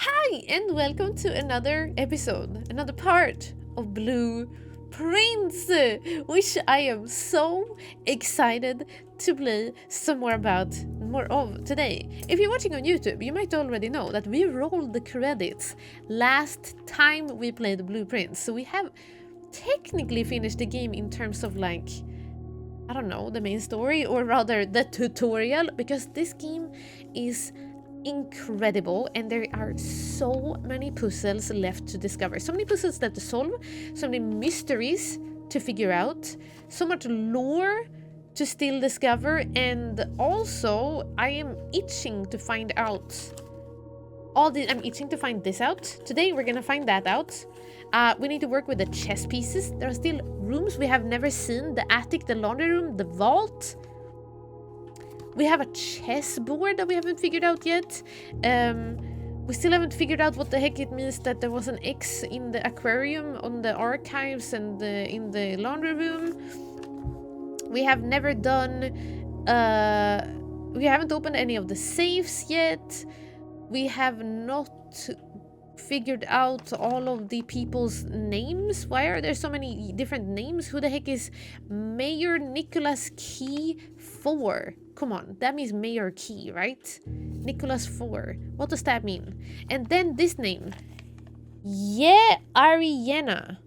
Hi, and welcome to another episode, another part of Blue Prince, which I am so excited to play some more of today. If you're watching on YouTube, you might already know that we rolled the credits last time we played Blue Prince, so we have technically finished the game in terms of like, I don't know, the main story, or rather the tutorial, because this game is incredible and there are so many puzzles left to discover, so many puzzles left to solve, so many mysteries to figure out, so much lore to still discover, and also I am itching to find out I'm itching to find this out. Today we're gonna find that out. We need to work with the chess pieces. There are still rooms we have never seen: the attic, the laundry room, the vault. We have a chessboard that we haven't figured out yet. We still haven't figured out what the heck it means that there was an X in the aquarium, on the archives, and in the laundry room. We have never done... we haven't opened any of the safes yet. We have not figured out all of the people's names. Why are there so many different names? Who the heck is Mayor Nicholas Key 4? Come on, that means Mayor Key, right? Nicholas 4. What does that mean? And then this name. Yeah, Ariana.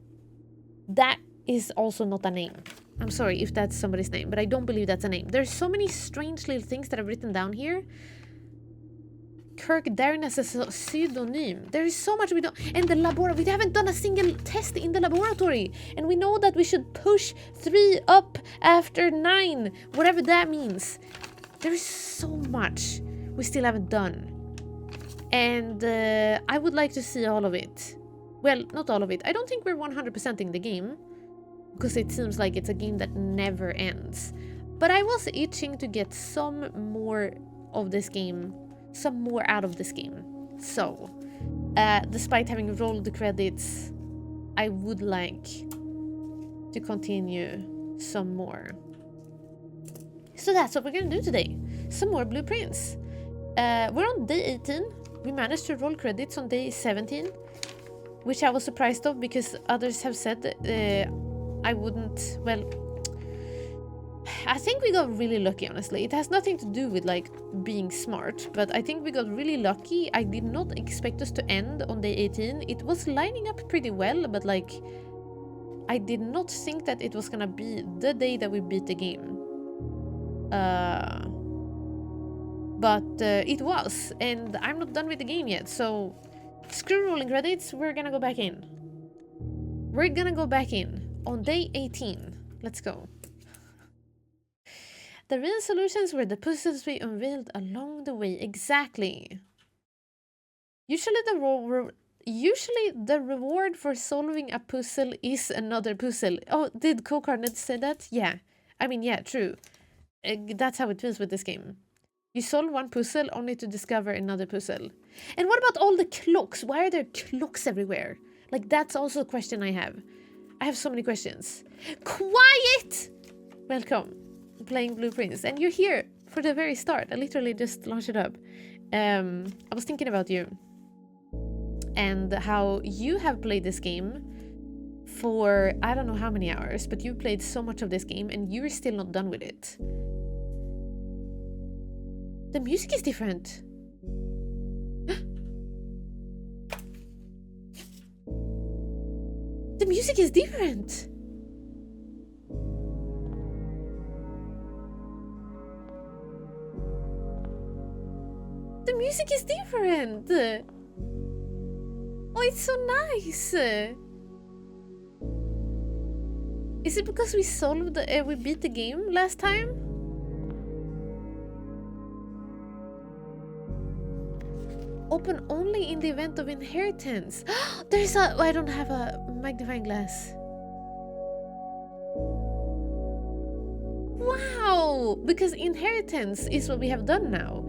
That is also not a name. I'm sorry if that's somebody's name, but I don't believe that's a name. There's so many strange little things that I've written down here. Kirk Darren as a pseudonym. There is so much we don't... And the laboratory. We haven't done a single test in the laboratory. And we know that we should push 3 up after 9. Whatever that means. There is so much we still haven't done. And I would like to see all of it. Well, not all of it. I don't think we're 100% in the game. Because it seems like it's a game that never ends. But I was itching to get some more of this game. Some more out of this game. So, despite having rolled the credits, I would like to continue some more. So that's what we're gonna do today. Some more Blue Prince. We're on day 18. We managed to roll credits on day 17, which I was surprised of because others have said I wouldn't. Well, I think we got really lucky, honestly. It has nothing to do with like being smart, but I think we got really lucky. I did not expect us to end on day 18. It was lining up pretty well, but like I did not think that it was gonna be the day that we beat the game. But it was, and I'm not done with the game yet, so screw rolling credits, we're gonna go back in. We're gonna go back in on day 18. Let's go. The real solutions were the puzzles we unveiled along the way. Exactly. Usually the reward for solving a puzzle is another puzzle. Oh, did Cocarnet say that? Yeah. I mean, yeah, true. That's how it feels with this game. You solve one puzzle only to discover another puzzle. And what about all the clocks? Why are there clocks everywhere? Like, that's also a question I have. I have so many questions. Quiet! Welcome. Playing Blue Prince, and you're here for the very start. I literally just launched it up. I was thinking about you and how you have played this game for I don't know how many hours, but you played so much of this game and you're still not done with it. The music is different. The music is different. The music is different. Oh, it's so nice. Is it because we solved we beat the game last time? Open only in the event of inheritance. There's a... I don't have a magnifying glass. Wow! Because inheritance is what we have done now.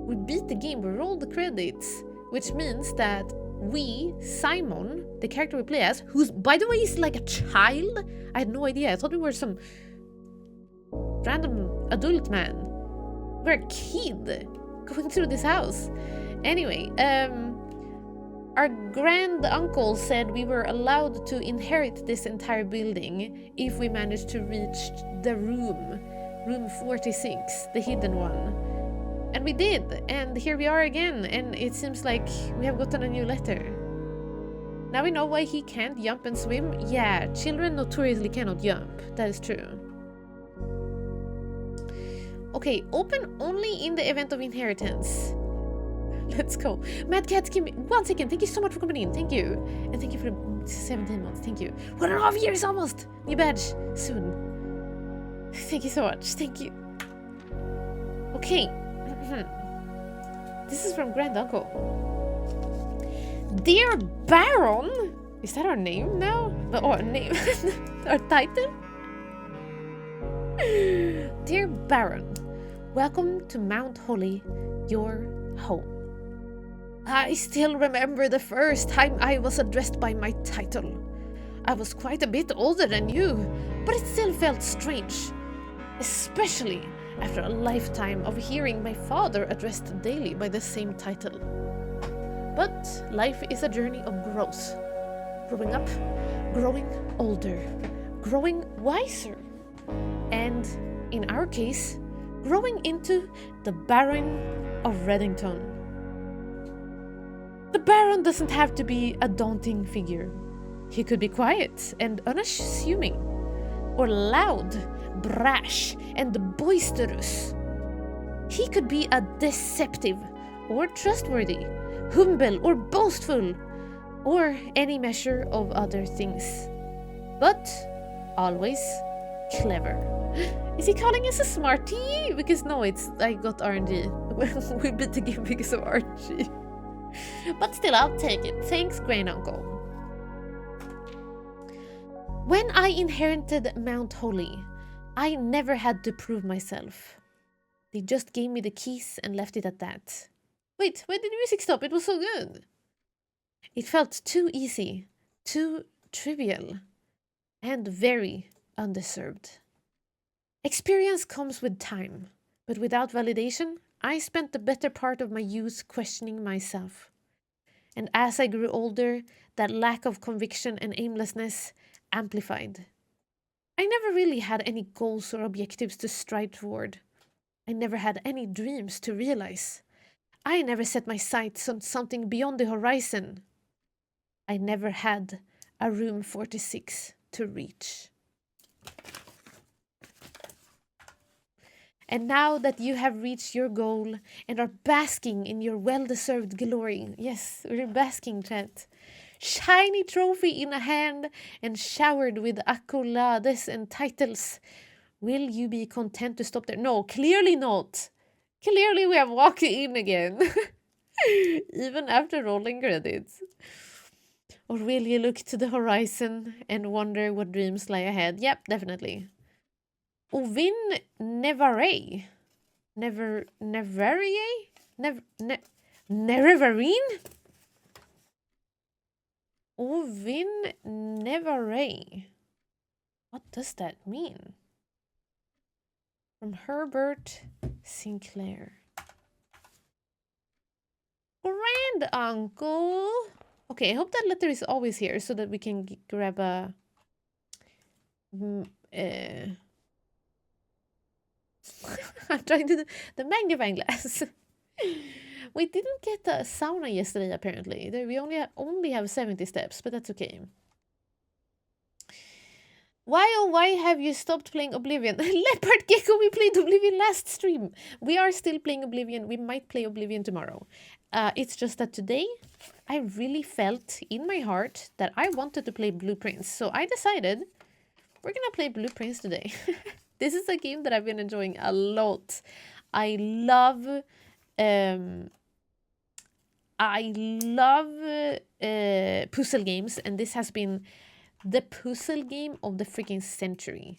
We beat the game, we rolled the credits, which means that we, Simon, the character we play as, who's, by the way, is like a child. I had no idea. I thought we were some random adult man. We're a kid going through this house. Anyway, Our grand uncle said we were allowed to inherit this entire building if we managed to reach the room 46, the hidden one. And we did, and here we are again, and it seems like we have gotten a new letter. Now we know why he can't jump and swim. Yeah, children notoriously cannot jump. That is true. Okay, open only in the event of inheritance. Let's go. Mad Cat, give me 1 second. Thank you so much for coming in. Thank you. And thank you for the 17 months. Thank you. 1.5 years almost. New badge. Soon. Thank you so much. Thank you. Okay. This is from Grand Uncle. Dear Baron. Is that our name now? Our name. Our title? Dear Baron. Welcome to Mount Holly, your home. I still remember the first time I was addressed by my title. I was quite a bit older than you, but it still felt strange, especially after a lifetime of hearing my father addressed daily by the same title. But life is a journey of growth. Growing up, growing older, growing wiser, and, in our case, growing into the Baron of Reddington. The Baron doesn't have to be a daunting figure. He could be quiet and unassuming, or loud, brash, and boisterous. He could be a deceptive, or trustworthy, humble, or boastful, or any measure of other things. But always clever. Is he calling us a smarty? Because no, I got RNG. We beat the game because of RNG. But still, I'll take it. Thanks, Grand Uncle. When I inherited Mount Holly, I never had to prove myself. They just gave me the keys and left it at that. Wait, why did the music stop? It was so good. It felt too easy, too trivial, and very undeserved. Experience comes with time, but without validation, I spent the better part of my youth questioning myself. And as I grew older, that lack of conviction and aimlessness amplified. I never really had any goals or objectives to strive toward. I never had any dreams to realize. I never set my sights on something beyond the horizon. I never had a room 46 to reach. And now that you have reached your goal and are basking in your well-deserved glory, yes, we're basking, chat, shiny trophy in a hand and showered with accolades and titles, will you be content to stop there? No, clearly not. Clearly we have walked in again, even after rolling credits. Or will you look to the horizon and wonder what dreams lie ahead? Yep, definitely. Ovin Nevarey. Neverine? Ovin Nevarey. What does that mean? From Herbert Sinclair. Grand Uncle. Okay, I hope that letter is always here so that we can grab a... I'm trying to do the magnifying glass. We didn't get a sauna yesterday, apparently. We only have 70 steps, but that's okay. Why oh why have you stopped playing Oblivion? Leopard Gecko, we played Oblivion last stream. We are still playing Oblivion. We might play Oblivion tomorrow. It's just that today I really felt in my heart that I wanted to play Blue Prince. So I decided we're gonna play Blue Prince today. This is a game that I've been enjoying a lot. I love puzzle games, and this has been the puzzle game of the freaking century.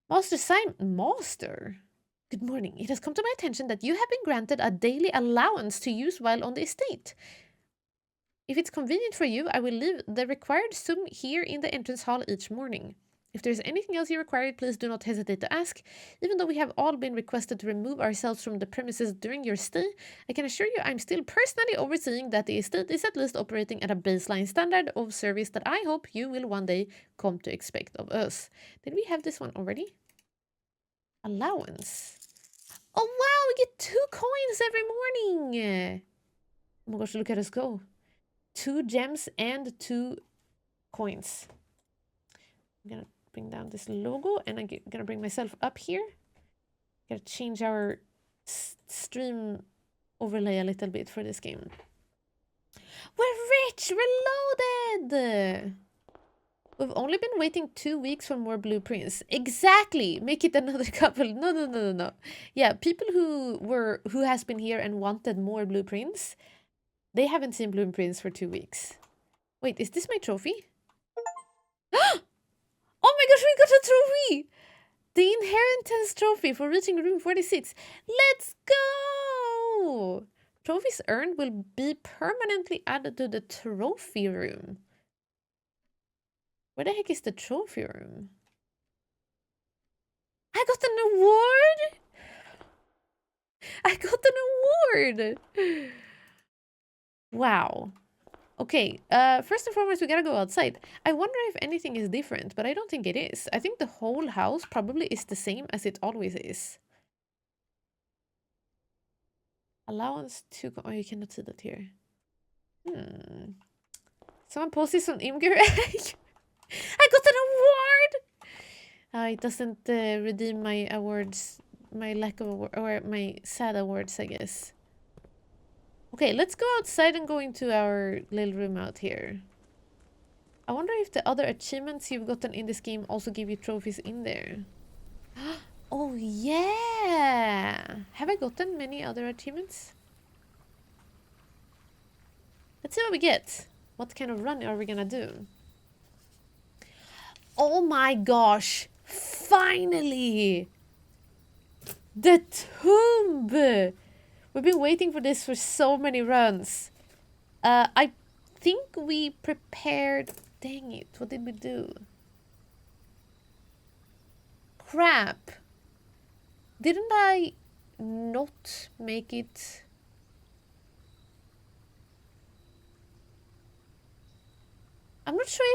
Master? Good morning. It has come to my attention that you have been granted a daily allowance to use while on the estate. If it's convenient for you, I will leave the required sum here in the entrance hall each morning. If there's anything else you require, please do not hesitate to ask. Even though we have all been requested to remove ourselves from the premises during your stay, I can assure you I'm still personally overseeing that the estate is at least operating at a baseline standard of service that I hope you will one day come to expect of us. Did we have this one already? Allowance. Oh wow, we get 2 coins every morning! Oh my gosh, look at us go. 2 gems and 2 coins. I'm gonna bring down this logo and I'm gonna bring myself up here. Gotta change our stream overlay a little bit for this game. We're rich! We're loaded! We've only been waiting 2 weeks for more blueprints. Exactly! Make it another couple. No. Yeah, people who has been here and wanted more blueprints, they haven't seen blueprints for 2 weeks. Wait, is this my trophy? Oh my gosh, we got a trophy! The inheritance trophy for reaching room 46. Let's go! Trophies earned will be permanently added to the trophy room. Where the heck is the trophy room? I got an award! I got an award! Wow. Okay, first and foremost, we gotta go outside. I wonder if anything is different, but I don't think it is. I think the whole house probably is the same as it always is. Allowance to... Oh, you cannot see that here. Someone post this on Imgur. I got an award! It doesn't redeem my awards, my lack of award, or my sad awards, I guess. Okay, let's go outside and go into our little room out here. I wonder if the other achievements you've gotten in this game also give you trophies in there. Oh yeah! Have I gotten many other achievements? Let's see what we get. What kind of run are we gonna do? Oh my gosh! Finally! The tomb! We've been waiting for this for so many runs. I think we prepared... Dang it, what did we do? Crap! Didn't I not make it... I'm not sure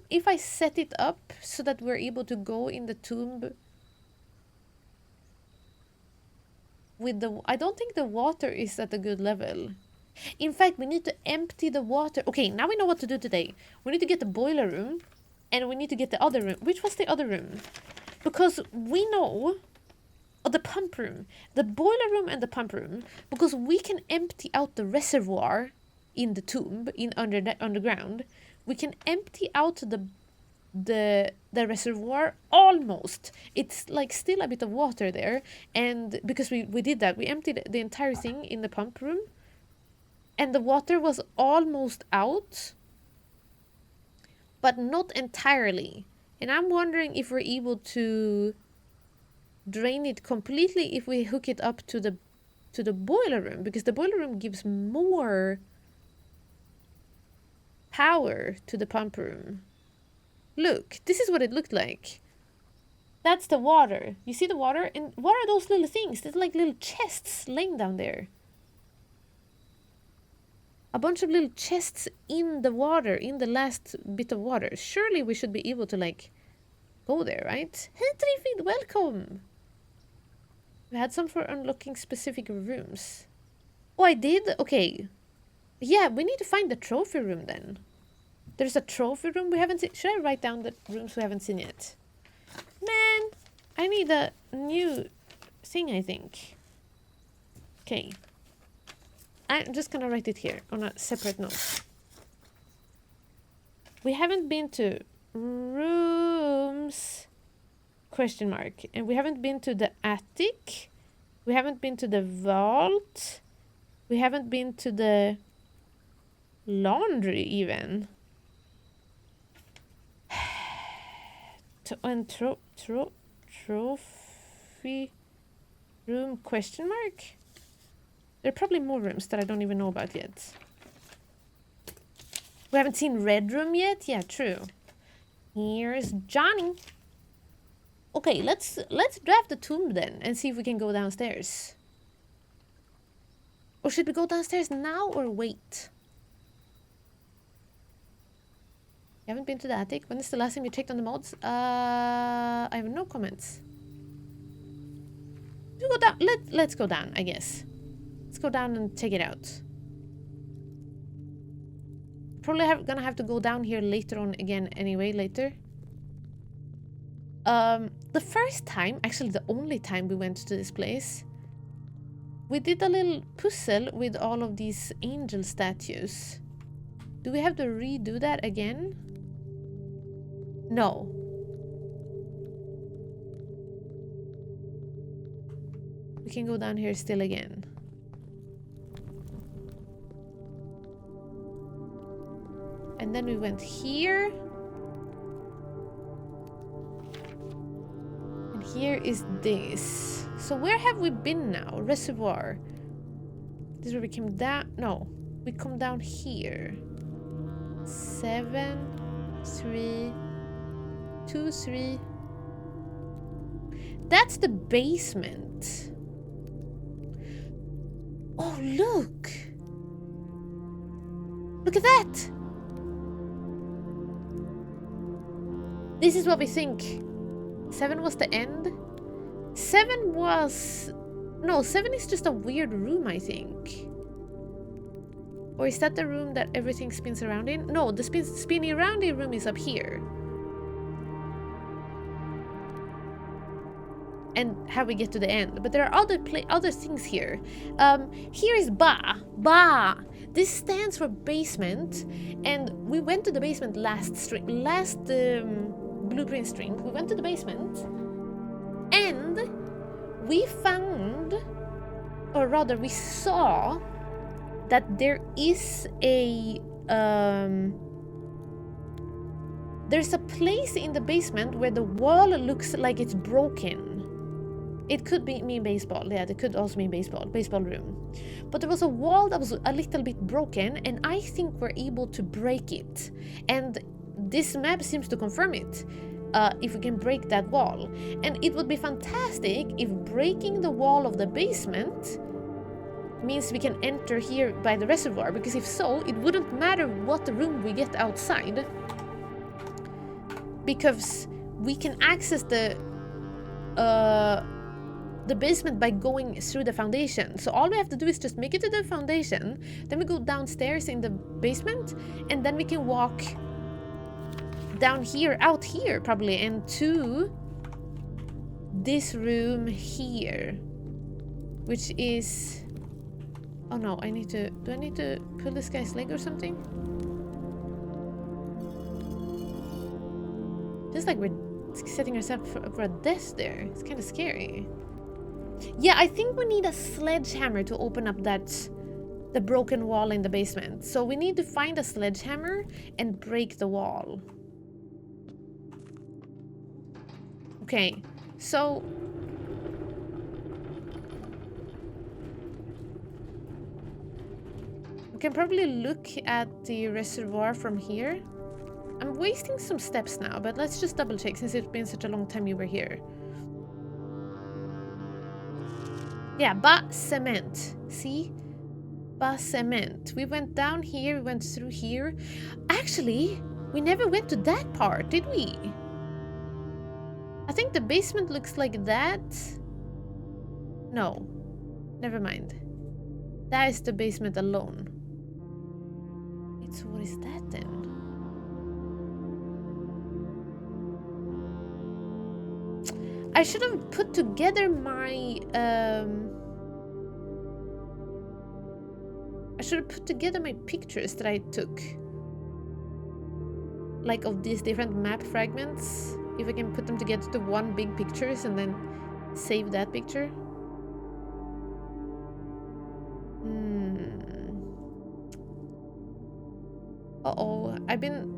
if I set it up so that we're able to go in the tomb with the... I don't think the water is at a good level. In fact, we need to empty the water. Okay, now we know what to do today. We need to get the boiler room and we need to get the other room. Which was the other room? Because we know... Oh, the pump room. The boiler room and the pump room. Because we can empty out the reservoir in the tomb, underground. We can empty out the reservoir almost. It's like still a bit of water there. And because we did that, we emptied the entire thing in the pump room. And the water was almost out. But not entirely. And I'm wondering if we're able to drain it completely if we hook it up to the boiler room. Because the boiler room gives more power to the pump room. Look, this is what it looked like. That's the water. You see the water? And what are those little things? They're like little chests laying down there. A bunch of little chests in the water, in the last bit of water. Surely we should be able to, like, go there, right? Hey, Trifid, welcome! We had some for unlocking specific rooms. Oh, I did? Okay. Yeah, we need to find the trophy room then. There's a trophy room we haven't seen. Should I write down the rooms we haven't seen yet? Man, I need a new thing, I think. Okay. I'm just gonna write it here on a separate note. We haven't been to rooms... Question mark. And we haven't been to the attic. We haven't been to the vault. We haven't been to the laundry even. And trophy room question mark? There are probably more rooms that I don't even know about yet. We haven't seen red room yet? Yeah, true. Here's Johnny. Okay, let's draft the tomb then and see if we can go downstairs. Or should we go downstairs now or wait? You haven't been to the attic? When is the last time you checked on the mods? I have no comments. We go down. Let's go down, I guess. Let's go down and check it out. Probably gonna have to go down here later on again anyway, later. The first time, actually the only time we went to this place, we did a little puzzle with all of these angel statues. Do we have to redo that again? No. We can go down here still again. And then we went here. And here is this. So where have we been now? Reservoir. This is where we came down. No, we come down here. 7, 3, 2, 3. That's the basement. Oh, look. Look at that. This is what we think. 7 was the end. 7 was... No, 7 is just a weird room, I think. Or is that the room that everything spins around in? No, the spinny roundy room is up here. And how we get to the end. But there are other things here. Here is Ba. Ba. This stands for basement. And we went to the basement last blueprint stream. We went to the basement. And we found, or rather we saw, that there is a there's a place in the basement where the wall looks like it's broken. It could mean baseball. Yeah, it could also mean baseball room. But there was a wall that was a little bit broken, and I think we're able to break it. And this map seems to confirm it. If we can break that wall. And it would be fantastic if breaking the wall of the basement means we can enter here by the reservoir, because if so, it wouldn't matter what room we get outside, because we can access the basement by going through the foundation. So all we have to do is just make it to the foundation, then we go downstairs in the basement, and then we can walk down here, out here probably, and to this room here, which is... Oh no, do I need to pull this guy's leg or something? Just like we're setting ourselves for a death there. It's kind of scary. Yeah, I think we need a sledgehammer to open up the broken wall in the basement. So we need to find a sledgehammer and break the wall. Okay, so... we can probably look at the reservoir from here. I'm wasting some steps now, but let's just double check since it's been such a long time you were here. Yeah, Ba Cement. See? Ba Cement. We went down here, we went through here. Actually, we never went to that part, did we? I think the basement looks like that. No. Never mind. That is the basement alone. Wait, so what is that then? I should have put together my I should have put together my pictures that I took, like of these different map fragments. If I can put them together to one big pictures and then save that picture. Uh-oh, I've been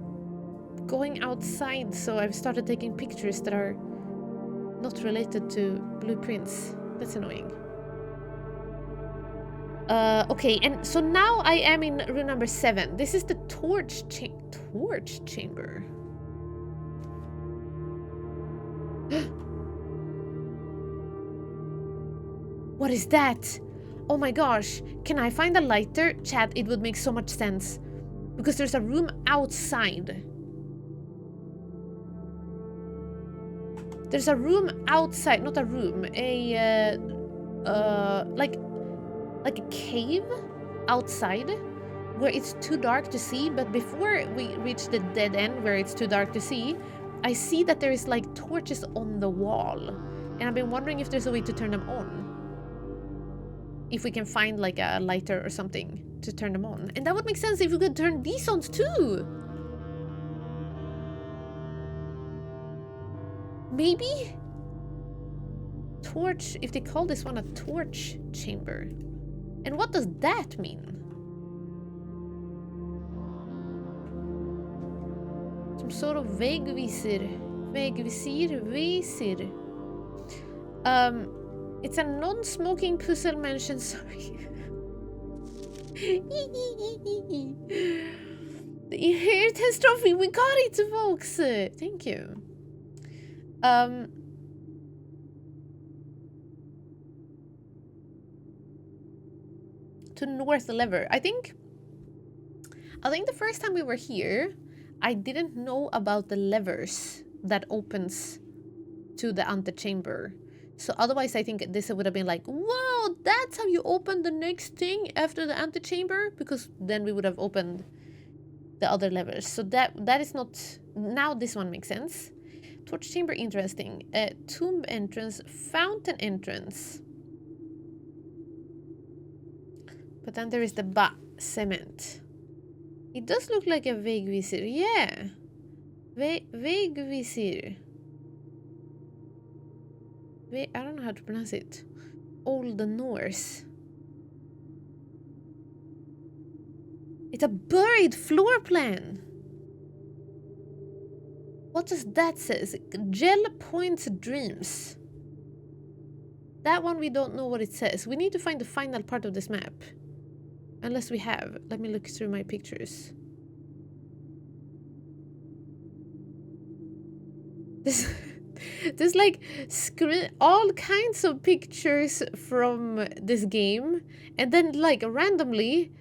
going outside, so I've started taking pictures that are not related to blueprints. That's annoying. Okay, and so now I am in room number 7. This is the torch chamber. What is that? Oh my gosh. Can I find a lighter? Chat, it would make so much sense. Because there's a room outside. There's a room outside, not a room, like a cave outside where it's too dark to see, but before we reach the dead end where it's too dark to see, I see that there is like torches on the wall. And I've been wondering if there's a way to turn them on. If we can find like a lighter or something to turn them on. And that would make sense if we could turn these on too. Maybe? Torch, if they call this one a torch chamber. And what does that mean? Some sort of väggvisir. Visir. It's a non-smoking puzzle mentioned, sorry. The inheritance trophy, we got it, folks! Thank you. To north lever. I think the first time we were here, I didn't know about the levers that opens to the antechamber. So otherwise I think this would have been like, whoa, that's how you open the next thing after the antechamber, because then we would have opened the other levers. So that is not, now this one makes sense. Torch chamber, interesting. Tomb entrance, fountain entrance. But then there is the cement. It does look like a väggvisir, yeah. Väggvisir. I don't know how to pronounce it. Old Norse. It's a buried floor plan. What does that say? Gel points dreams. That one we don't know what it says. We need to find the final part of this map. Unless we have. Let me look through my pictures. There's like all kinds of pictures from this game. And then like randomly,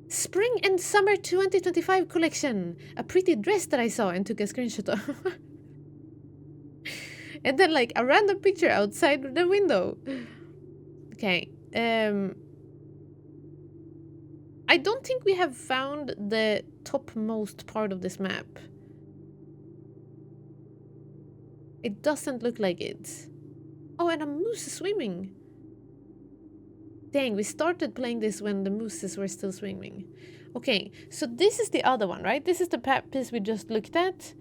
Spring and Summer 2025 collection. A pretty dress that I saw and took a screenshot of. And then like a random picture outside the window. Okay. I don't think we have found the topmost part of this map. It doesn't look like it. Oh, and a moose swimming. Dang, we started playing this when the mooses were still swimming. Okay, so this is the other one, right? This is the piece we just looked at.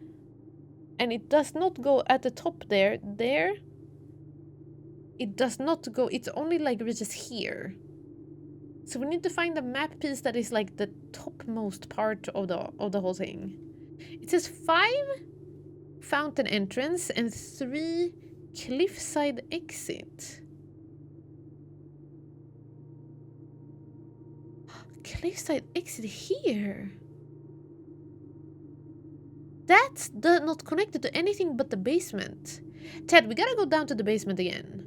And it does not go at the top there. There. It does not go. It's only like reaches here. So we need to find a map piece that is like the topmost part of the whole thing. It says 5 fountain entrance and 3 cliffside exit. Cliffside exit here. That's not connected to anything but the basement. Ted, we gotta go down to the basement again.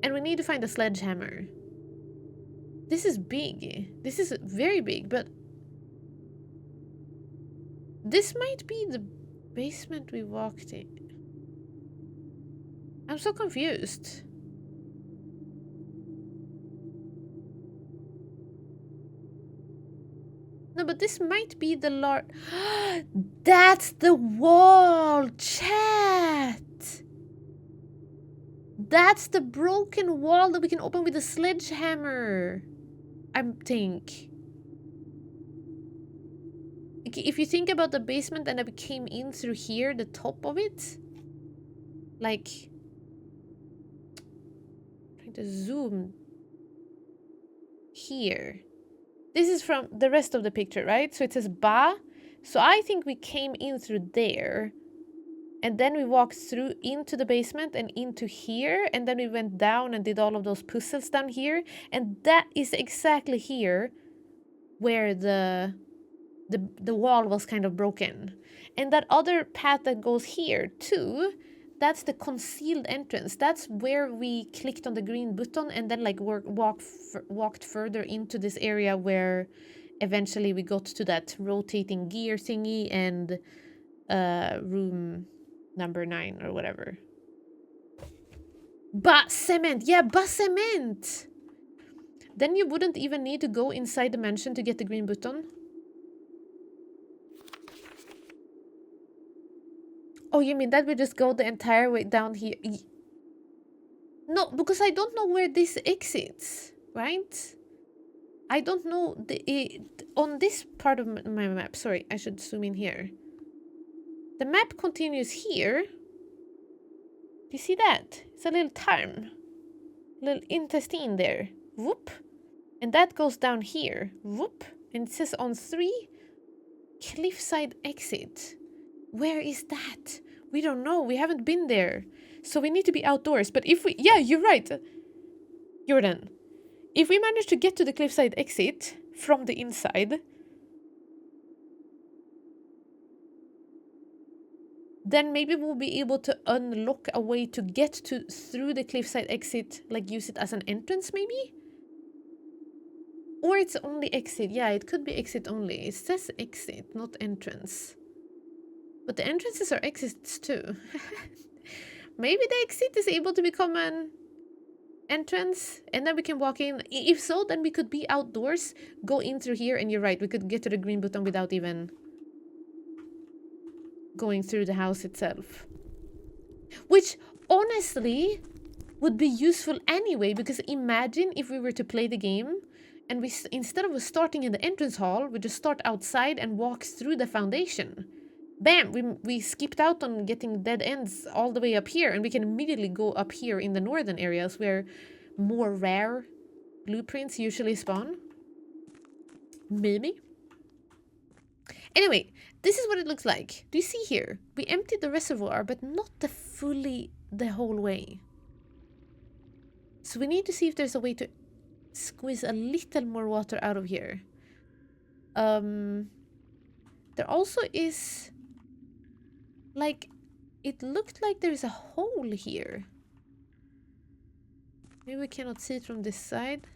And we need to find a sledgehammer. This is big. This is very big, but this might be the basement we walked in. I'm so confused. No, but this might be the large... That's the wall! Chat! That's the broken wall that we can open with a sledgehammer. I think. If you think about the basement and we came in through here, the top of it. Like... trying to zoom. Here. This is from the rest of the picture, right? So it says Ba. So I think we came in through there. And then we walked through into the basement and into here. And then we went down and did all of those puzzles down here. And that is exactly here where the wall was kind of broken. And that other path that goes here too, that's the concealed entrance. That's where we clicked on the green button and then like walked further into this area where eventually we got to that rotating gear thingy and room number 9 or whatever. Basement! Yeah, basement! Then you wouldn't even need to go inside the mansion to get the green button. Oh, you mean that we just go the entire way down here? No, because I don't know where this exits, right? I don't know on this part of my map. Sorry, I should zoom in here. The map continues here. Do you see that? It's a little tarm. Little intestine there. Whoop. And that goes down here. Whoop. And it says on 3, cliffside exit. Where is that? We don't know. We haven't been there. So we need to be outdoors. But if we... Yeah, you're right. Jordan. If we manage to get to the cliffside exit from the inside, then maybe we'll be able to unlock a way to get through the cliffside exit, like use it as an entrance maybe? Or it's only exit. Yeah, it could be exit only. It says exit, not entrance. But the entrances are exits too. Maybe the exit is able to become an entrance and then we can walk in. If so, then we could be outdoors, go in through here, and you're right, we could get to the green button without even going through the house itself. Which, honestly, would be useful anyway, because imagine if we were to play the game and we, instead of starting in the entrance hall, we just start outside and walk through the foundation. Bam! We skipped out on getting dead ends all the way up here, and we can immediately go up here in the northern areas where more rare blueprints usually spawn. Maybe. Anyway, this is what it looks like. Do you see here? We emptied the reservoir, but not the whole way. So we need to see if there's a way to squeeze a little more water out of here. There also is... Like, it looked like there's a hole here. Maybe we cannot see it from this side.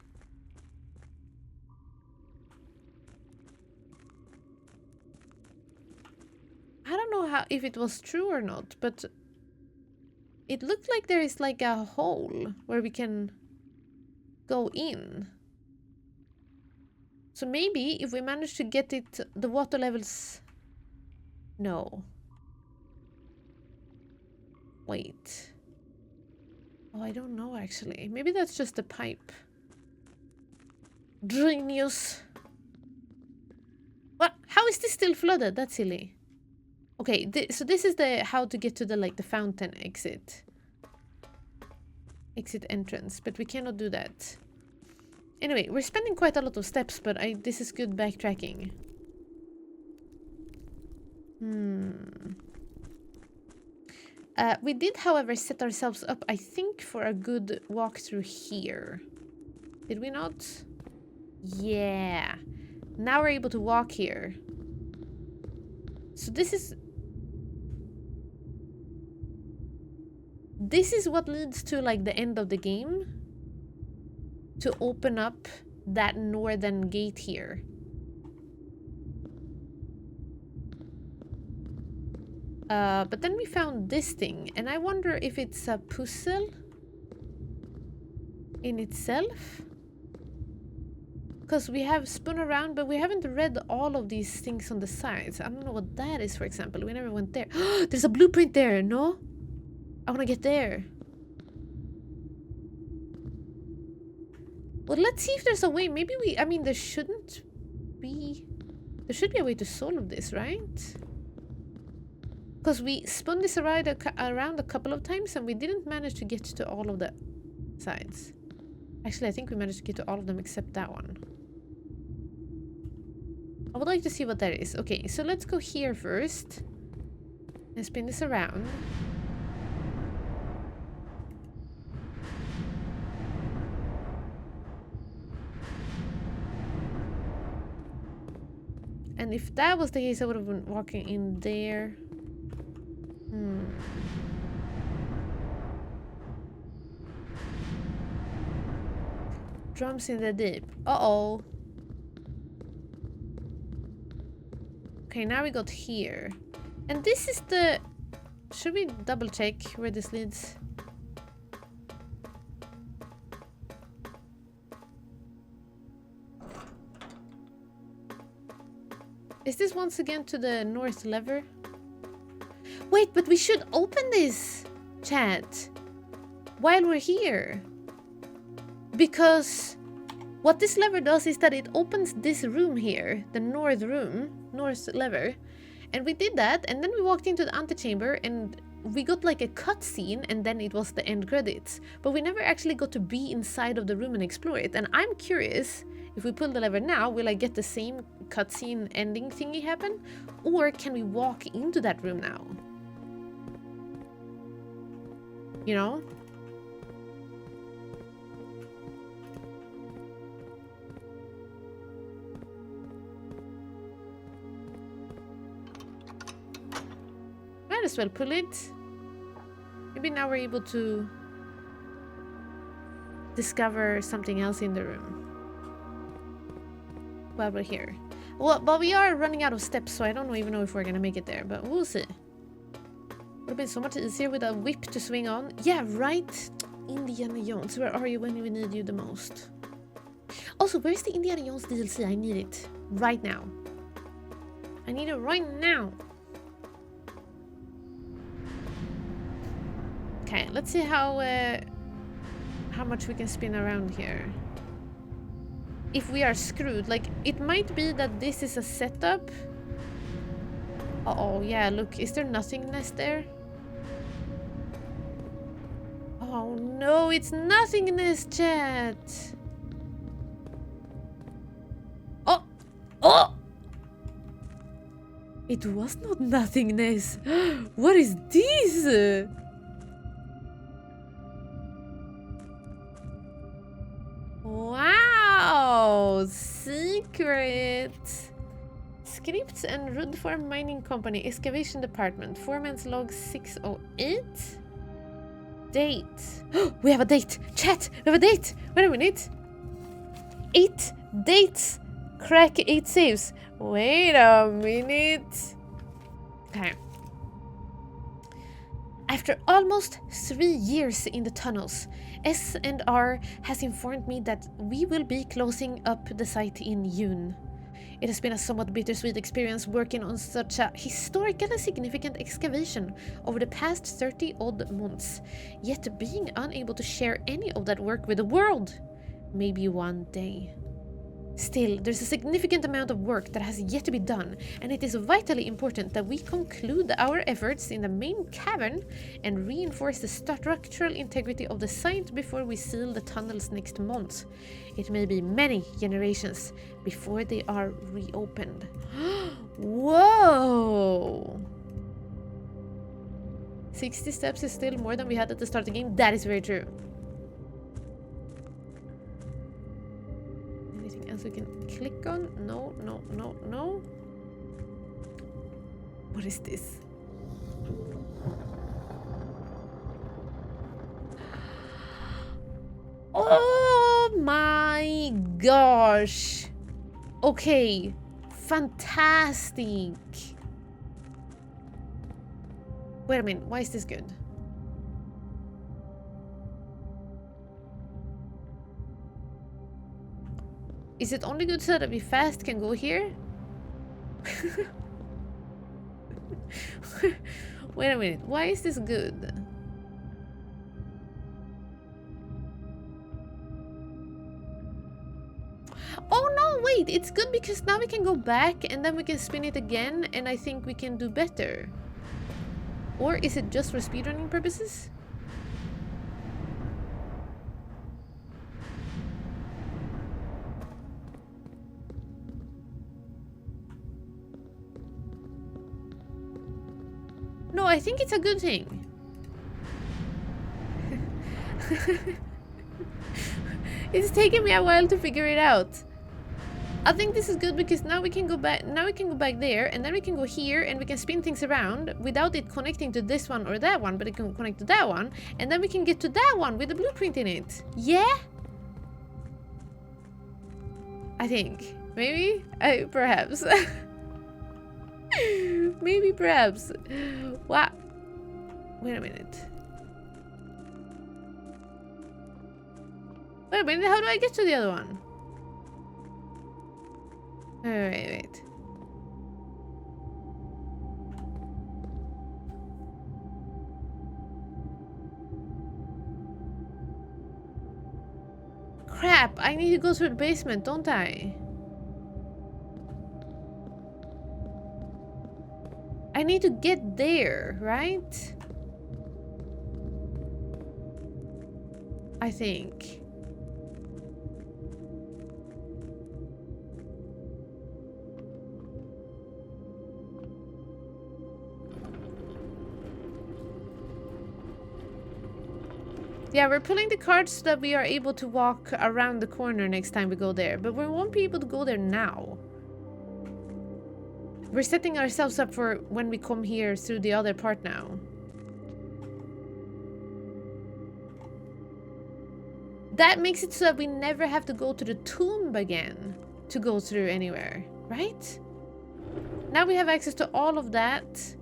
I don't know if it was true or not, but it looked like there is like a hole where we can go in. So maybe if we manage to get it, the water levels... No. Wait. Oh, I don't know actually. Maybe that's just a pipe. Genius. What? How is this still flooded? That's silly. Okay, so this is the how to get to the the fountain exit. Exit entrance, but we cannot do that. Anyway, we're spending quite a lot of steps, but this is good backtracking. We did, however, set ourselves up, I think, for a good walkthrough here. Did we not? Yeah. Now we're able to walk here. So this is what leads to like the end of the game. To open up that northern gate here. But then we found this thing, and I wonder if it's a puzzle in itself. Because we have spun around, but we haven't read all of these things on the sides. I don't know what that is, for example. We never went there. There's a blueprint there, no? I want to get there. Well, let's see if there's a way. Maybe I mean, there should be a way to solve this, right? Because we spun this around a couple of times and we didn't manage to get to all of the sides. Actually, I think we managed to get to all of them except that one. I would like to see what that is. Okay, so let's go here first. And spin this around. And if that was the case, I would have been walking in there. Drums in the deep. Uh-oh. Okay, now we got here. And this is the... Should we double check where this leads? Is this once again to the north lever? Wait, but we should open this, chat, while we're here. Because what this lever does is that it opens this room here, the north lever. And we did that, and then we walked into the antechamber, and we got like a cutscene, and then it was the end credits. But we never actually got to be inside of the room and explore it. And I'm curious, if we pull the lever now, will I get the same cutscene ending thingy happen? Or can we walk into that room now? You know? Might as well pull it. Maybe now we're able to discover something else in the room while we're here. Well, but we are running out of steps, so I don't even know if we're gonna make it there, but we'll see. Would have been so much easier with a whip to swing on. Yeah, right? Indiana Jones, where are you when we need you the most? Also, where's the Indiana Jones DLC? I need it right now. I need it right now. Okay, let's see how much we can spin around here. If we are screwed, like, it might be that this is a setup. Uh-oh, yeah, look, is there nothingness there? Oh no, it's nothingness, chat! Oh! Oh! It was not nothingness! What is this? Wow! Secret! Scripts and Rudfarm Mining Company, Excavation Department, Foreman's Log 608. Date. We have a date! Chat! We have a date! Wait a minute! 8 dates! Crack 8 saves. Wait a minute! Okay. After almost 3 years in the tunnels, S&R has informed me that we will be closing up the site in June. It has been a somewhat bittersweet experience working on such a historically significant excavation over the past 30-odd months, yet being unable to share any of that work with the world. Maybe one day. Still, there's a significant amount of work that has yet to be done, and it is vitally important that we conclude our efforts in the main cavern and reinforce the structural integrity of the site before we seal the tunnels next month. It may be many generations before they are reopened. Whoa! 60 steps is still more than we had at the start of the game. That is very true. Anything else we can click on? No, no, no, no. What is this? Oh my gosh. Okay. Fantastic. Wait a minute. Why is this good? Is it only good so that we fast can go here? Wait a minute. Why is this good? Oh no, wait, it's good because now we can go back and then we can spin it again and I think we can do better. Or is it just for speedrunning purposes? No, I think it's a good thing. It's taken me a while to figure it out. I think this is good because now we can go back. Now we can go back there, and then we can go here, and we can spin things around without it connecting to this one or that one, but it can connect to that one, and then we can get to that one with the blueprint in it. Yeah. I think. Maybe? Perhaps. Maybe, perhaps. What? Wait a minute. Wait a minute, how do I get to the other one? Wait. Crap, I need to go through the basement, don't I? I need to get there, right? I think. Yeah, we're pulling the cart so that we are able to walk around the corner next time we go there. But we won't be able to go there now. We're setting ourselves up for when we come here through the other part now. That makes it so that we never have to go to the tomb again to go through anywhere, right? Now we have access to all of that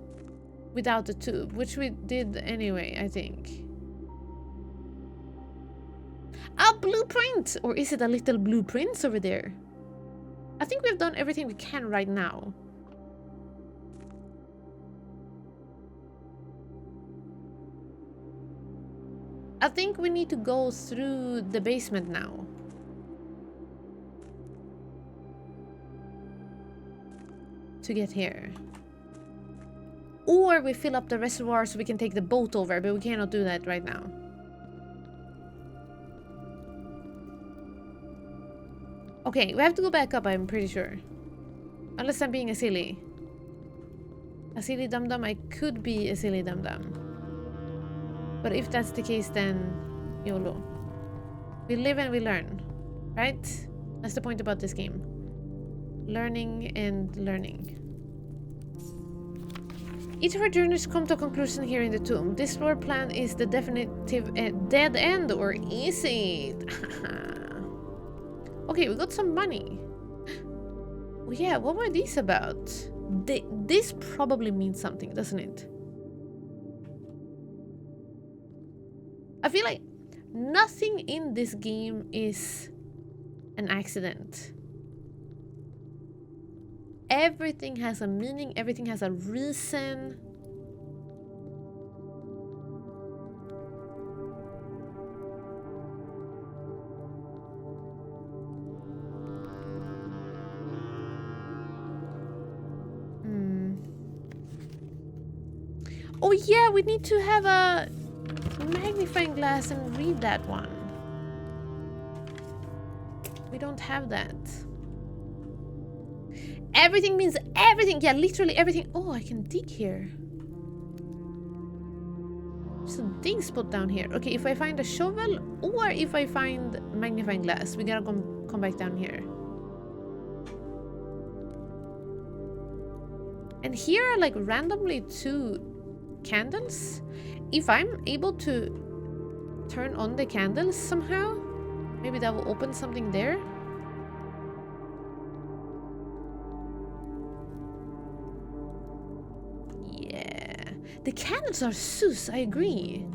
without the tube, which we did anyway, I think. A blueprint! Or is it a little blueprints over there? I think we've done everything we can right now. I think we need to go through the basement now. To get here. Or we fill up the reservoir so we can take the boat over, but we cannot do that right now. Okay, we have to go back up, I'm pretty sure. Unless I'm being a silly. A silly dum-dum? I could be a silly dum-dum. But if that's the case, then YOLO. We live and we learn. Right? That's the point about this game. Learning and learning. Each of our journeys come to a conclusion here in the tomb. This floor plan is the definitive dead end, or is it? Okay, we got some money. Oh yeah, what were these about? This probably means something, doesn't it? I feel like nothing in this game is an accident. Everything has a meaning, everything has a reason. Oh yeah, we need to have a magnifying glass and read that one. We don't have that. Everything means everything. Yeah, literally everything. Oh, I can dig here. There's a dig spot down here. Okay, if I find a shovel or if I find magnifying glass, we gotta come back down here. And here are like randomly 2 candles. If I'm able to turn on the candles somehow, maybe that will open something there. Yeah, the candles are sus, I agree.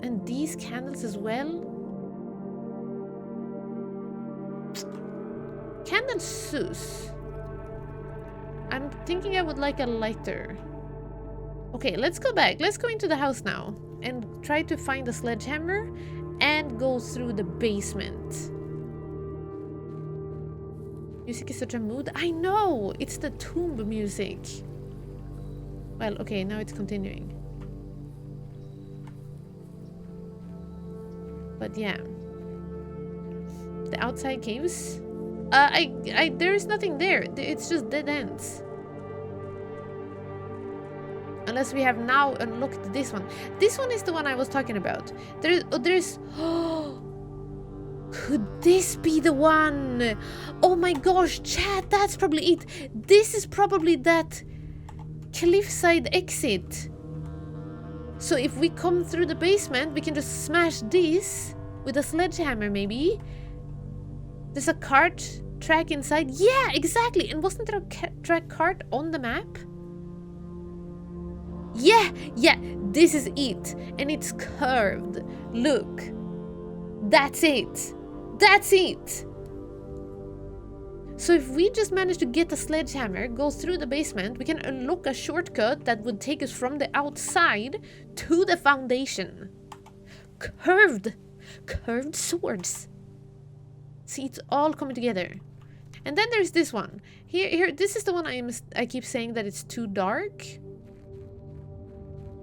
And these candles as well. Candles sus. I'm thinking I would like a lighter. Okay, let's go back. Let's go into the house now and try to find a sledgehammer and go through the basement. Music is such a mood. I know! It's the tomb music. Well, okay, now it's continuing. But yeah. The outside caves. There is nothing there. It's just dead ends. Unless we have now unlocked this one. This one is the one I was talking about. There's... Could this be the one? Oh my gosh, chat, that's probably it. This is probably that cliffside exit. So if we come through the basement, we can just smash this with a sledgehammer, maybe. There's a cart track inside. Yeah, exactly. And wasn't there a track cart on the map? Yeah, this is it. And it's curved. Look. That's it. So if we just manage to get the sledgehammer, go through the basement, we can unlock a shortcut that would take us from the outside to the foundation. Curved swords. See, it's all coming together. And then there's this one. Here, this is the one I keep saying that it's too dark.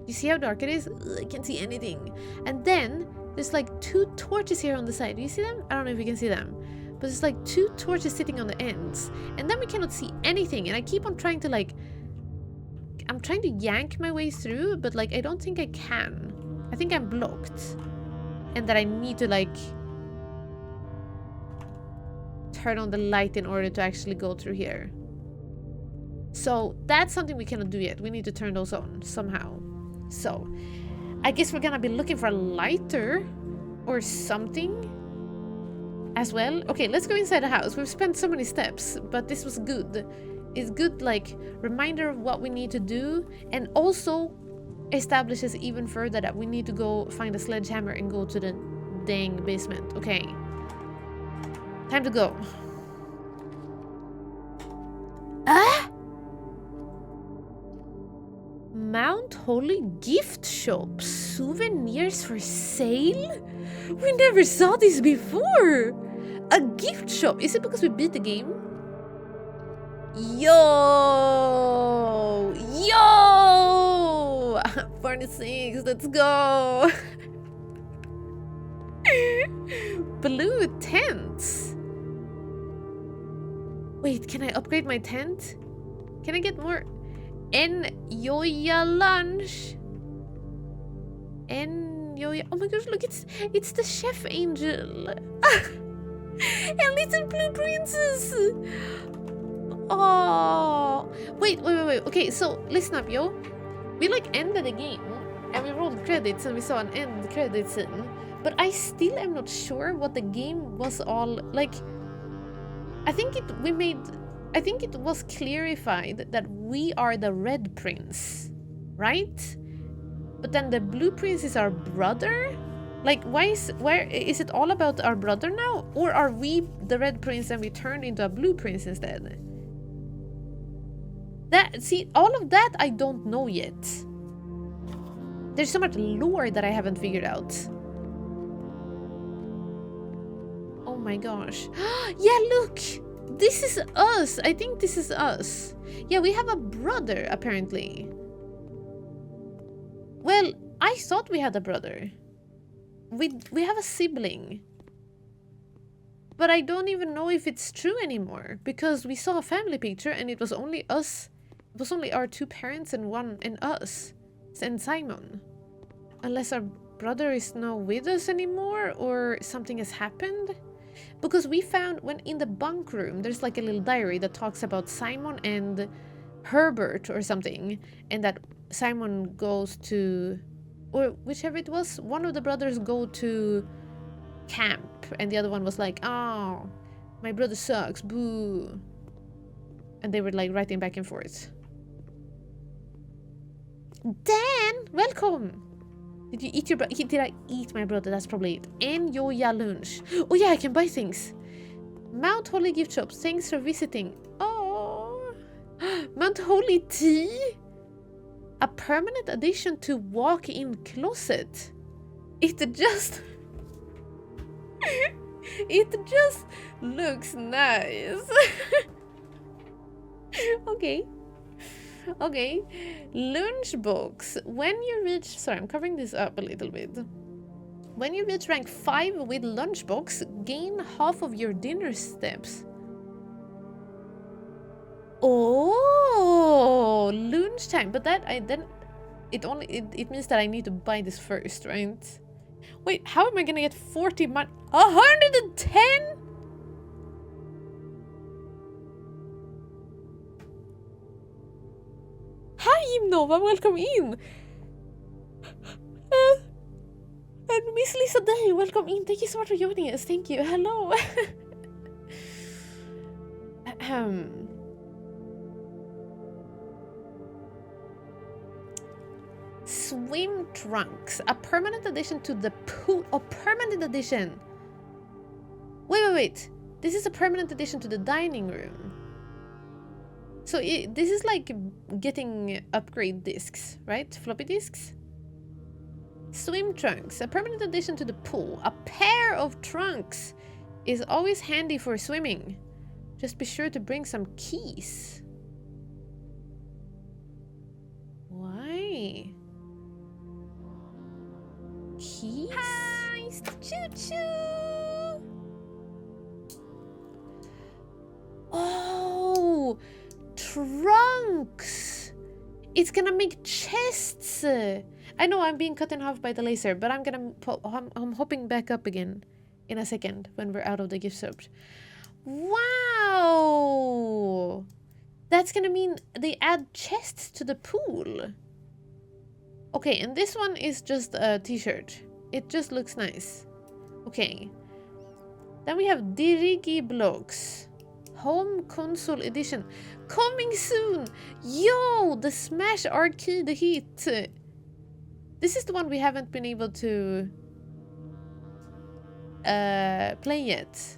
You see how dark it is? Ugh, I can't see anything. And then there's like 2 torches here on the side. Do you see them? I don't know if you can see them. But there's like 2 torches sitting on the ends. And then we cannot see anything. And I keep on trying to like... I'm trying to yank my way through, but like I don't think I can. I think I'm blocked. And that I need to like... turn on the light in order to actually go through here. So that's something we cannot do yet. We need to turn those on somehow. So I guess we're gonna be looking for a lighter or something as well. Okay, let's go inside the house. We've spent so many steps, but this was good. It's good, like, reminder of what we need to do, and also establishes even further that we need to go find a sledgehammer and go to the dang basement. Okay. Time to go. Ah! Mount Holly gift shop. Souvenirs for sale? We never saw this before! A gift shop! Is it because we beat the game? Yo! 46, let's go! Blue tents. Wait, can I upgrade my tent? Can I get more? Enjoya lunch. Enjoya. Oh my gosh, look, it's the chef angel. A little blue princess. Oh, wait. Okay, so listen up, yo. We like ended the game and we rolled credits and we saw an end credit scene. But I still am not sure what the game was all like. I think it was clarified that we are the Red Prince, right? But then the Blue Prince is our brother? Like, where is it all about our brother now? Or are we the Red Prince and we turned into a Blue Prince instead? See, all of that I don't know yet. There's so much lore that I haven't figured out. Oh my gosh. Yeah, look! This is us! I think this is us. Yeah, we have a brother, apparently. Well, I thought we had a brother. We have a sibling. But I don't even know if it's true anymore. Because we saw a family picture and it was only us. It was only our 2 parents and us. And Simon. Unless our brother is not with us anymore or something has happened. Because we found when in the bunk room there's like a little diary that talks about Simon and Herbert or something, and that Simon goes to, or whichever it was, one of the brothers go to camp and the other one was like, oh, my brother sucks, boo. And they were like writing back and forth. Dan, welcome. Did you eat your brother? Did I eat my brother? That's probably it. Enjoya lunch. Oh yeah, I can buy things. Mount Holly gift shop. Thanks for visiting. Oh, Mount Holly tea. A permanent addition to walk-in closet. It just looks nice. Okay, lunchbox. When you reach, sorry, I'm covering this up a little bit. When you reach rank 5 with lunchbox, gain half of your dinner steps. Oh, lunchtime. But that it means that I need to buy this first, right? Wait, how am I gonna get 40 money? 110? Hi, Nova, welcome in. And Miss Lisa Day, welcome in. Thank you so much for joining us. Thank you. Hello. Swim trunks, a permanent addition to the pool. Oh, permanent addition. Wait. This is a permanent addition to the dining room. So this is like getting upgrade discs, right? Floppy disks. Swim trunks, a permanent addition to the pool. A pair of trunks is always handy for swimming. Just be sure to bring some keys. Why? Keys? Heist! Choo-choo! Oh! Trunks! It's gonna make chests! I know I'm being cut in half by the laser, but I'm hopping back up again in a second when we're out of the gift shop. Wow! That's gonna mean they add chests to the pool. Okay, and this one is just a t-shirt. It just looks nice. Okay. Then we have Dirigi Blocks. Home Console Edition. Coming soon! Yo! The Smash Arcade hit! This is the one we haven't been able to play yet.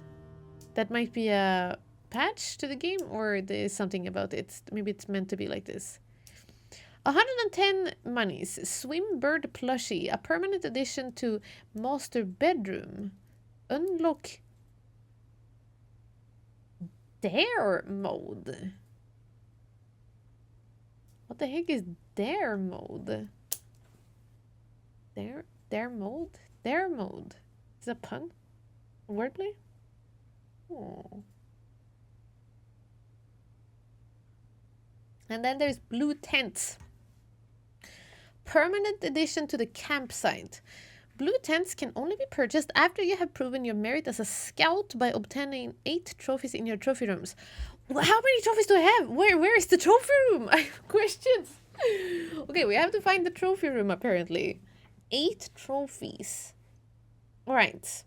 That might be a patch to the game, or there's something about it. Maybe it's meant to be like this. 110 monies. Swimbird plushie. A permanent addition to master bedroom. Unlock dare mode. What the heck is dare mode? Dare mode? Dare mode. Is that a pun? Wordplay? Oh. And then there's blue tents. Permanent addition to the campsite. Blue tents can only be purchased after you have proven your merit as a scout by obtaining 8 trophies in your trophy rooms. Well, how many trophies do I have? Where is the trophy room? I have questions. Okay, we have to find the trophy room apparently. 8 trophies. All right.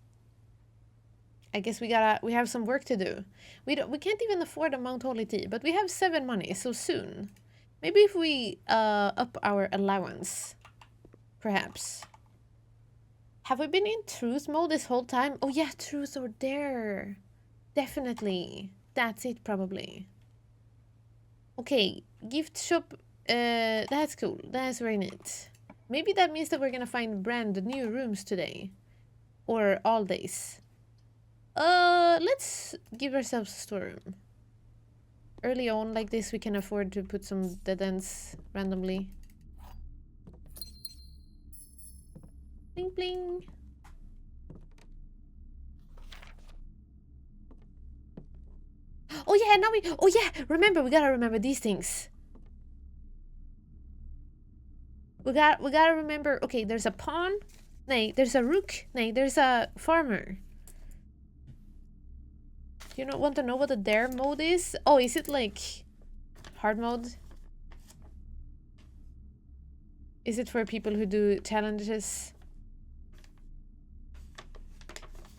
I guess we have some work to do. We can't even afford a Mount Holy Tea, but we have 7 money, so soon. Maybe if we up our allowance, perhaps. Have we been in truth mode this whole time? Oh yeah, truth or dare. Definitely. That's it, probably. Okay, gift shop. That's cool. That's very neat. Maybe that means that we're gonna find brand new rooms today. Or all days. Let's give ourselves a storeroom. Early on like this, we can afford to put some dead ends randomly. Bling bling. Oh yeah, now oh yeah, remember, we gotta remember these things. We gotta remember, okay, there's a pawn. Nay, there's a rook. Nay, there's a farmer. Do you want to know what the dare mode is? Oh, is it like hard mode? Is it for people who do challenges?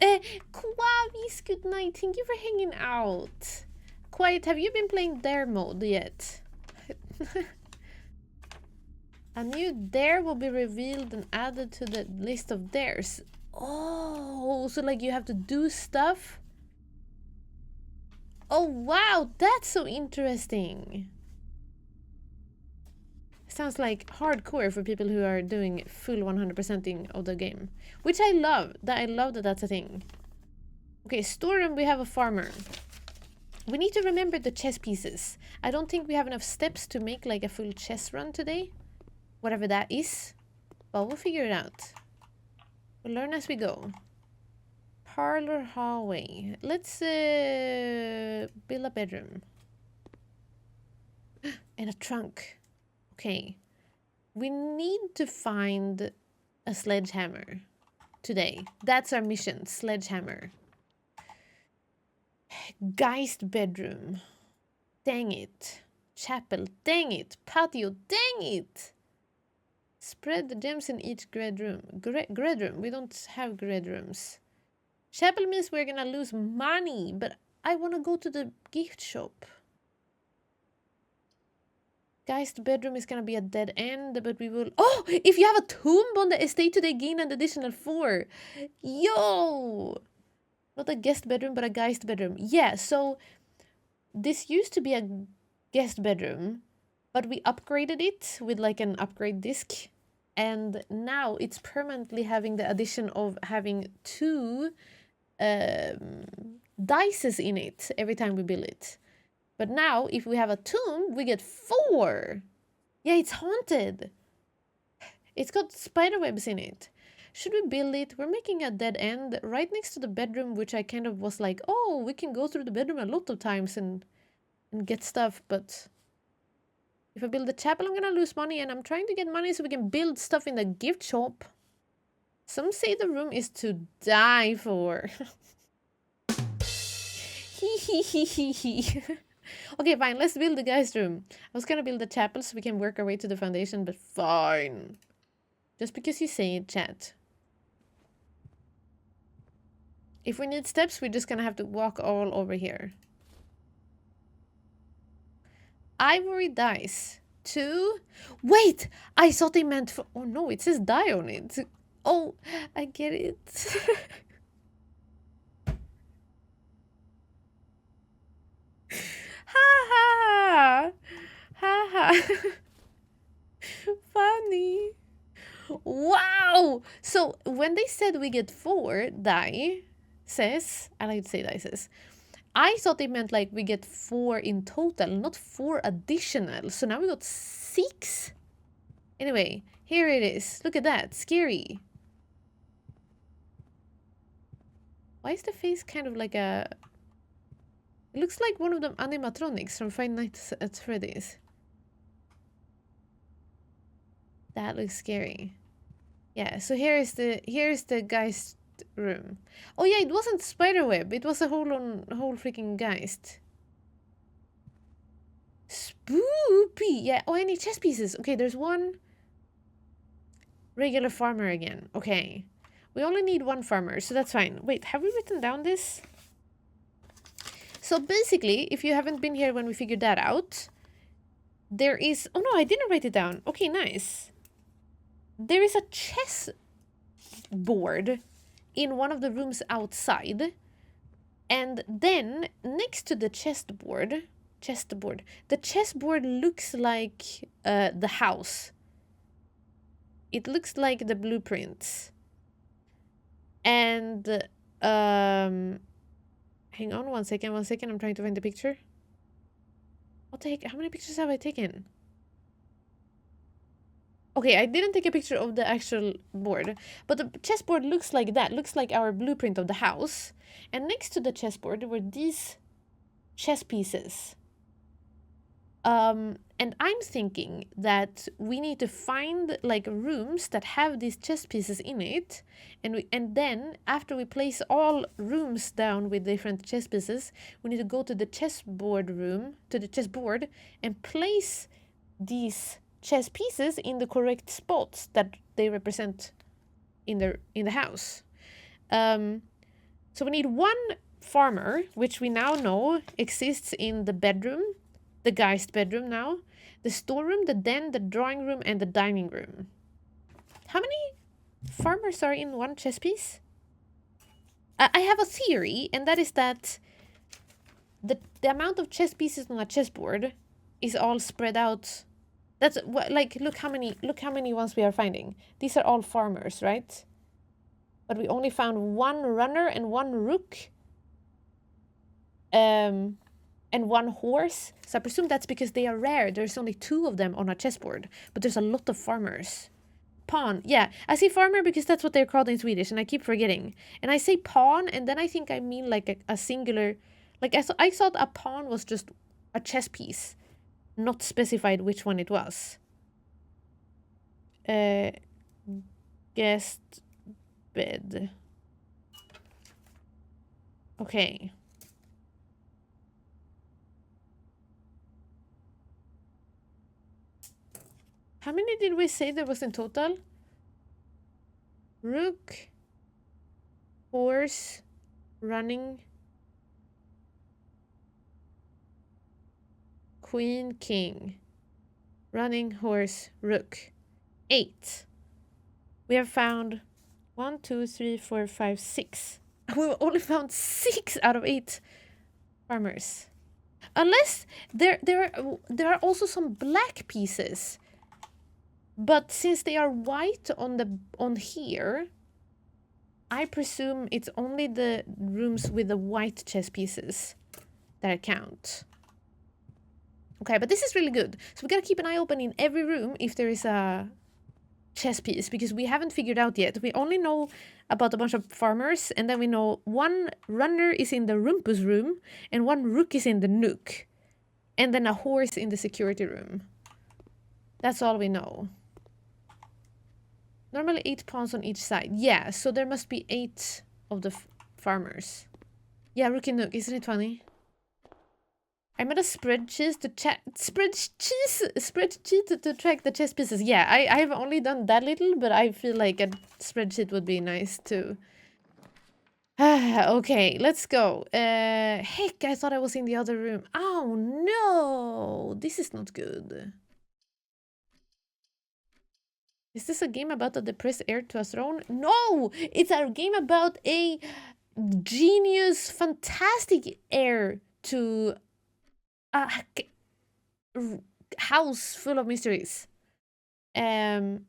Quavis, good night. Thank you for hanging out. Quiet, have you been playing dare mode yet? A new dare will be revealed and added to the list of dares. Oh, so like you have to do stuff? Oh wow, that's so interesting. Sounds like hardcore for people who are doing full 100%ing of the game. Which I love. I love that that's a thing. Okay, storeroom, we have a farmer. We need to remember the chess pieces. I don't think we have enough steps to make like a full chess run today. Whatever that is. Well, we'll figure it out. We'll learn as we go. Parlor hallway. Let's build a bedroom. And a trunk. Okay. We need to find a sledgehammer today. That's our mission. Sledgehammer. Geist bedroom. Dang it. Chapel. Dang it. Patio. Dang it. Spread the gems in each grid room. Grid room. We don't have grid rooms. Chapel means we're gonna lose money, but I want to go to the gift shop. Guys, the bedroom is gonna be a dead end, but we will... Oh! If you have a tomb on the estate today, gain an additional 4. Yo! Not a guest bedroom, but a geist bedroom. Yeah, so... This used to be a guest bedroom, but we upgraded it with like an upgrade disc. And now it's permanently having the addition of having 2 dices in it every time we build it. But now, if we have a tomb, we get 4. Yeah, it's haunted. It's got spider webs in it. Should we build it? We're making a dead end right next to the bedroom, which I kind of was like, oh, we can go through the bedroom a lot of times and get stuff. But if I build the chapel, I'm gonna lose money, and I'm trying to get money so we can build stuff in the gift shop. Some say the room is to die for. Okay, fine, let's build the guy's room. I was gonna build the chapel so we can work our way to the foundation, but fine. Just because you say it, chat. If we need steps, we're just gonna have to walk all over here. Ivory dice. 2. Wait! I thought they meant for... Oh no, it says die on it. Oh, I get it. Ha ha! Ha ha! Funny. Wow! So when they said we get 4 dices, I like to say dices, I thought they meant like we get 4 in total, not 4 additional. So now we got 6. Anyway, here it is. Look at that. Scary. Why is the face kind of like a... It looks like one of them animatronics from Five Nights at Freddy's. That looks scary. Yeah, so here's the guy's room. Oh yeah, it wasn't spiderweb. It was a whole freaking geist. Spoopy. Yeah. Oh, any chess pieces? Okay, there's one regular farmer again. Okay, we only need 1 farmer, so that's fine. Wait, have we written down this? So basically, if you haven't been here when we figured that out, there is... Oh no, I didn't write it down. Okay, nice. There is a chess board in one of the rooms outside. And then next to the chessboard, the chessboard looks like the house. It looks like the blueprints. And hang on one second, I'm trying to find the picture. What the heck? How many pictures have I taken? Okay, I didn't take a picture of the actual board, but the chessboard looks like that. Looks like our blueprint of the house. And next to the chessboard, there were these chess pieces. And I'm thinking that we need to find like rooms that have these chess pieces in it, and then after we place all rooms down with different chess pieces, we need to go to the chessboard room, to the chessboard, and place these chess pieces in the correct spots that they represent in the house. So we need 1 farmer, which we now know exists in the bedroom, the geist bedroom now, the storeroom, the den, the drawing room, and the dining room. How many farmers are in 1 chess piece? I have a theory, and that is that the amount of chess pieces on a chessboard is all spread out. That's what, like, look how many ones we are finding. These are all farmers, right? But we only found 1 runner and 1 rook. And 1 horse. So I presume that's because they are rare. There's only 2 of them on a chessboard. But there's a lot of farmers. Pawn. Yeah, I say farmer because that's what they're called in Swedish, and I keep forgetting. And I say pawn, and then I think I mean like a singular... Like, I thought a pawn was just a chess piece. Not specified which one it was. Guest bed. Okay. How many did we say there was in total? Rook, horse, running, queen, king. Running, horse, rook. 8. We have found 1, 2, 3, 4, 5, 6. We only found 6 out of 8 farmers. Unless there are also some black pieces. But since they are white on here, I presume it's only the rooms with the white chess pieces that count. Okay, but this is really good. So we gotta keep an eye open in every room if there is a chess piece, because we haven't figured out yet. We only know about a bunch of farmers, and then we know one runner is in the rumpus room, and one rook is in the nook, and then a horse in the security room. That's all we know. Normally 8 pawns on each side. Yeah, so there must be 8 of the farmers. Yeah, rook and nook. Isn't it funny? I made a spreadsheet to track the chess pieces. Yeah, I've only done that little, but I feel like a spreadsheet would be nice too. Okay, let's go. Heck, I thought I was in the other room. Oh no, this is not good. Is this a game about a depressed heir to a throne? No, it's a game about a genius, fantastic heir to a house full of mysteries. Corn,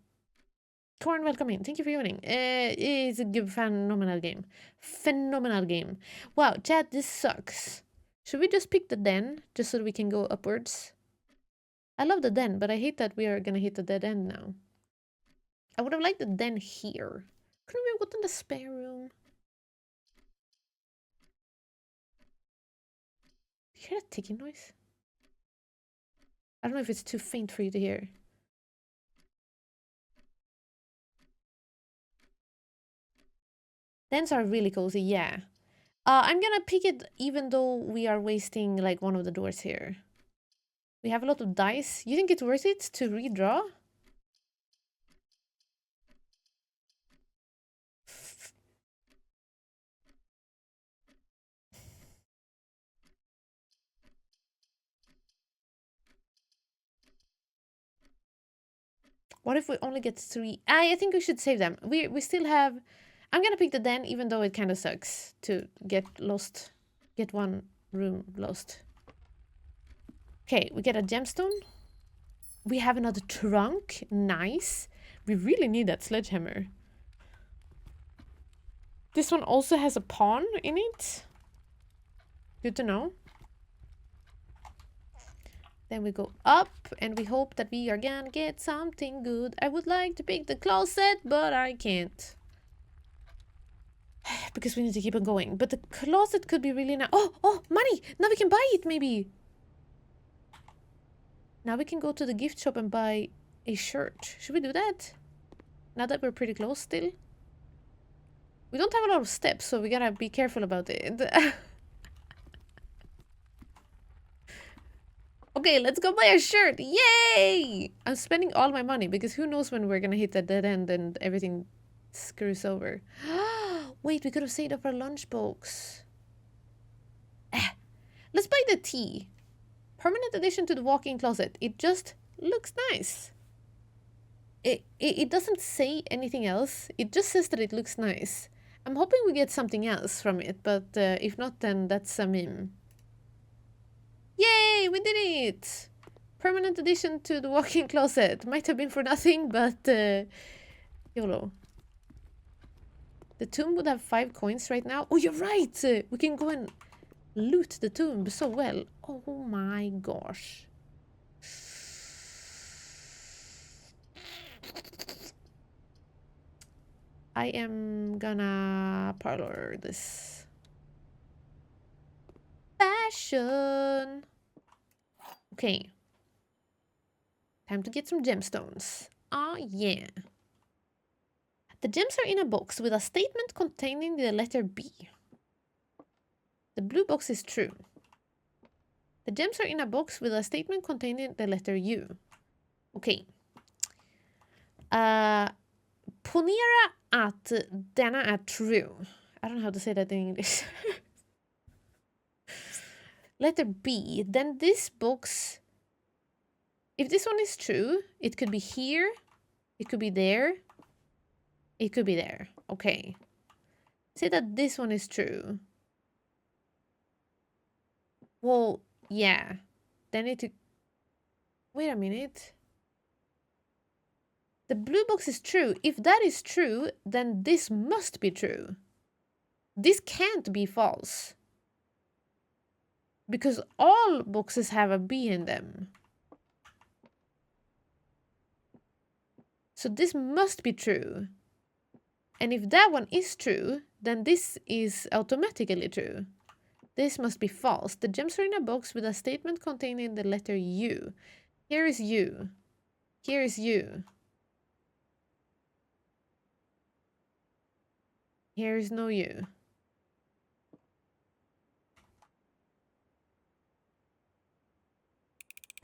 welcome in. Thank you for joining. It's a good, phenomenal game. Phenomenal game. Wow, chat, this sucks. Should we just pick the den, just so we can go upwards? I love the den, but I hate that we are gonna hit the dead end now. I would have liked the den here. Couldn't we have gotten the spare room? You hear that ticking noise? I don't know if it's too faint for you to hear. Dens are really cozy, yeah. I'm gonna pick it even though we are wasting like one of the doors here. We have a lot of dice. You think it's worth it to redraw? What if we only get 3? I think we should save them. We still have... I'm gonna pick the den, even though it kind of sucks to get lost. Get one room lost. Okay, we get a gemstone. We have another trunk. Nice. We really need that sledgehammer. This one also has a pawn in it. Good to know. Then we go up and we hope that we are gonna get something good. I would like to pick the closet, but I can't. Because we need to keep on going. But the closet could be really nice. Oh, money! Now we can buy it, maybe. Now we can go to the gift shop and buy a shirt. Should we do that? Now that we're pretty close still. We don't have a lot of steps, so we gotta be careful about it. Okay, let's go buy a shirt. Yay! I'm spending all my money because who knows when we're gonna hit that dead end and everything screws over. Wait, we could have saved up our lunchbox. Let's buy the tea. Permanent addition to the walk-in closet. It just looks nice. It doesn't say anything else. It just says that it looks nice. I'm hoping we get something else from it, but if not, then that's a meme. Yay, we did it! Permanent addition to the walk-in closet. Might have been for nothing, but YOLO. The tomb would have 5 coins right now. Oh, you're right! We can go and loot the tomb so well. Oh my gosh. I am gonna parlor this. Fashion! Okay. Time to get some gemstones. Ah, yeah. The gems are in a box with a statement containing the letter B. The blue box is true. The gems are in a box with a statement containing the letter U. Okay. Ponera att denna är true. I don't know how to say that in English. Letter B. Then this box If this one is true, it could be here, it could be there, it could be there. Okay. Say that this one is true. Well, yeah. Then it... Wait a minute. The blue box is true. If that is true, then this must be true. This can't be false. Because all boxes have a B in them. So this must be true. And if that one is true, then this is automatically true. This must be false. The gems are in a box with a statement containing the letter U. Here is U. Here is U. Here is no U.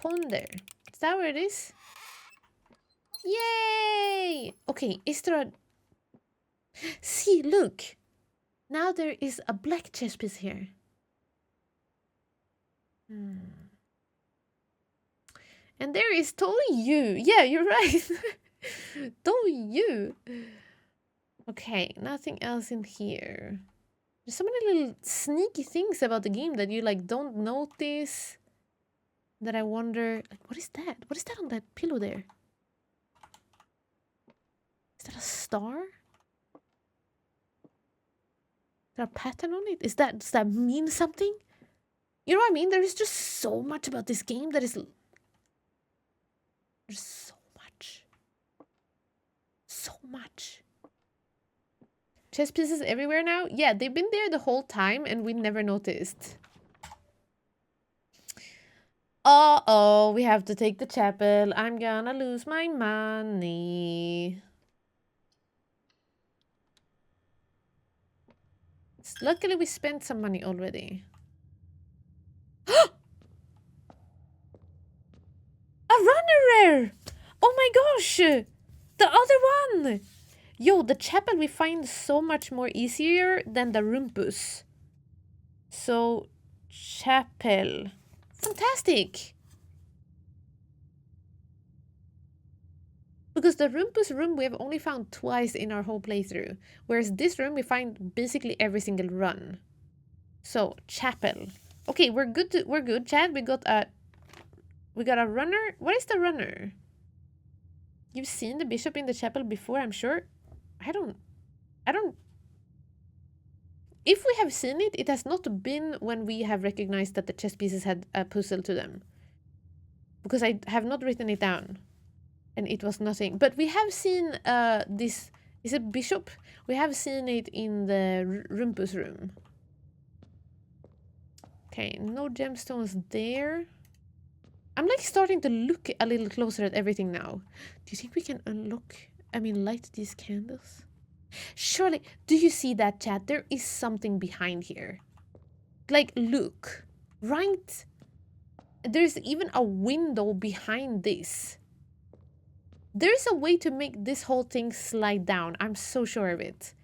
Ponder. Is that where it is? Yay! Okay, is there a... See, look! Now there is a black chess piece here. And there is totally you. Yeah, you're right. Totally you. Okay, nothing else in here. There's so many little sneaky things about the game that you like don't notice. That I wonder, like, what is that? What is that on that pillow there? Is that a star? Is there a pattern on it? Does that mean something? You know what I mean? There is just so much about this game that is... There's so much. So much. Chess pieces everywhere now? Yeah, they've been there the whole time and we never noticed. Uh-oh, we have to take the chapel. I'm gonna lose my money. Luckily, we spent some money already. A runner rare! Oh my gosh! The other one! Yo, the chapel we find so much more easier than the rumpus. So, chapel. Fantastic! Because the rumpus room we have only found twice in our whole playthrough. Whereas this room we find basically every single run. So, chapel. Okay, we're good, Chad. We got a runner. What is the runner? You've seen the bishop in the chapel before, I'm sure. I don't... If we have seen it, it has not been when we have recognized that the chess pieces had a puzzle to them. Because I have not written it down. And it was nothing. But we have seen this... Is it bishop? We have seen it in the rumpus room. Okay, no gemstones there. I'm like starting to look a little closer at everything now. Do you think we can light these candles? Surely, do you see that, chat? There is something behind here. Like, look. Right? There's even a window behind this. There's a way to make this whole thing slide down. I'm so sure of it.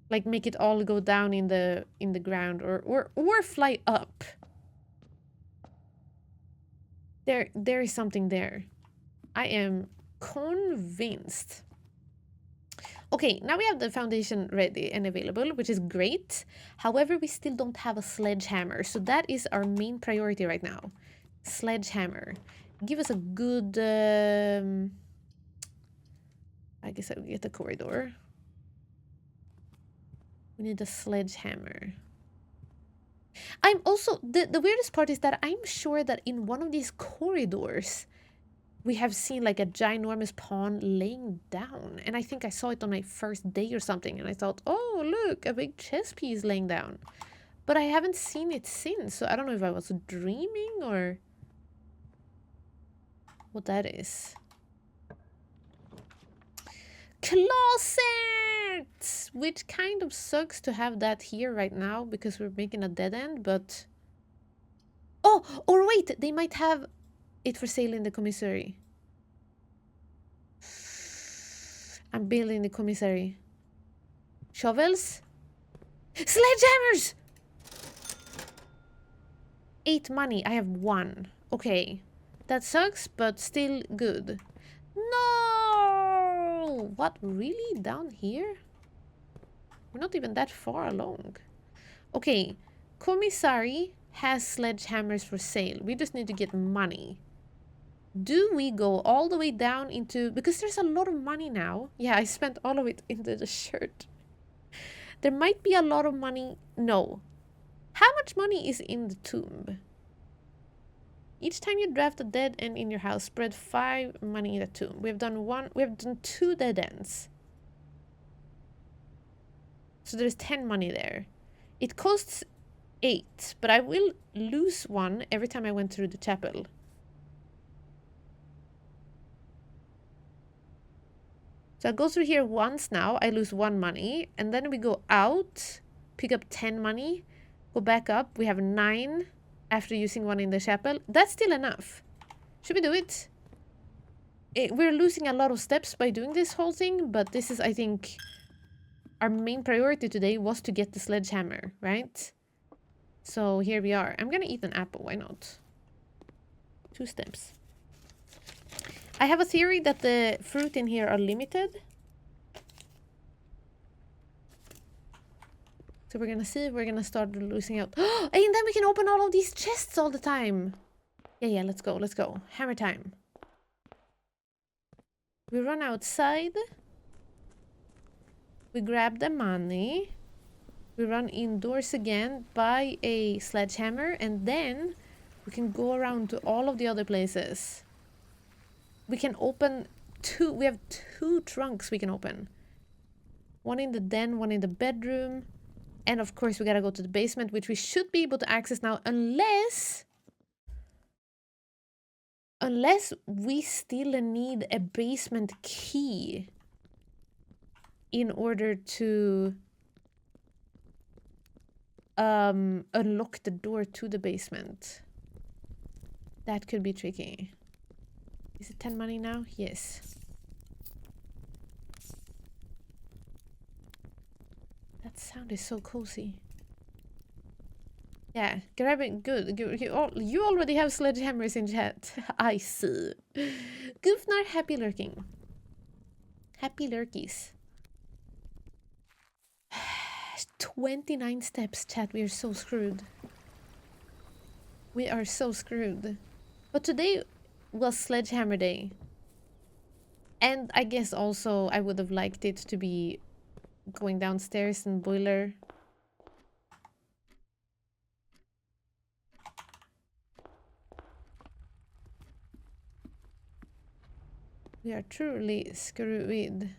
Like, make it all go down in the ground or fly up. There is something there. I am convinced. Okay, now we have the foundation ready and available, which is great. However, we still don't have a sledgehammer, so that is our main priority right now. Sledgehammer. Give us a good... I guess I will get the corridor. We need a sledgehammer. I'm also... The weirdest part is that I'm sure that in one of these corridors... we have seen like a ginormous pawn laying down. And I think I saw it on my first day or something. And I thought, oh, look, a big chess piece laying down. But I haven't seen it since. So I don't know if I was dreaming or what that is. Closet! Which kind of sucks to have that here right now because we're making a dead end. But... oh, or wait, they might have... it for sale in the commissary. I'm building the commissary. Shovels? Sledgehammers! 8 money. I have 1. Okay. That sucks, but still good. No! What, really? Down here? We're not even that far along. Okay, Commissary has sledgehammers for sale. We just need to get money. Do we go all the way down into... Because there's a lot of money now. Yeah, I spent all of it into the shirt. There might be a lot of money. No. How much money is in the tomb? Each time you draft a dead end in your house, spread 5 money in the tomb. We have done 2 dead ends. So there's 10 money there. It costs 8, but I will lose 1 every time I went through the chapel. So I go through here once now, I lose 1 money, and then we go out, pick up 10 money, go back up, we have 9 after using 1 in the chapel. That's still enough. Should we do it? We're losing a lot of steps by doing this whole thing, but this is, I think, our main priority today was to get the sledgehammer, right? So here we are. I'm gonna eat an apple, why not? 2 steps. I have a theory that the fruit in here are limited. So we're gonna see if we're gonna start losing out. And then we can open all of these chests all the time. Yeah, let's go, let's go. Hammer time. We run outside. We grab the money. We run indoors again, buy a sledgehammer, and then we can go around to all of the other places. We can open 2, we have 2 trunks we can open. 1 in the den, 1 in the bedroom. And of course we gotta go to the basement, which we should be able to access now, unless we still need a basement key in order to unlock the door to the basement. That could be tricky. Is it 10 money now? Yes. That sound is so cozy. Yeah, grabbing good. You already have sledgehammers in chat. I see. Gufnar, happy lurking. Happy lurkies. 29 steps, chat. We are so screwed. We are so screwed. But today was Sledgehammer Day. And I guess also I would have liked it to be going downstairs in boiler. We are truly screwed.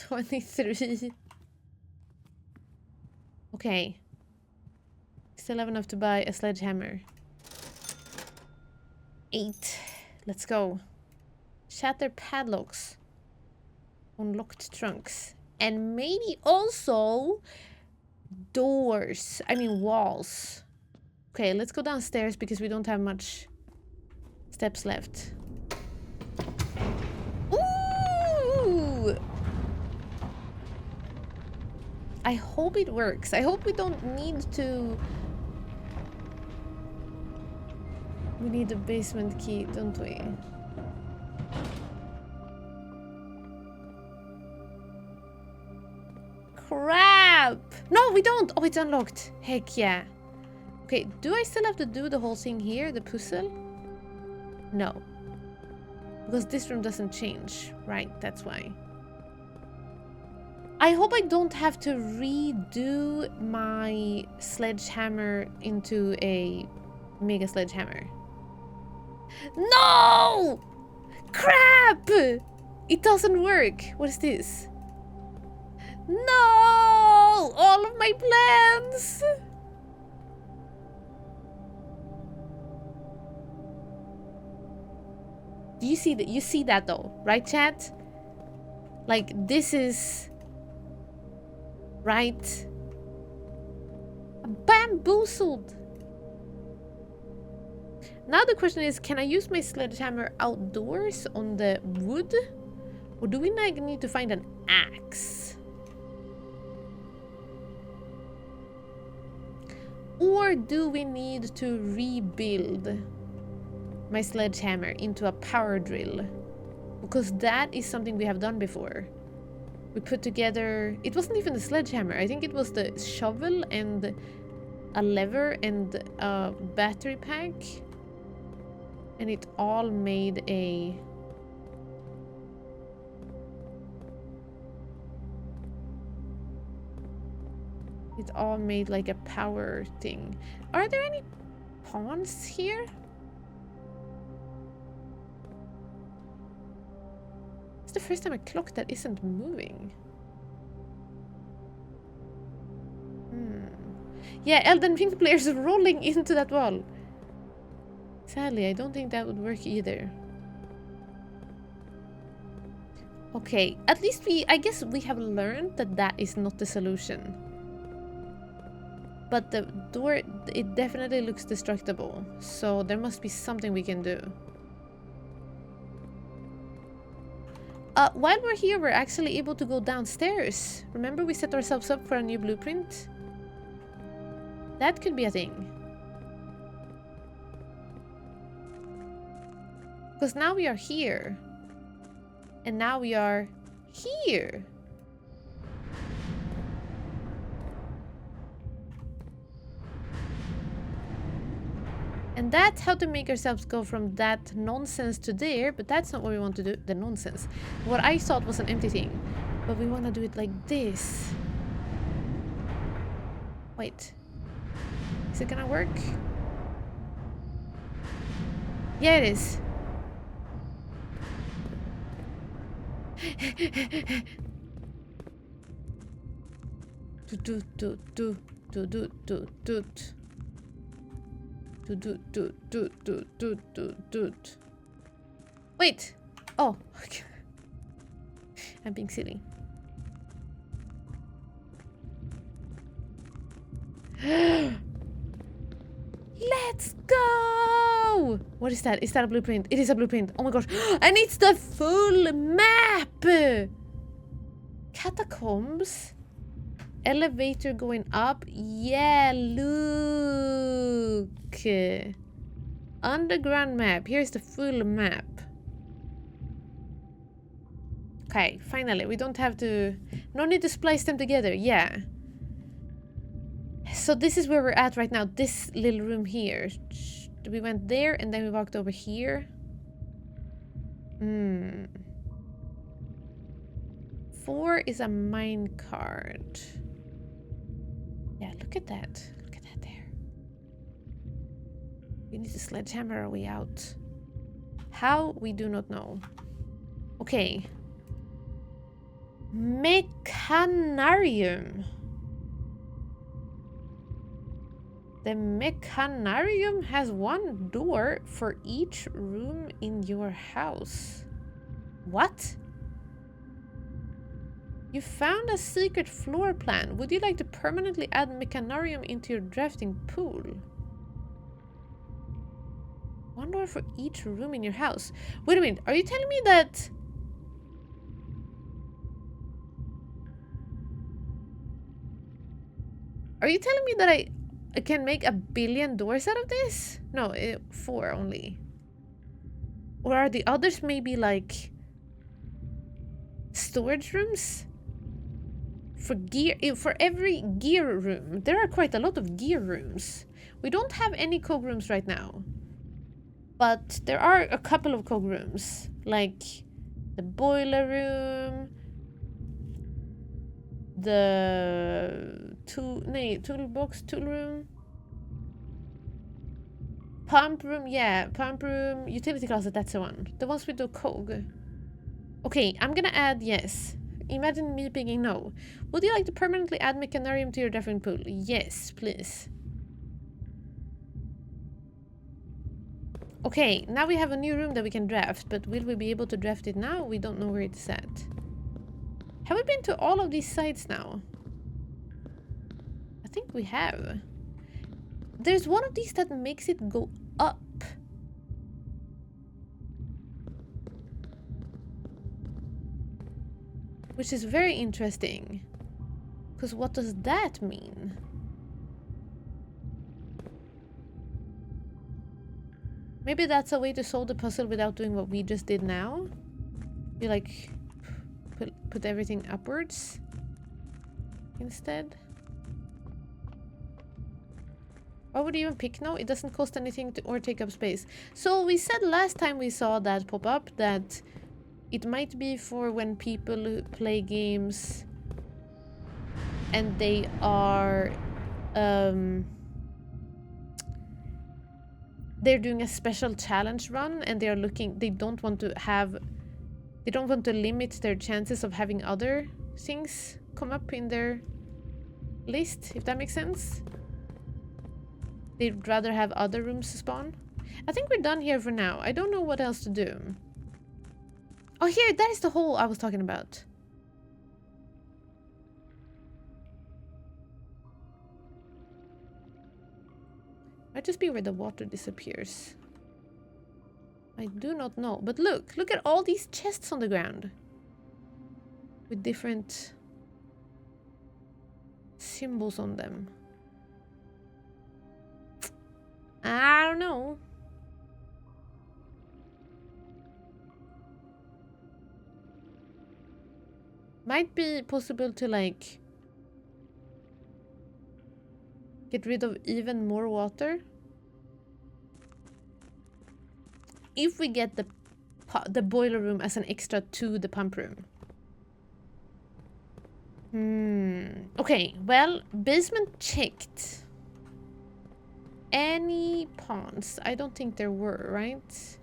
23. Okay. Still have enough to buy a sledgehammer. 8. Let's go. Shatter padlocks. Unlocked trunks. And maybe also doors. I mean walls. Okay, let's go downstairs because we don't have much steps left. Ooh! I hope it works. I hope we don't need to... We need a basement key, don't we? Crap! No, we don't! Oh, it's unlocked. Heck yeah. Okay, do I still have to do the whole thing here? The puzzle? No. Because this room doesn't change. Right, that's why. I hope I don't have to redo my sledgehammer into a mega sledgehammer. No! Crap! It doesn't work. What is this? No! All of my plans! Do you see that? You see that though, right, chat? Like, this is... Right? Bamboozled! Now the question is, can I use my sledgehammer outdoors on the wood? Or do we need to find an axe? Or do we need to rebuild my sledgehammer into a power drill? Because that is something we have done before. We put together... It wasn't even the sledgehammer. I think it was the shovel and a lever and a battery pack. And it all made a... It all made like a power thing. Are there any pawns here? It's the first time a clock that isn't moving. Yeah, Elden Ring players are rolling into that wall. Sadly, I don't think that would work either. Okay, at least I guess we have learned that that is not the solution. But the door, it definitely looks destructible. So there must be something we can do. While we're here, we're actually able to go downstairs. Remember we set ourselves up for a new blueprint? That could be a thing. Because now we are here. And now we are here. And that's how to make ourselves go from that nonsense to there, but that's not what we want to do, the nonsense. What I thought was an empty thing, but we want to do it like this. Wait. Is it gonna work? Yeah, it is. Wait. Oh. I'm being silly. Let's go! What is that? Is that a blueprint? It is a blueprint. Oh my gosh. And it's the full map! Catacombs? Elevator going up? Yeah, look! Underground map. Here's the full map. Okay, finally. We don't have to... No need to splice them together. Yeah. So this is where we're at right now. This little room here. We went there and then we walked over here. 4 is a mine card. Yeah, look at that. Look at that there. We need to sledgehammer our way out. How? We do not know. Okay. Mechanarium. The Mechanarium has one door for each room in your house. What? You found a secret floor plan. Would you like to permanently add Mechanarium into your drafting pool? One door for each room in your house. Wait a minute. Are you telling me that... Are you telling me that I can make 1 billion doors out of this? No, 4 only. Or are the others maybe like storage rooms? For gear, for every gear room, there are quite a lot of gear rooms. We don't have any cog rooms right now. But there are a couple of cog rooms. Like the boiler room. The toolbox room. Pump room, yeah, pump room, utility closet, that's the one. The ones with the cog. Okay, I'm gonna add yes. Imagine me picking no. Would you like to permanently add Mechanarium to your drafting pool? Yes, please. Okay, now we have a new room that we can draft, but will we be able to draft it now? We don't know where it's at. Have we been to all of these sites now? I think we have. There's one of these that makes it go up. Which is very interesting. Because what does that mean? Maybe that's a way to solve the puzzle without doing what we just did now. You like put everything upwards instead. Why would you even pick no? It doesn't cost anything to, or take up space. So we said last time we saw that pop up that it might be for when people play games and they are they're doing a special challenge run and they are looking, they don't want to limit their chances of having other things come up in their list, if that makes sense. They'd rather have other rooms spawn. I think we're done here for now. I don't know what else to do. Oh, here, that is the hole I was talking about. Might just be where the water disappears. I do not know. But look at all these chests on the ground. With different symbols on them. I don't know. Might be possible to like get rid of even more water if we get the boiler room as an extra to the pump room. Okay, well, basement checked. Any ponds? I don't think there were, right?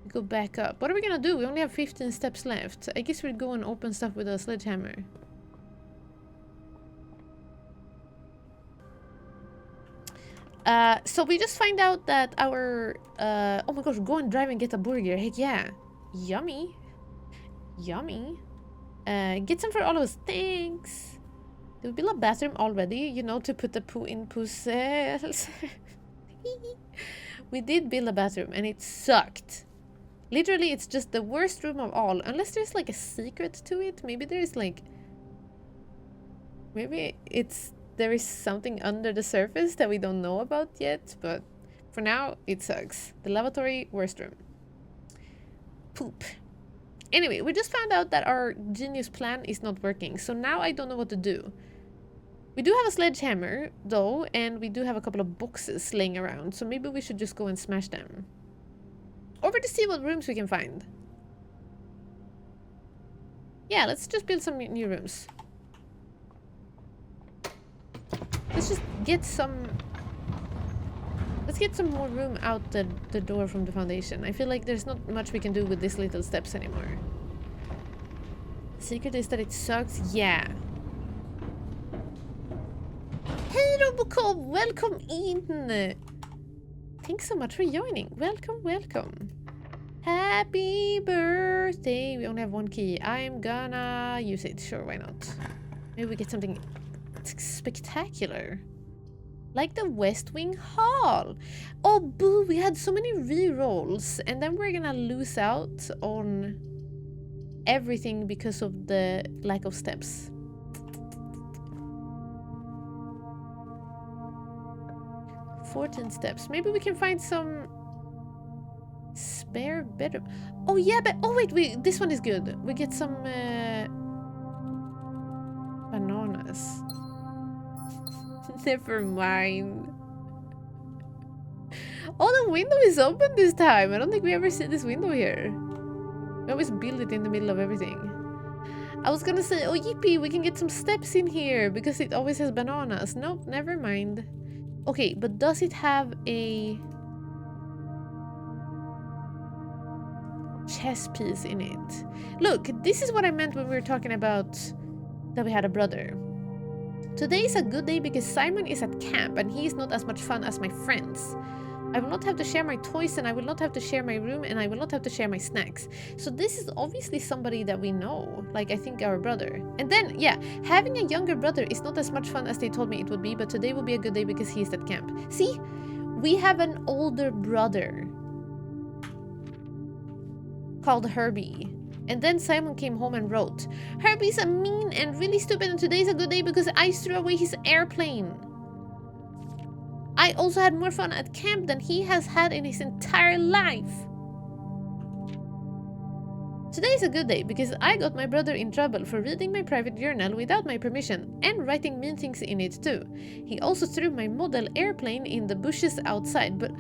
Go back up. What are we gonna do? We only have 15 steps left. I guess we'll go and open stuff with a sledgehammer. So we just find out that our oh my gosh, go and drive and get a burger. Heck yeah. Yummy. Yummy. Get some for all of us. Thanks. Did we build a bathroom already? You know, to put the poo in poo cells. We did build a bathroom and it sucked. Literally, it's just the worst room of all. Unless there's like a secret to it. Maybe there's like... Maybe there is something under the surface that we don't know about yet. But for now, it sucks. The lavatory, worst room. Poop. Anyway, we just found out that our genius plan is not working. So now I don't know what to do. We do have a sledgehammer, though. And we do have a couple of boxes laying around. So maybe we should just go and smash them. Over to see what rooms we can find. Yeah, let's just build some new rooms. Let's just get some... Let's get some more room out the door from the foundation. I feel like there's not much we can do with these little steps anymore. The secret is that it sucks. Yeah. Hey Robocop, welcome in! Thanks so much for joining. Welcome, welcome. Happy birthday. We only have one key. I'm gonna use it. Sure, why not? Maybe we get something spectacular. Like the West Wing Hall. Oh, boo. We had so many re-rolls. And then we're gonna lose out on everything because of the lack of steps. 14 steps. Maybe we can find some spare bedroom. Oh yeah, but oh wait, this one is good. We get some bananas. Never mind. Oh, the window is open this time. I don't think we ever see this window here. We always build it in the middle of everything. I was gonna say, oh yippee, we can get some steps in here because it always has bananas. Nope, never mind. Okay, but does it have a chess piece in it? Look, this is what I meant when we were talking about that we had a brother. Today is a good day because Simon is at camp and he is not as much fun as my friends. I will not have to share my toys and I will not have to share my room and I will not have to share my snacks. So this is obviously somebody that we know, like I think our brother. And then, yeah, having a younger brother is not as much fun as they told me it would be, but today will be a good day because he is at camp. See, we have an older brother called Herbie. And then Simon came home and wrote, Herbie's a mean and really stupid and today's a good day because I threw away his airplane. I also had more fun at camp than he has had in his entire life. Today is a good day because I got my brother in trouble for reading my private journal without my permission and writing mean things in it too. He also threw my model airplane in the bushes outside, but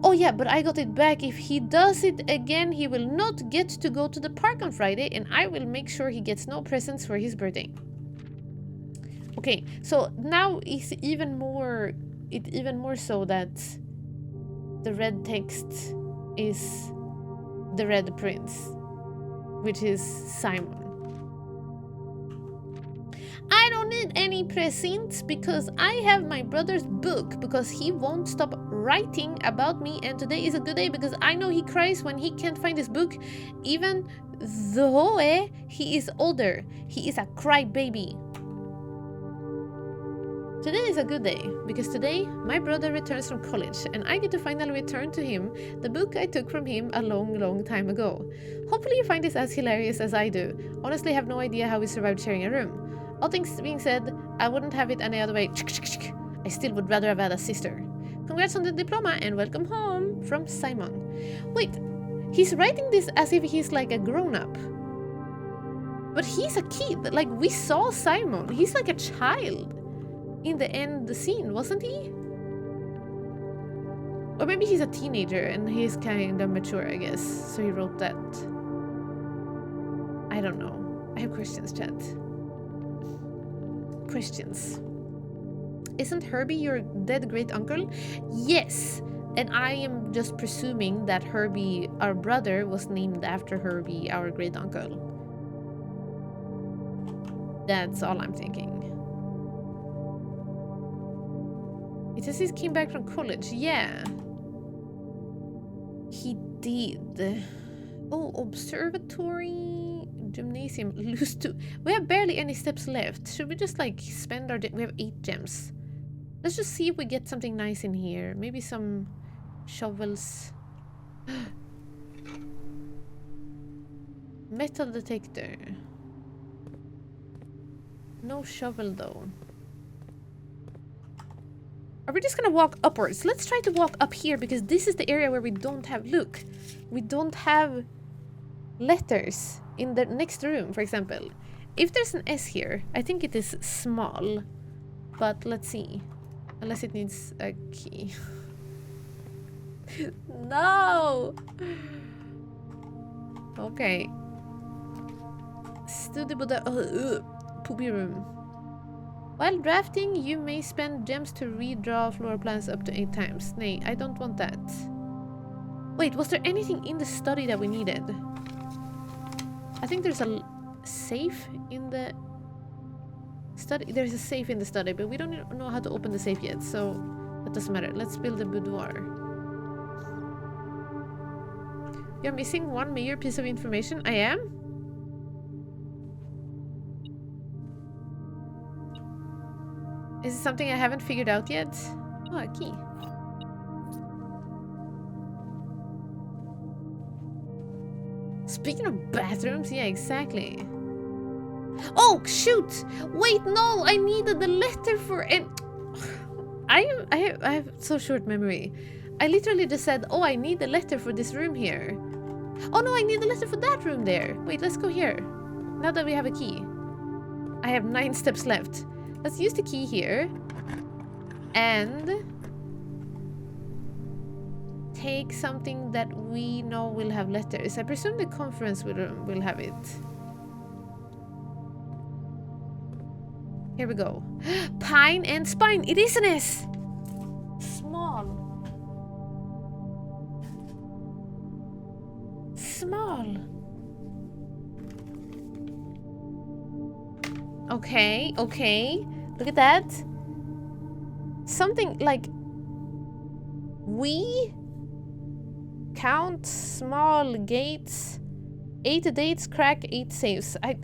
oh yeah, but I got it back. If he does it again, he will not get to go to the park on Friday, and I will make sure he gets no presents for his birthday. Okay, so now it's even more so that the red text is the Red Prince, which is Simon. I don't need any presents because I have my brother's book because he won't stop writing about me, and today is a good day because I know he cries when he can't find his book, even though he is older. He is a crybaby. Today is a good day because today my brother returns from college and I get to finally return to him the book I took from him a long time ago. Hopefully you find this as hilarious as I do. Honestly, I have no idea how we survived sharing a room. All things being said, I wouldn't have it any other way. I still would rather have had a sister. Congrats on the diploma and welcome home from Simon. Wait, he's writing this as if he's like a grown-up. But he's a kid. Like, we saw Simon. He's like a child in the end the scene, wasn't he? Or maybe he's a teenager and he's kind of mature, I guess. So he wrote that. I don't know. I have questions, chat. Questions. Isn't Herbie your dead great uncle? Yes. And I am just presuming that Herbie, our brother, was named after Herbie, our great uncle. That's all I'm thinking. It says he came back from college. Yeah. He did. Oh, observatory, gymnasium, lose 2. We have barely any steps left. Should we just like spend our... We have 8 gems. Let's just see if we get something nice in here. Maybe some shovels. Metal detector. No shovel though. Are we just gonna walk upwards? Let's try to walk up here because this is the area where we don't have... Look, we don't have letters in the next room, for example. If there's an S here, I think it is small. But let's see. Unless it needs a key. No! Okay. Study Buddha... poopy room. While drafting, you may spend gems to redraw floor plans up to 8 times. Nay, I don't want that. Wait, was there anything in the study that we needed? I think there's a safe in the study. There's a safe in the study, but we don't know how to open the safe yet, so that doesn't matter. Let's build a boudoir. You're missing one major piece of information. I am? Is it something I haven't figured out yet? Oh, a key. Speaking of bathrooms, yeah, exactly. Oh, shoot! Wait, no, I needed the letter for it. I have so short memory. I literally just said, oh, I need the letter for this room here. Oh no, I need the letter for that room there. Wait, let's go here. Now that we have a key. I have 9 steps left. Let's use the key here and take something that we know will have letters. I presume the conference will have it. Here we go. Pine and spine. It is an S. Small. Small. Okay, okay. Look at that. Something like... We count small gates. 8 dates, crack 8 safes. I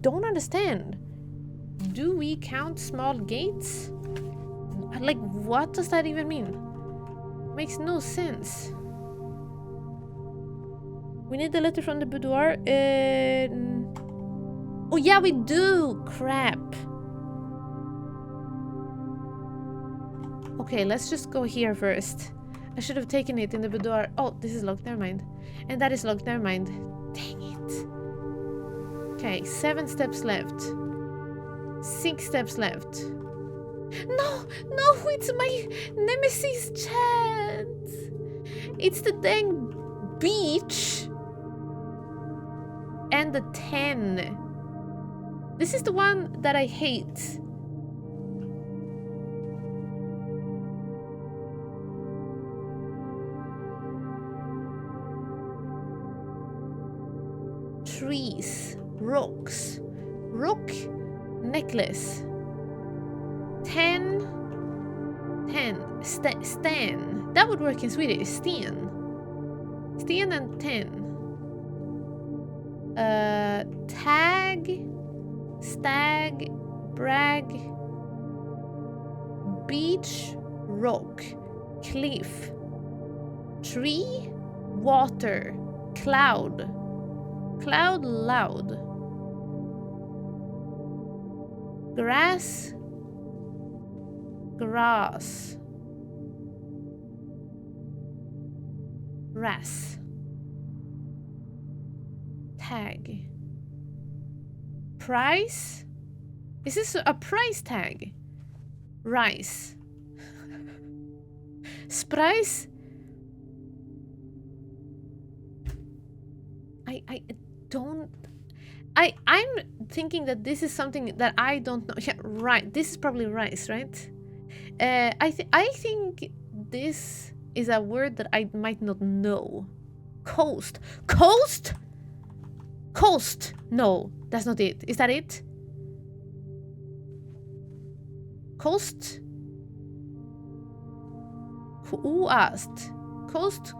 don't understand. Do we count small gates? Like, what does that even mean? Makes no sense. We need the letter from the boudoir. Oh yeah, we do! Crap. Okay, let's just go here first. I should have taken it in the boudoir. Oh, this is locked. Never mind. And that is locked. Never mind. Dang it. Okay, 7 steps left. 6 steps left. No, no, it's my nemesis chat. It's the dang beach. And the 10. This is the one that I hate. Trees, rocks, rock, necklace. 10, 10, Stan. That would work in Swedish. Sten. Sten and 10. Tag, stag, brag, beach, rock, cliff, tree, water, cloud, cloud loud, grass, grass, ras, tag, price. Is this a price tag? Rice. Sprice. I don't. I'm thinking that this is something that I don't know. Yeah, right. This is probably rice, right? I think this is a word that I might not know. Coast. Coast? Coast. No, that's not it. Is that it? Coast? Who asked? Coast?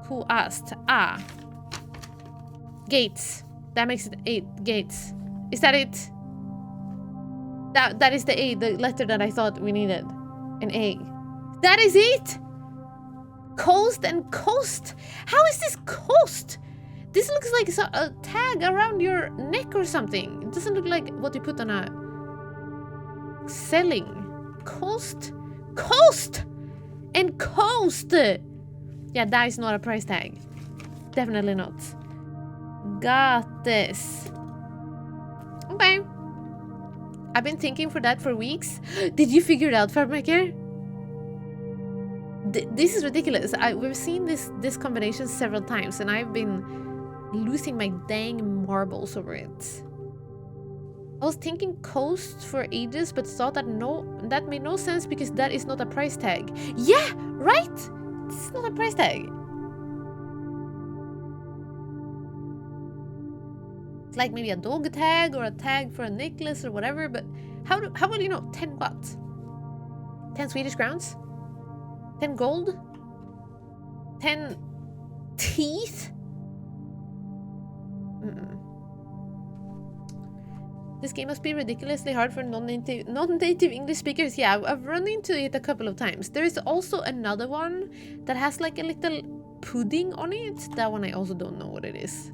Who asked? Ah. Gates. That makes it 8 gates. Is that it? That is the A, the letter that I thought we needed. An A. That is it? Coast and coast. How is this coast? This looks like a tag around your neck or something. It doesn't look like what you put on a selling. Coast? Coast! And coast! Yeah, that is not a price tag. Definitely not. Got this. Okay. I've been thinking for that for weeks. Did you figure it out, Farbmaker? This is ridiculous. We've seen this combination several times, and I've been losing my dang marbles over it. I was thinking coast for ages, but thought that that made no sense because that is not a price tag. Yeah, right? This is not a price tag. It's like maybe a dog tag or a tag for a necklace or whatever, but how will you know? 10 what? 10 Swedish crowns? 10 gold? 10 teeth? This game must be ridiculously hard for non-native English speakers. Yeah, I've run into it a couple of times. There is also another one that has like a little pudding on it. That one I also don't know what it is.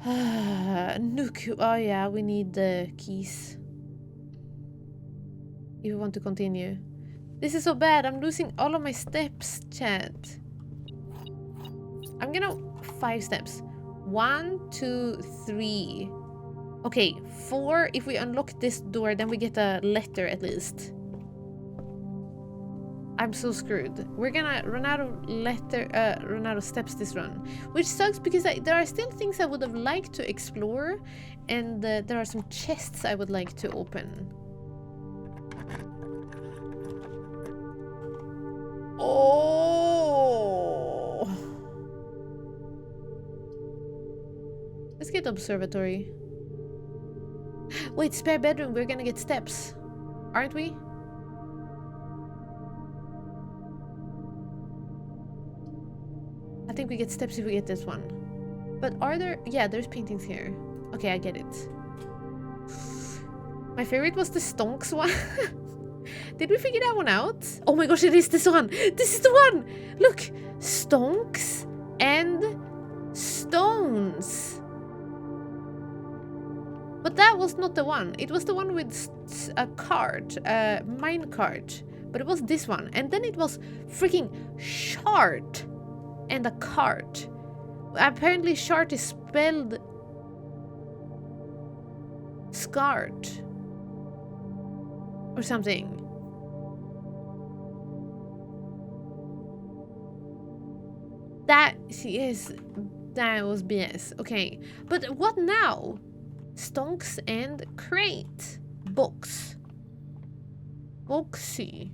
Nuke. Oh yeah, we need the keys if we want to continue. This is so bad. I'm losing all of my steps, chat. I'm gonna 5 steps. 1, 2, 3. Okay, 4. If we unlock this door, then we get a letter at least. I'm so screwed. We're gonna run out of steps this run, which sucks because there are still things I would have liked to explore, and there are some chests I would like to open. Oh. Let's get observatory. Wait, spare bedroom. We're gonna get steps, aren't we? I think we get steps if we get this one. But are there... Yeah, there's paintings here. Okay, I get it. My favorite was the stonks one. Did we figure that one out? Oh my gosh, it is this one. This is the one. Look, stonks and stones. But that was not the one. It was the one with a cart, a mine cart. But it was this one. And then it was freaking shart and a cart. Apparently shart is spelled scart or something. That was BS. Okay, but what now? Stonks and crate. Box. Boxy.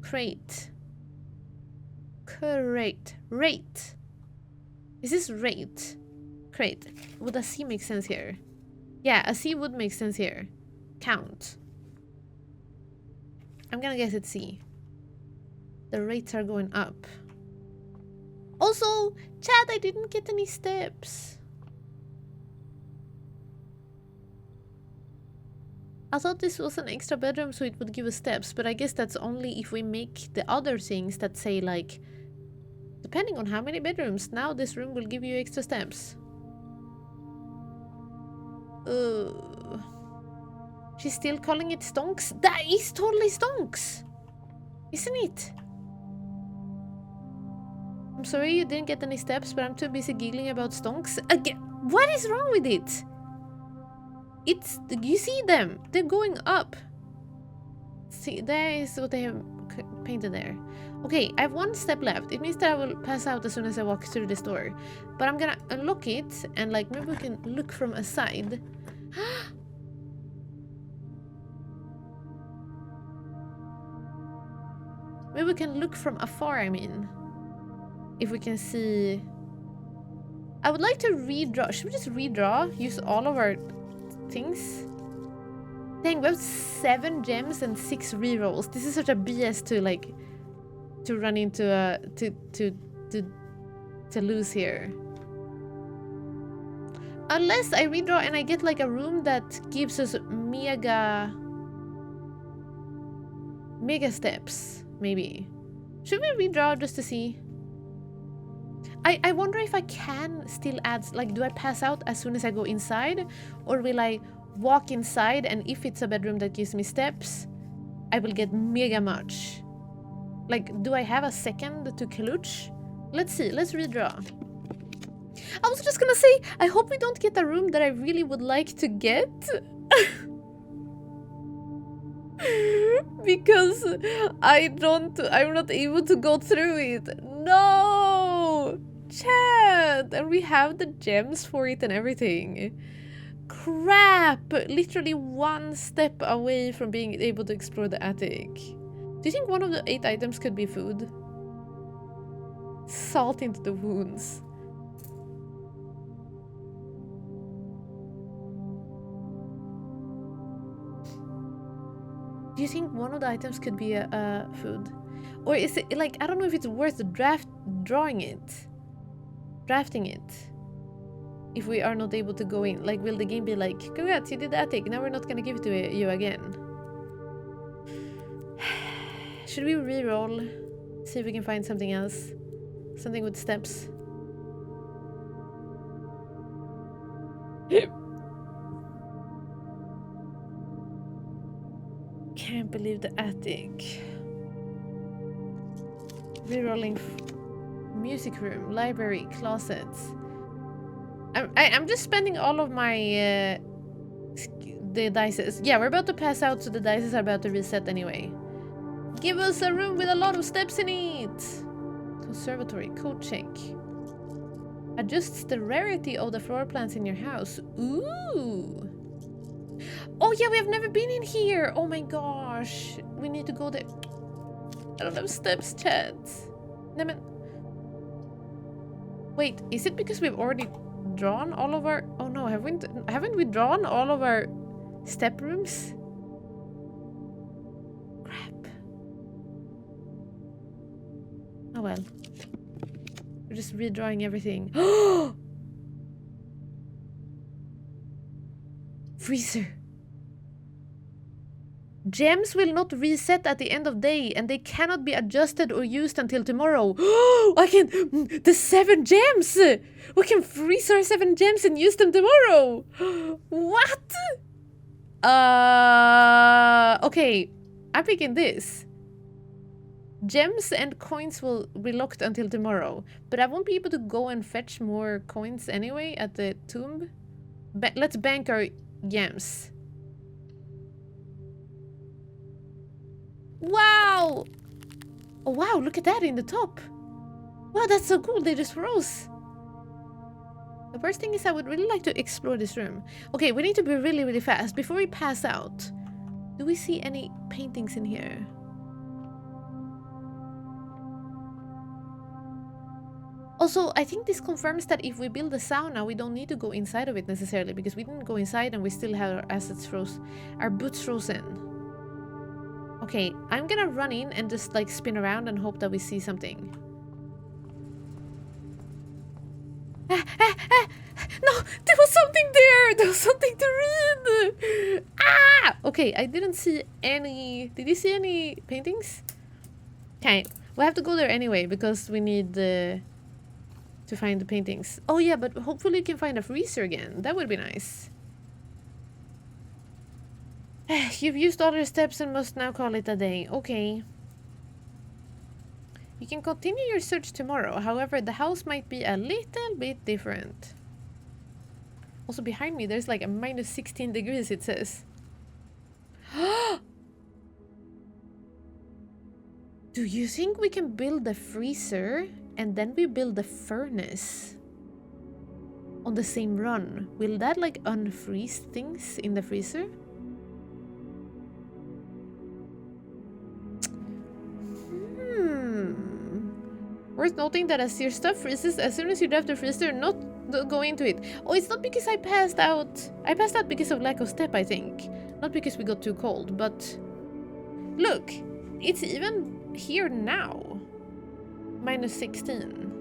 Crate. Crate. Rate. Is this rate? Crate. Would a C make sense here? Yeah, a C would make sense here. Count. I'm gonna guess it's C. The rates are going up. Also, chat, I didn't get any steps. I thought this was an extra bedroom so it would give us steps, but I guess that's only if we make the other things that say like, depending on how many bedrooms, now this room will give you extra steps. She's still calling it stonks? That is totally stonks! Isn't it? I'm sorry you didn't get any steps, but I'm too busy giggling about stonks. Again, what is wrong with it? It's, you see them, they're going up. See, there is what they have painted there. Okay, I have one step left. It means that I will pass out as soon as I walk through this door. But I'm gonna unlock it and like maybe we can look from a side. Maybe we can look from afar, I mean. If we can see... I would like to redraw. Should we just redraw? Use all of our things? Dang, we have 7 gems and 6 rerolls. This is such a BS to like... to run into a... to lose here. Unless I redraw and I get like a room that gives us mega steps, maybe. Should we redraw just to see? I wonder if I can still add, like, do I pass out as soon as I go inside? Or will I walk inside and if it's a bedroom that gives me steps, I will get mega much. Like, do I have a second to clutch? Let's see, let's redraw. I was just gonna say, I hope we don't get a room that I really would like to get. Because I'm not able to go through it. No! Chat! And we have the gems for it and everything. Crap! Literally 1 step away from being able to explore the attic. Do you think one of the 8 items could be food? Salt into the wounds. Do you think one of the items could be a food? Or is it like, I don't know if it's worth drafting it. If we are not able to go in. Like, will the game be like, congrats, you did the attic, now we're not gonna give it to you again. Should we re-roll? See if we can find something else. Something with steps. Can't believe the attic. Rerolling music room, library, closets. I'm just spending all of my the dices. Yeah, we're about to pass out, so the dices are about to reset anyway. Give us a room with a lot of steps in it. Conservatory, code check. Adjusts the rarity of the floor plans in your house. Ooh. Oh yeah, we have never been in here. Oh my gosh. We need to go there. I don't have steps, chat. Wait, is it because we've already drawn all of our... Oh no, haven't we drawn all of our step rooms? Crap. Oh well. We're just redrawing everything. Freezer. Gems will not reset at the end of day, and they cannot be adjusted or used until tomorrow. I can... The 7 gems! We can freeze our 7 gems and use them tomorrow! What? Okay. I'm picking this. Gems and coins will be locked until tomorrow, but I won't be able to go and fetch more coins anyway at the tomb. Let's bank our gems. Wow! Oh wow, look at that in the top. Wow, that's so cool, they just rose. The first thing is I would really like to explore this room. Okay, we need to be really, really fast. Before we pass out, do we see any paintings in here? Also, I think this confirms that if we build a sauna, we don't need to go inside of it necessarily, because we didn't go inside and we still have our assets frozen, our boots frozen. Okay, I'm gonna run in and just like spin around and hope that we see something. No, there was something there! There was something to read! Ah! Okay, I didn't see any... Did you see any paintings? Okay, we have to go there anyway because we need to find the paintings. Oh yeah, but hopefully you can find a freezer again. That would be nice. You've used all your steps and must now call it a day. Okay. You can continue your search tomorrow. However, the house might be a little bit different. Also behind me, there's like a minus 16 degrees, it says. Do you think we can build a freezer and then we build a furnace on the same run? Will that like unfreeze things in the freezer? Worth noting that as your stuff freezes, as soon as you draft the freezer, not go into it. Oh, it's not because I passed out. I passed out because of lack of step, I think. Not because we got too cold, but... Look, it's even here now. Minus 16.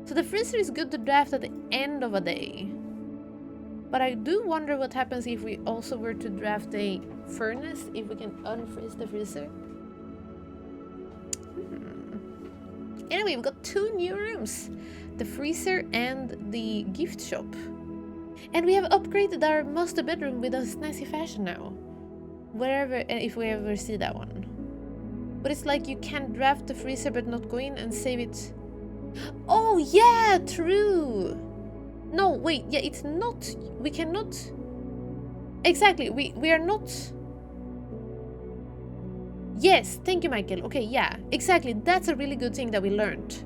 So the freezer is good to draft at the end of a day. But I do wonder what happens if we also were to draft a furnace, if we can unfreeze the freezer. Anyway, we've got 2 new rooms. The freezer and the gift shop. And we have upgraded our master bedroom with a snazzy fashion now. Wherever, if we ever see that one. But it's like you can draft the freezer but not go in and save it. Oh yeah, true. No, wait, yeah, it's not. We cannot. Exactly, we are not. Yes, thank you, Michael. Okay, yeah, exactly. That's a really good thing that we learned.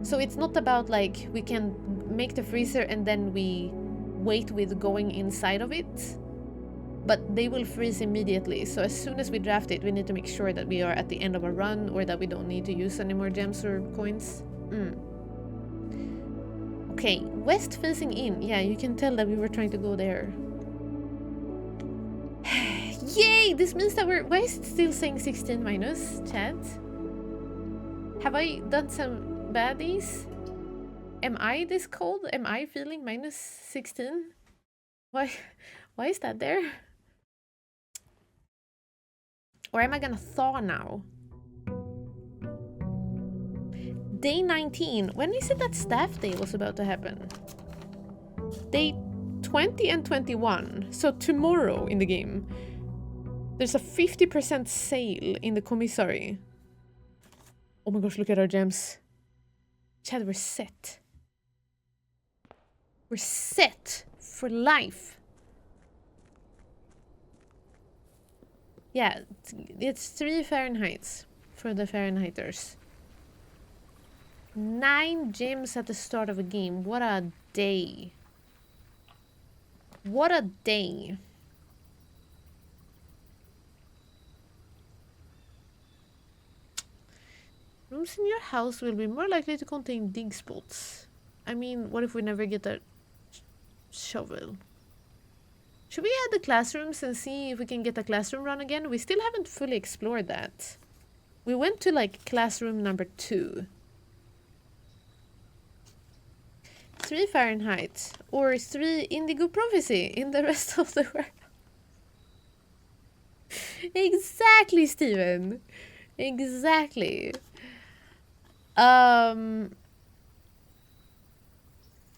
So it's not about like we can make the freezer and then we wait with going inside of it, but they will freeze immediately. So as soon as we draft it, we need to make sure that we are at the end of a run or that we don't need to use any more gems or coins. Okay, west facing in. Yeah, you can tell that we were trying to go there. Yay! This means that we're... Why is it still saying 16 minus, chat? Have I done some baddies? Am I this cold? Am I feeling minus 16? Why is that there? Or am I gonna thaw now? Day 19. When is it that staff day was about to happen? Day 20 and 21. So tomorrow in the game. There's a 50% sale in the commissary. Oh my gosh, look at our gems. Chad, we're set. We're set for life. Yeah, it's 3 Fahrenheit for the Fahrenheiters. 9 gems at the start of a game. What a day. What a day. Rooms in your house will be more likely to contain dig spots. I mean, what if we never get a shovel? Should we add the classrooms and see if we can get a classroom run again? We still haven't fully explored that. We went to like classroom number 2. 3 Fahrenheit or 3 Indigo Prophecy in the rest of the world. Exactly, Steven. Exactly. Um,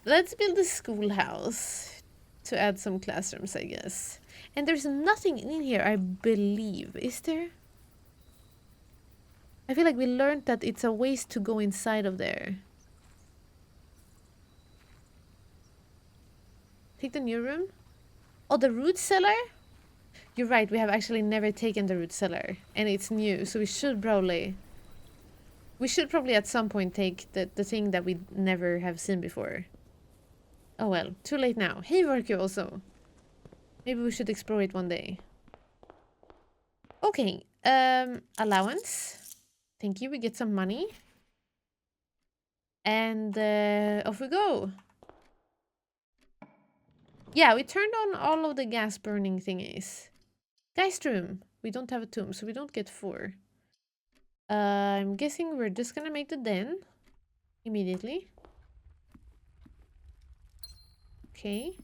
let's build a schoolhouse to add some classrooms, I guess. And there's nothing in here, I believe. Is there? I feel like we learned that it's a waste to go inside of there. Take the new room? Oh, the root cellar? You're right, we have actually never taken the root cellar. And it's new, so we should probably... We should probably at some point take the thing that we never have seen before. Oh well, too late now. Hey, Worky also. Maybe we should explore it one day. Okay, allowance. Thank you, we get some money. And off we go. Yeah, we turned on all of the gas burning thingies. Geist room. We don't have a tomb, so we don't get 4. I'm guessing we're just gonna make the den immediately. Okay.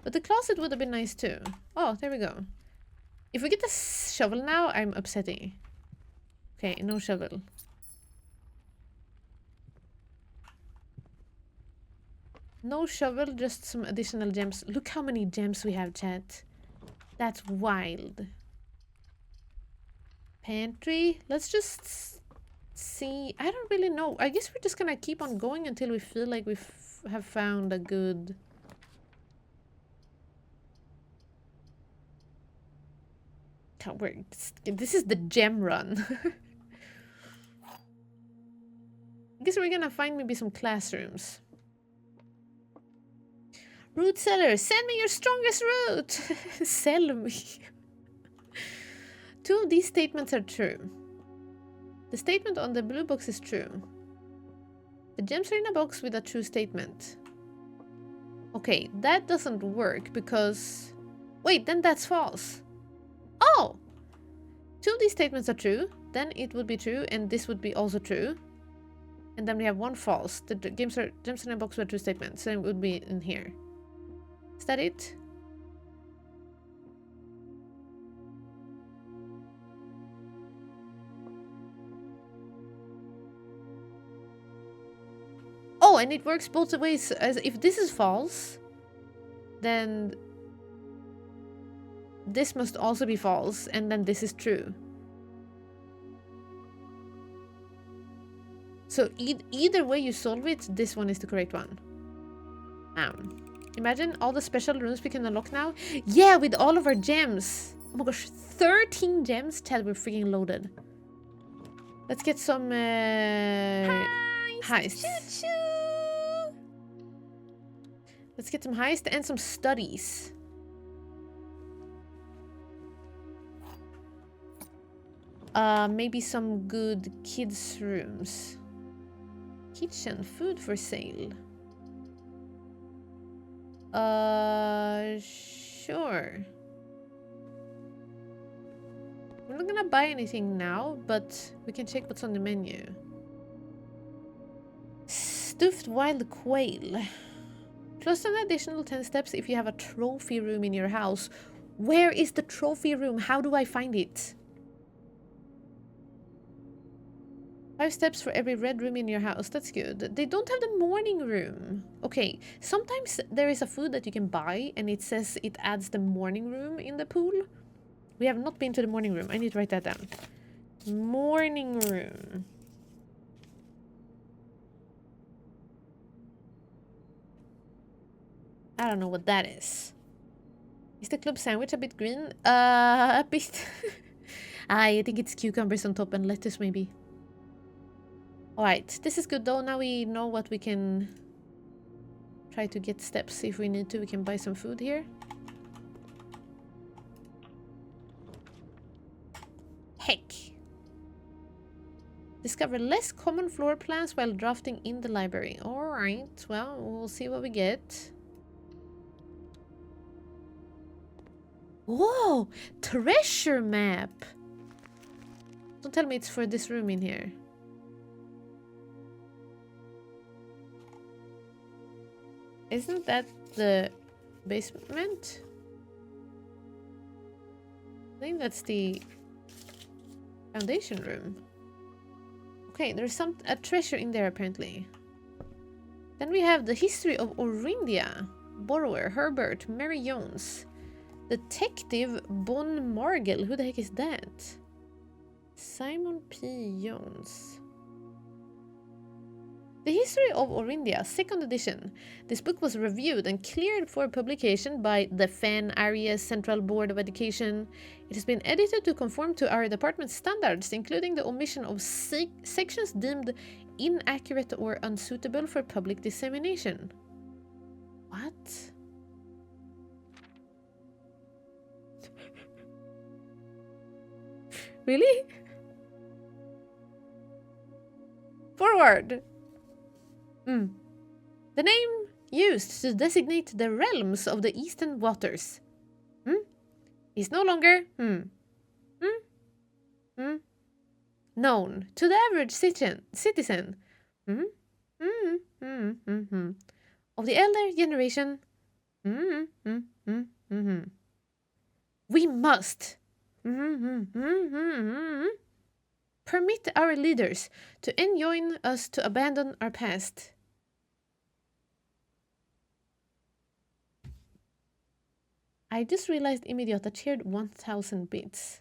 But the closet would have been nice too. Oh, there we go. If we get the shovel now, I'm upsetting. Okay, no shovel. No shovel, just some additional gems. Look how many gems we have, chat. That's wild. Pantry. Let's just see. I don't really know. I guess we're just gonna keep on going until we feel like we have found a good... This is the gem run. I guess we're gonna find maybe some classrooms. Root seller, send me your strongest root! Sell me. 2 of these statements are true. The statement on the blue box is true. The gems are in a box with a true statement. Okay, that doesn't work because... Wait, then that's false. Oh! 2 of these statements are true. Then it would be true, and this would be also true. And then we have 1 false. The gems in a box with a true statement. So it would be in here. Is that it? Oh, and it works both ways. As if this is false, then this must also be false, and then this is true. So either way you solve it, this one is the correct one. Imagine all the special rooms we can unlock now. Yeah, with all of our gems. Oh my gosh, 13 gems? Chad, we're freaking loaded. Let's get some heists. Choo-choo. Let's get some heist and some studies. Maybe some good kids' rooms. Kitchen, food for sale. Sure. We're not gonna buy anything now, but we can check what's on the menu. Stuffed wild quail. Plus an additional 10 steps if you have a trophy room in your house. Where is the trophy room? How do I find it? 5 steps for every red room in your house. That's good. They don't have the morning room. Okay, sometimes there is a food that you can buy and it says it adds the morning room in the pool. We have not been to the morning room. I need to write that down. Morning room. I don't know what that is. Is the club sandwich a bit green? A bit. I think it's cucumbers on top and lettuce maybe. Alright, this is good though. Now we know what we can try to get steps. If we need to, we can buy some food here. Heck. Discover less common floor plans while drafting in the library. Alright, well, we'll see what we get. Whoa! Treasure map! Don't tell me it's for this room in here. Isn't that the basement? I think that's the foundation room. Okay, there's a treasure in there apparently. Then we have the history of Orindia. Borrower, Herbert, Mary Jones. Detective Bon Margel. Who the heck is that? Simon P. Jones. The History of Orindia, 2nd edition. This book was reviewed and cleared for publication by the Fan Area Central Board of Education. It has been edited to conform to our department's standards, including the omission of sections deemed inaccurate or unsuitable for public dissemination. What? Really? Forward! The name used to designate the realms of the eastern waters is no longer known to the average citizen of the elder generation. We must permit our leaders to enjoin us to abandon our past. I just realized Immediata cheered 1000 bits.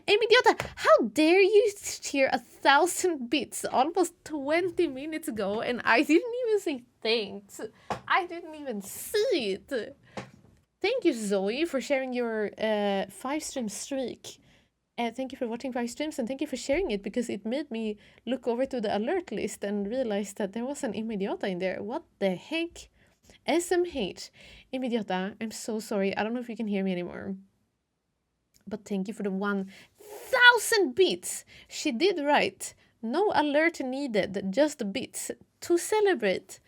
Immediata, how dare you cheer 1000 bits almost 20 minutes ago and I didn't even say thanks. I didn't even see it. Thank you, Zoe, for sharing your 5-stream streak. Thank you for watching 5 streams and thank you for sharing it because it made me look over to the alert list and realize that there was an Immediata in there. What the heck? SMH. Immediata, I'm so sorry. I don't know if you can hear me anymore. But thank you for the 1000 bits. She did right. No alert needed, just bits to celebrate.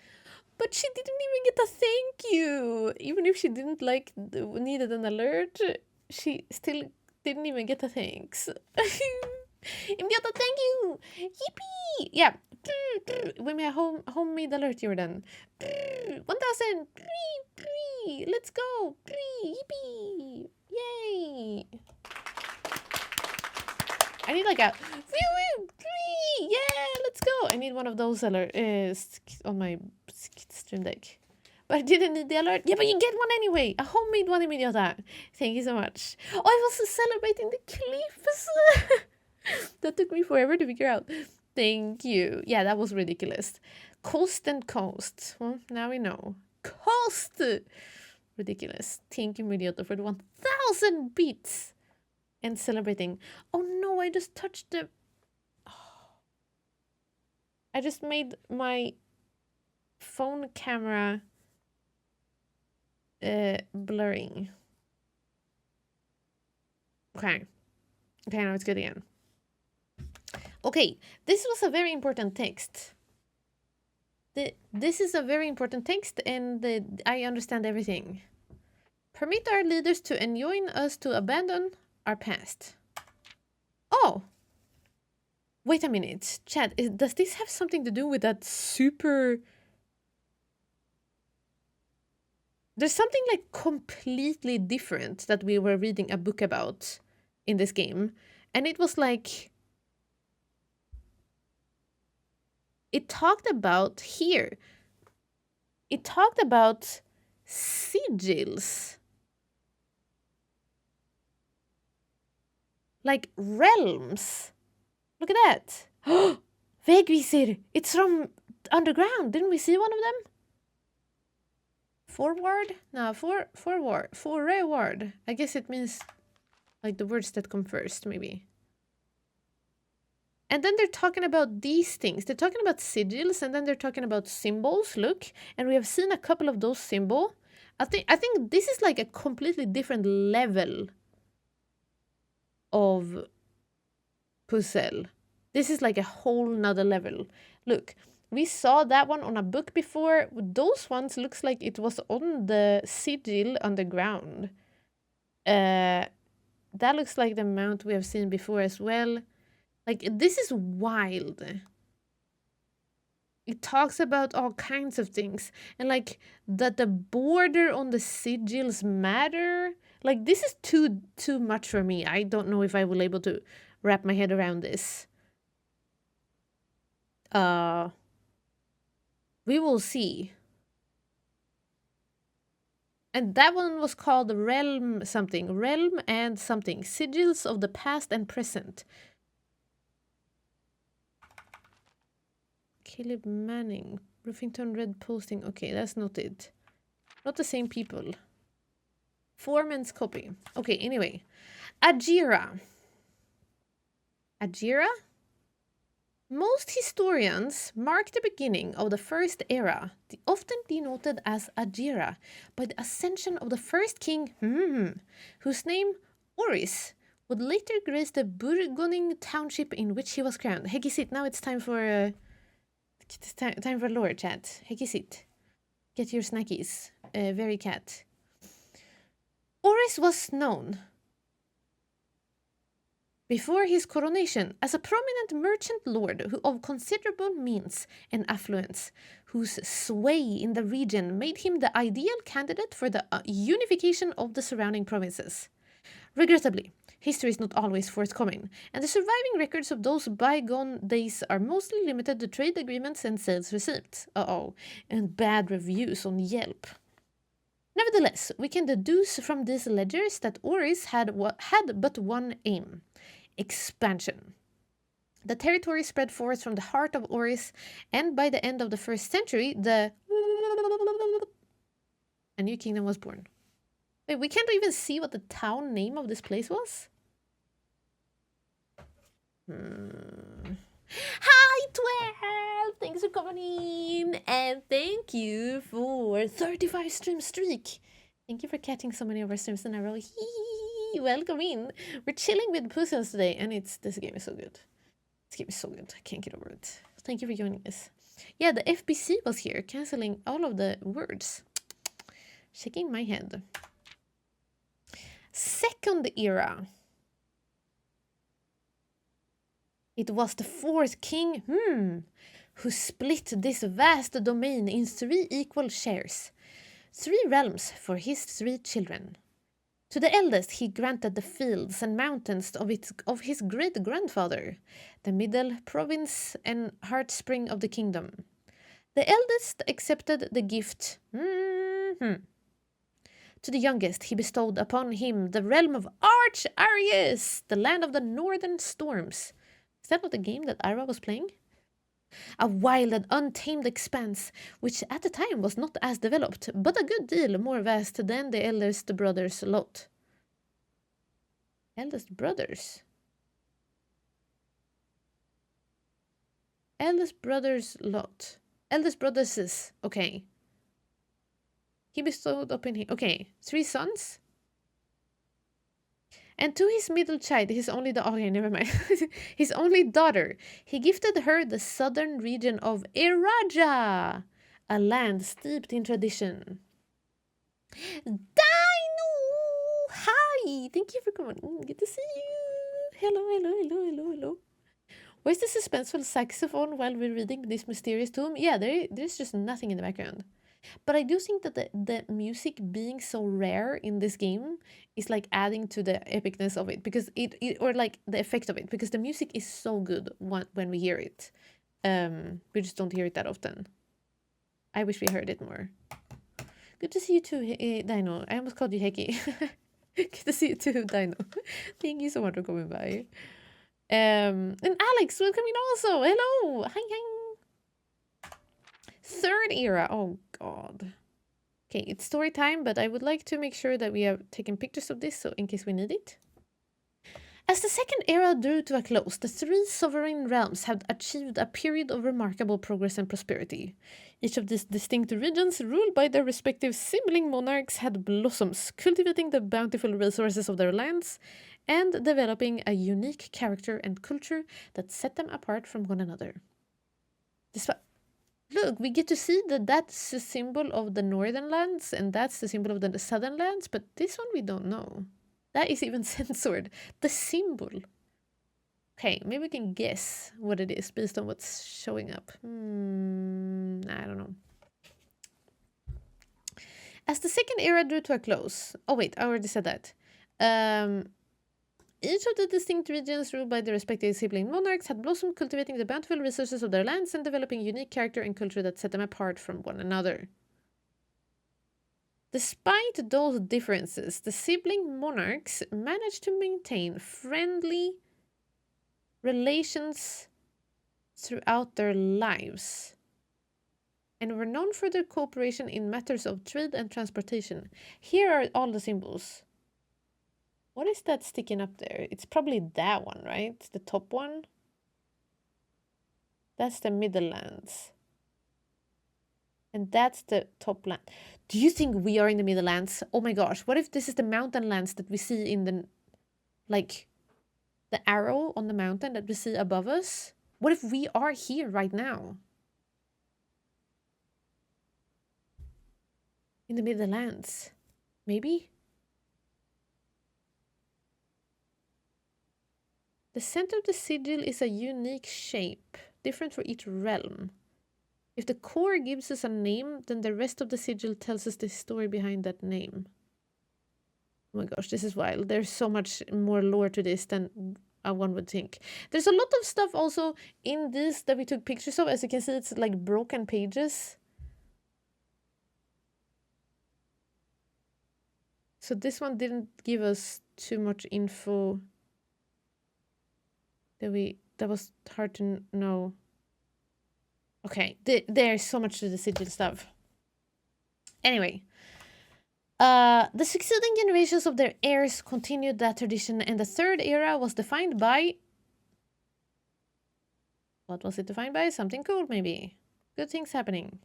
But she didn't even get a thank you. Even if she didn't needed an alert, she still didn't even get a thanks. Immediata, thank you. Yippee! Yeah. With my homemade alert, Jordan. 1000. Let's go. Yippee! Yay! I need like a yeah, let's go. I need one of those alerts on my stream deck. But I didn't need the alert. Yeah, but you get one anyway. A homemade one, Immediata. Thank you so much. Oh, I was celebrating the cliffs. That took me forever to figure out. Thank you. Yeah, that was ridiculous. Coast and coast. Well, now we know. Coast! Ridiculous. Thank you, Immediata, for the 1000 beats. And celebrating. Oh no, I just touched the... Oh. I just made my phone camera blurring. Okay. Okay, now it's good again. Okay, this was a very important text. This is a very important text and I understand everything. Permit our leaders to enjoin us to abandon our past. Oh! Wait a minute. Chat, does this have something to do with that super... There's something like completely different that we were reading a book about in this game. And it was like... It talked about here. It talked about sigils. Like realms. Look at that. Vägvisir. It's from underground. Didn't we see one of them? Forward? No, forward. Forward. I guess it means like the words that come first, maybe. And then they're talking about these things. They're talking about sigils and then they're talking about symbols. Look. And we have seen a couple of those symbols. I think this is like a completely different level of puzzle. This is like a whole nother level. Look, we saw that one on a book before. Those ones looks like it was on the sigil underground. That looks like the mount we have seen before as well. Like, this is wild. It talks about all kinds of things, and like that the border on the sigils matter. Like this is too much for me. I don't know if I will able to wrap my head around this. Uh we will see. And that one was called Realm something. Realm and something. Sigils of the past and present. Caleb Manning. Ruffington Red posting. Okay, that's not it. Not the same people. Foreman's copy. Okay, anyway. Ajira. Ajira? Most historians mark the beginning of the First Era, often denoted as Ajira, by the ascension of the first king, whose name, Oris, would later grace the Burgoning township in which he was crowned. Heki, sit. Now it's time for time for lore chat. Heki, sit. Get your snackies. Very cat. Oris was known before his coronation as a prominent merchant lord of considerable means and affluence, whose sway in the region made him the ideal candidate for the unification of the surrounding provinces. Regrettably, history is not always forthcoming, and the surviving records of those bygone days are mostly limited to trade agreements and sales receipts. And bad reviews on Yelp. Nevertheless, we can deduce from these ledgers that Oris had but one aim: expansion. The territory spread forth from the heart of Oris, and by the end of the 1st century, a new kingdom was born. Wait, we can't even see what the town name of this place was? Hi, 12! Thanks for coming in, and thank you for 35 stream streak. Thank you for catching so many of our streams in a row. Welcome in. We're chilling with Pussons today, and this game is so good. This game is so good. I can't get over it. Thank you for joining us. Yeah, the FBC was here, canceling all of the words. Shaking my head. Second Era. It was the 4th king, who split this vast domain in 3 equal shares. 3 realms for his 3 children. To the eldest he granted the fields and mountains of his great-grandfather, the middle province and heartspring of the kingdom. The eldest accepted the gift. To the youngest he bestowed upon him the realm of Arch Arius, the land of the northern storms. Is that not the game that Ira was playing? A wild and untamed expanse, which at the time was not as developed, but a good deal more vast than the eldest brother's lot. Eldest brothers? Eldest brother's lot. Eldest brothers, okay. He bestowed upon him, okay, 3 sons? And to his middle child, his only okay, never mind. His only daughter, he gifted her the southern region of Iraja, a land steeped in tradition. Dino! Hi! Thank you for coming. Good to see you. Hello. Where's the suspenseful saxophone while we're reading this mysterious tome? Yeah, there's just nothing in the background. But I do think that the music being so rare in this game is like adding to the epicness of it, because it or like the effect of it, because the music is so good when we hear it. We just don't hear it that often. I wish we heard it more. Good to see you too, Dino. I almost called you Heki. Good to see you too, Dino. Thank you so much for coming by. And Alex, welcome in also. Hello. Hi. 3rd Era. Oh god. Okay, it's story time, but I would like to make sure that we have taken pictures of this, so in case we need it. As the 2nd Era drew to a close, the 3 sovereign realms had achieved a period of remarkable progress and prosperity. Each of these distinct regions, ruled by their respective sibling monarchs, had blossoms, cultivating the bountiful resources of their lands and developing a unique character and culture that set them apart from one another. Look, we get to see that that's the symbol of the northern lands and that's the symbol of the southern lands, but this one we don't know. That is even censored. The symbol. Okay, maybe we can guess what it is based on what's showing up. I don't know. As the second era drew to a close... Oh wait, I already said that. Each of the distinct regions ruled by their respective sibling monarchs had blossomed, cultivating the bountiful resources of their lands and developing unique character and culture that set them apart from one another. Despite those differences, the sibling monarchs managed to maintain friendly relations throughout their lives and were known for their cooperation in matters of trade and transportation. Here are all the symbols. What is that sticking up there? It's probably that one, right? The top one? That's the middle lands. And that's the top land. Do you think we are in the middle lands? Oh my gosh, what if this is the mountain lands that we see in the... Like, the arrow on the mountain that we see above us? What if we are here right now? In the middle lands? Maybe? The center of the sigil is a unique shape, different for each realm. If the core gives us a name, then the rest of the sigil tells us the story behind that name. Oh my gosh, this is wild. There's so much more lore to this than one would think. There's a lot of stuff also in this that we took pictures of. As you can see, it's like broken pages. So this one didn't give us too much info that was hard to know. Okay, there's so much to the sigil stuff. Anyway, the succeeding generations of their heirs continued that tradition, and the third era was defined by... What was it defined by? Something cool, maybe. Good things happening.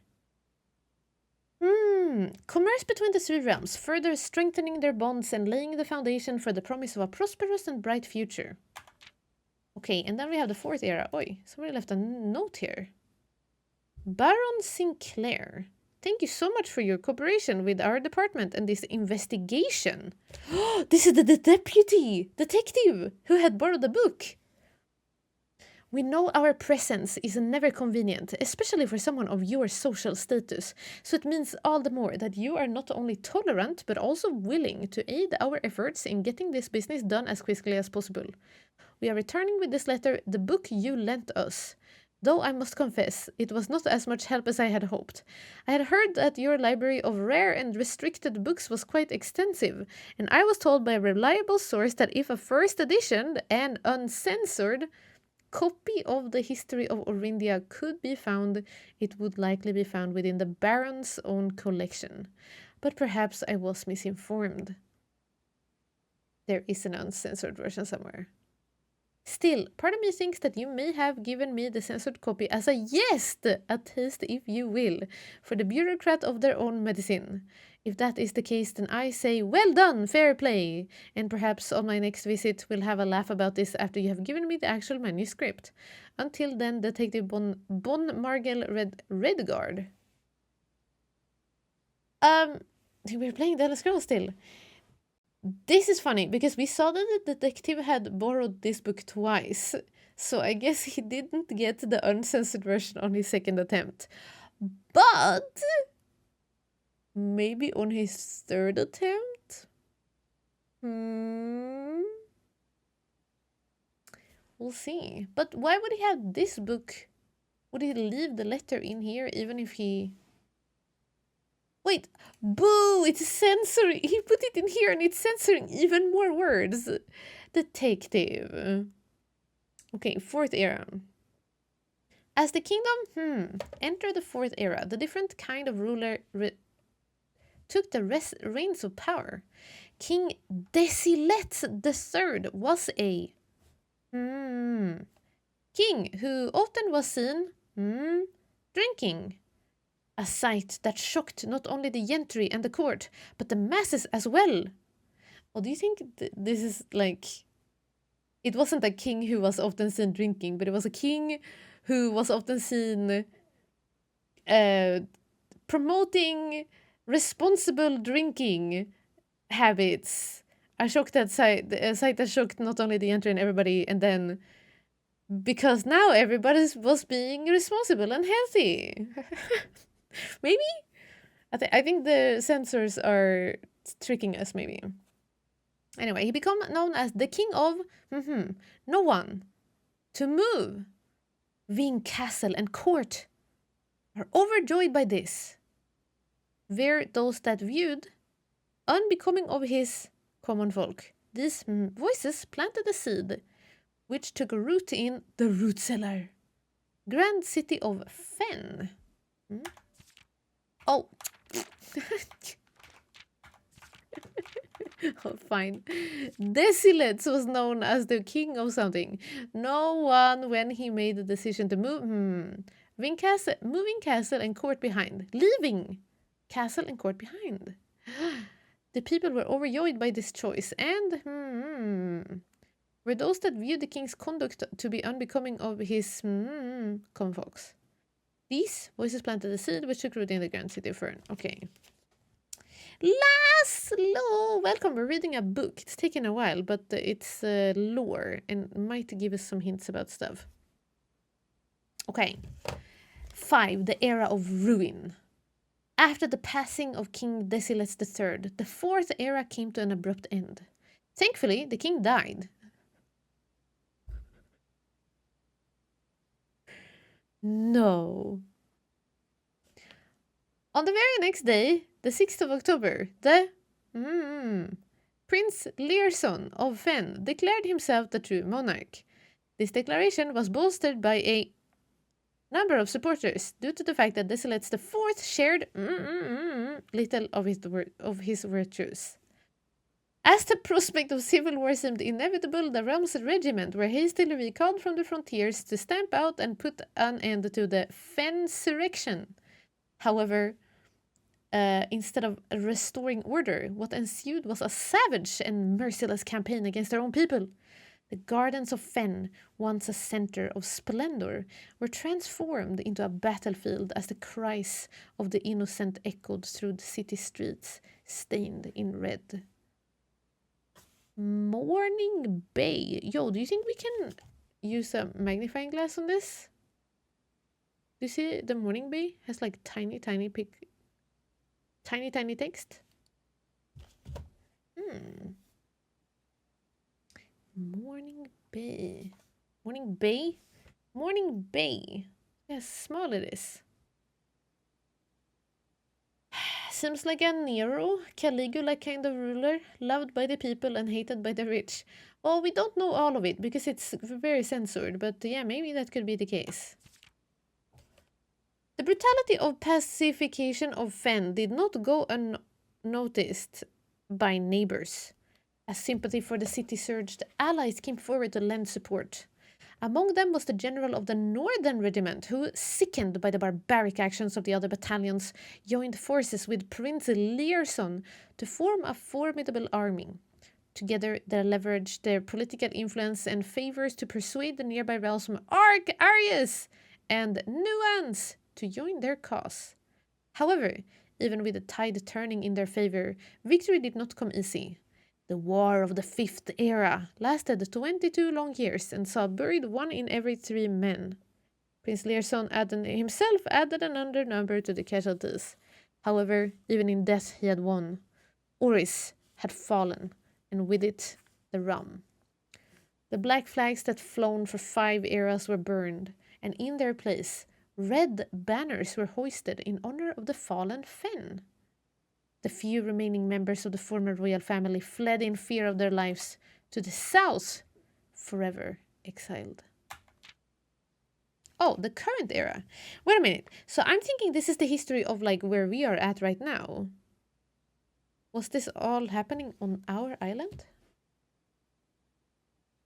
Commerce between the three realms, further strengthening their bonds and laying the foundation for the promise of a prosperous and bright future. Okay, and then we have the fourth era. Oi, somebody left a note here. Baron Sinclair, thank you so much for your cooperation with our department and this investigation. This is the deputy detective who had borrowed the book. We know our presence is never convenient, especially for someone of your social status, so it means all the more that you are not only tolerant but also willing to aid our efforts in getting this business done as quickly as possible. We are returning with this letter the book you lent us. Though I must confess, it was not as much help as I had hoped. I had heard that your library of rare and restricted books was quite extensive, and I was told by a reliable source that if a first edition and uncensored copy of the history of Orindia could be found, it would likely be found within the Baron's own collection. But perhaps I was misinformed. There is an uncensored version somewhere. Still, part of me thinks that you may have given me the censored copy as a jest, a taste if you will, for the bureaucrat of their own medicine. If that is the case, then I say, well done, fair play, and perhaps on my next visit we'll have a laugh about this after you have given me the actual manuscript. Until then, Detective Bon Margel Redguard. We're playing The Elder Scrolls still. This is funny, because we saw that the detective had borrowed this book twice, so I guess he didn't get the uncensored version on his second attempt. But maybe on his third attempt? We'll see. But why would he have this book? Would he leave the letter in here even if he... Wait, boo, it's censoring. He put it in here and it's censoring even more words. Detective. Okay, fourth era. As the kingdom, enter the fourth era. The different kind of ruler took the reins of power. King Desilet III was a king who often was seen drinking. A sight that shocked not only the gentry and the court, but the masses as well. Or do you think this is like... It wasn't a king who was often seen drinking, but it was a king who was often seen promoting responsible drinking habits. A sight that shocked not only the gentry and everybody, and then because now everybody was being responsible and healthy. Maybe? I think the censors are tricking us, maybe. Anyway, he became known as the king of no one to move. Ving Castle and court are overjoyed by this. Were those that viewed unbecoming of his common folk. These voices planted a seed, which took root in the root cellar, grand city of Fen. Oh. Oh, fine. Decilex was known as the king of something. No one when he made the decision to move. Moving castle and court behind. Leaving castle and court behind. The people were overjoyed by this choice, and were those that viewed the king's conduct to be unbecoming of his common folks. These voices planted a seed which took root in the grand city of Fern. Okay. Laszlo! Welcome, we're reading a book. It's taken a while, but it's lore and might give us some hints about stuff. Okay. 5. The Era of Ruin. After the passing of King Decilex III, the 4th era came to an abrupt end. Thankfully, the king died. No. On the very next day, the 6th of October, the Prince Learson of Fen declared himself the true monarch. This declaration was bolstered by a number of supporters due to the fact that Decilex IV shared little of his virtues. As the prospect of civil war seemed inevitable, the realm's regiment were hastily recalled from the frontiers to stamp out and put an end to the Fensurrection. However, instead of restoring order, what ensued was a savage and merciless campaign against their own people. The gardens of Fen, once a center of splendor, were transformed into a battlefield as the cries of the innocent echoed through the city streets, stained in red. Morning Bay. Yo, do you think we can use a magnifying glass on this? Do you see the Morning Bay has like tiny text? Morning Bay. Morning Bay? Morning Bay. Yes, small it is. Seems like a Nero, Caligula kind of ruler, loved by the people and hated by the rich. Well, we don't know all of it because it's very censored, but yeah, maybe that could be the case. The brutality of pacification of Fen did not go unnoticed by neighbors. As sympathy for the city surged, allies came forward to lend support. Among them was the general of the Northern Regiment, who, sickened by the barbaric actions of the other battalions, joined forces with Prince Learson to form a formidable army. Together, they leveraged their political influence and favors to persuade the nearby realms from Arius and Nuance to join their cause. However, even with the tide turning in their favor, victory did not come easy. The War of the Fifth Era lasted 22 long years and saw buried 1 in every 3 men. Prince Learson himself added another number to the casualties. However, even in death he had won. Oris had fallen, and with it, the realm. The black flags that flown for 5 eras were burned, and in their place, red banners were hoisted in honor of the fallen Fen. The few remaining members of the former royal family fled in fear of their lives to the south, forever exiled. Oh, the current era. Wait a minute. So I'm thinking this is the history of like where we are at right now. Was this all happening on our island?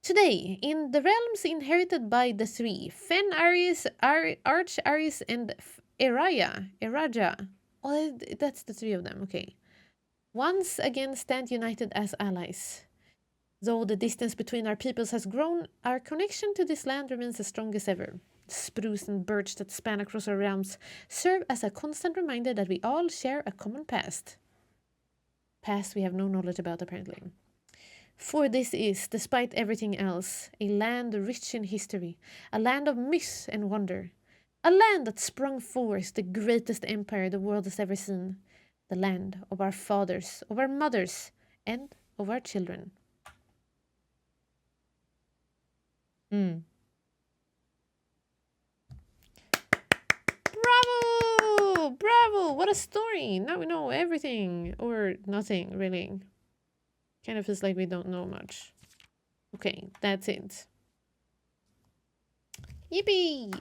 Today, in the realms inherited by the 3, Fen, Arius, Arch, Arius, and Eraja. Oh, that's the 3 of them, okay. Once again stand united as allies. Though the distance between our peoples has grown, our connection to this land remains as strong as ever. The spruce and birch that span across our realms serve as a constant reminder that we all share a common past. Past we have no knowledge about, apparently. For this is, despite everything else, a land rich in history, a land of myth and wonder, a land that sprung forth the greatest empire the world has ever seen, the land of our fathers, of our mothers, and of our children. Mm. Bravo! Bravo! What a story! Now we know everything, or nothing, really. Kind of feels like we don't know much. Okay, that's it. Yippee!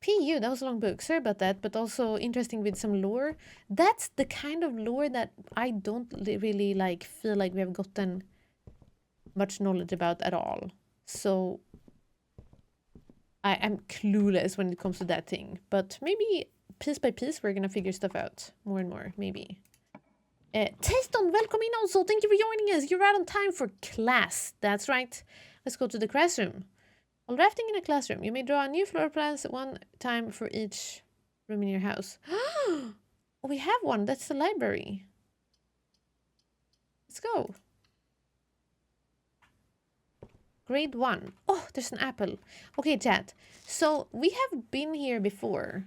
PU, that was a long book. Sorry about that, but also interesting with some lore. That's the kind of lore that I don't really like feel like we have gotten much knowledge about at all. So I am clueless when it comes to that thing. But maybe piece by piece we're gonna figure stuff out more and more, maybe. Taston, welcome in also. Thank you for joining us. You're right on time for class. That's right. Let's go to the classroom. While drafting in a classroom, you may draw a new floor plans one time for each room in your house. We have one. That's the library. Let's go. Grade 1. Oh, there's an apple. Okay, chat. So we have been here before.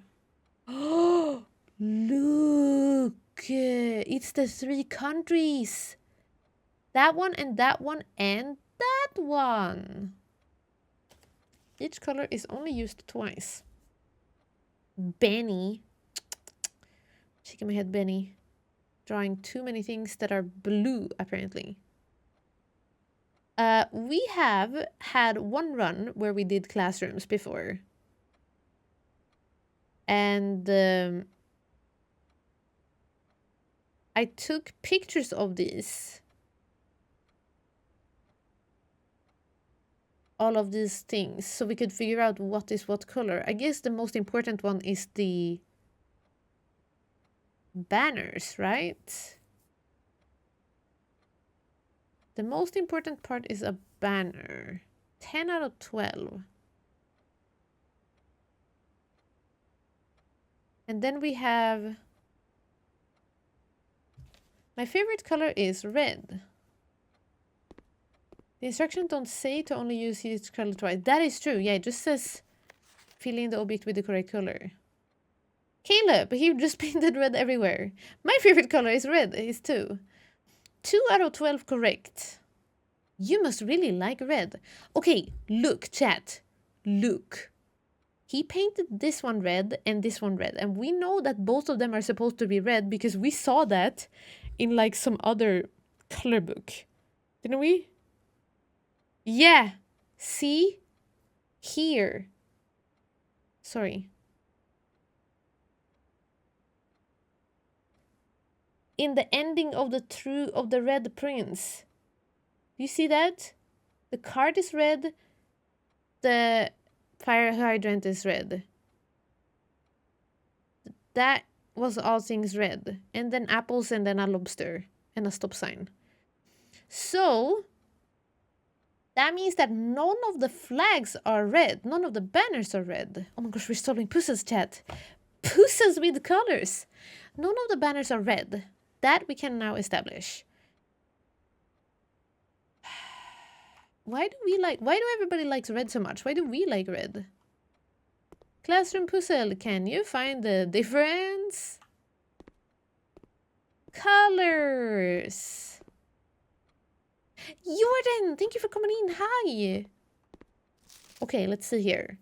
Oh, look. It's the 3 countries. That one and that one and that one. Each color is only used twice. Benny. Shaking my head, Benny. Drawing too many things that are blue, apparently. We have had one run where we did classrooms before. And I took pictures of these. All of these things, so we could figure out what is what color. I guess the most important one is the banners, right? The most important part is a banner. 10 out of 12. And then we have... My favorite color is red. The instructions don't say to only use each color twice. That is true. Yeah, it just says fill in the object with the correct color. Caleb, he just painted red everywhere. My favorite color is red. It's 2. 2 out of 12 correct. You must really like red. Okay, look, chat. Look. He painted this one red and this one red. And we know that both of them are supposed to be red because we saw that in like some other color book. Didn't we? Yeah. See? Here. Sorry. In the ending of the Red Prince. You see that? The card is red. The fire hydrant is red. That was all things red. And then apples and then a lobster. And a stop sign. So... that means that none of the flags are red. None of the banners are red. Oh my gosh, we're solving puzzles, chat. Puzzles with colors. None of the banners are red. That we can now establish. Why do everybody likes red so much? Why do we like red? Classroom puzzle. Can you find the difference? Colors. Jordan, thank you for coming in. Hi. Okay, let's see here.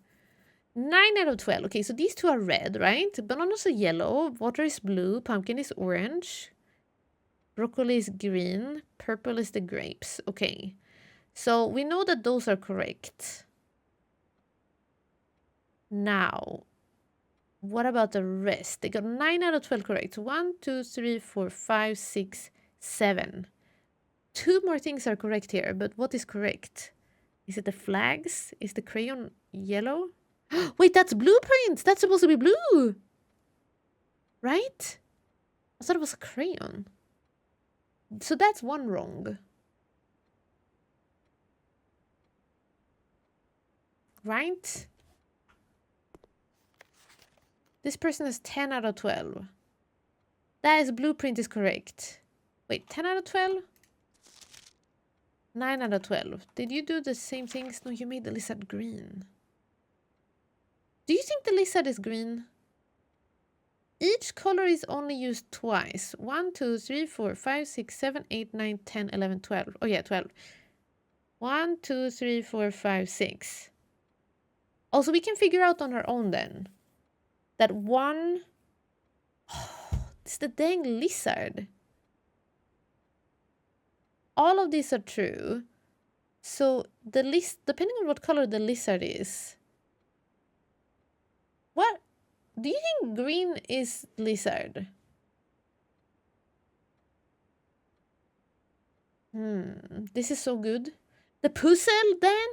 9 out of 12. Okay, so these two are red, right? Bananas are yellow. Water is blue. Pumpkin is orange. Broccoli is green. Purple is the grapes. Okay. So we know that those are correct. Now, what about the rest? They got 9 out of 12 correct. 1, 2, 3, 4, 5, 6, 7. 2 more things are correct here, but what is correct? Is it the flags? Is the crayon yellow? Wait, that's blueprints! That's supposed to be blue! Right? I thought it was a crayon. So that's one wrong. Right? This person has 10 out of 12. That is blueprint is correct. Wait, 10 out of 12? 9 out of 12. Did you do the same things? No, you made the lizard green. Do you think the lizard is green? Each color is only used twice. 1, 2, 3, 4, 5, 6, 7, 8, 9, 10, 11, 12. Oh yeah, 12. 1, 2, 3, 4, 5, 6. Also, we can figure out on our own then. That one... it's the dang lizard. All of these are true. So the list, depending on what color the lizard is. What? Do you think green is lizard? This is so good. The puzzle then?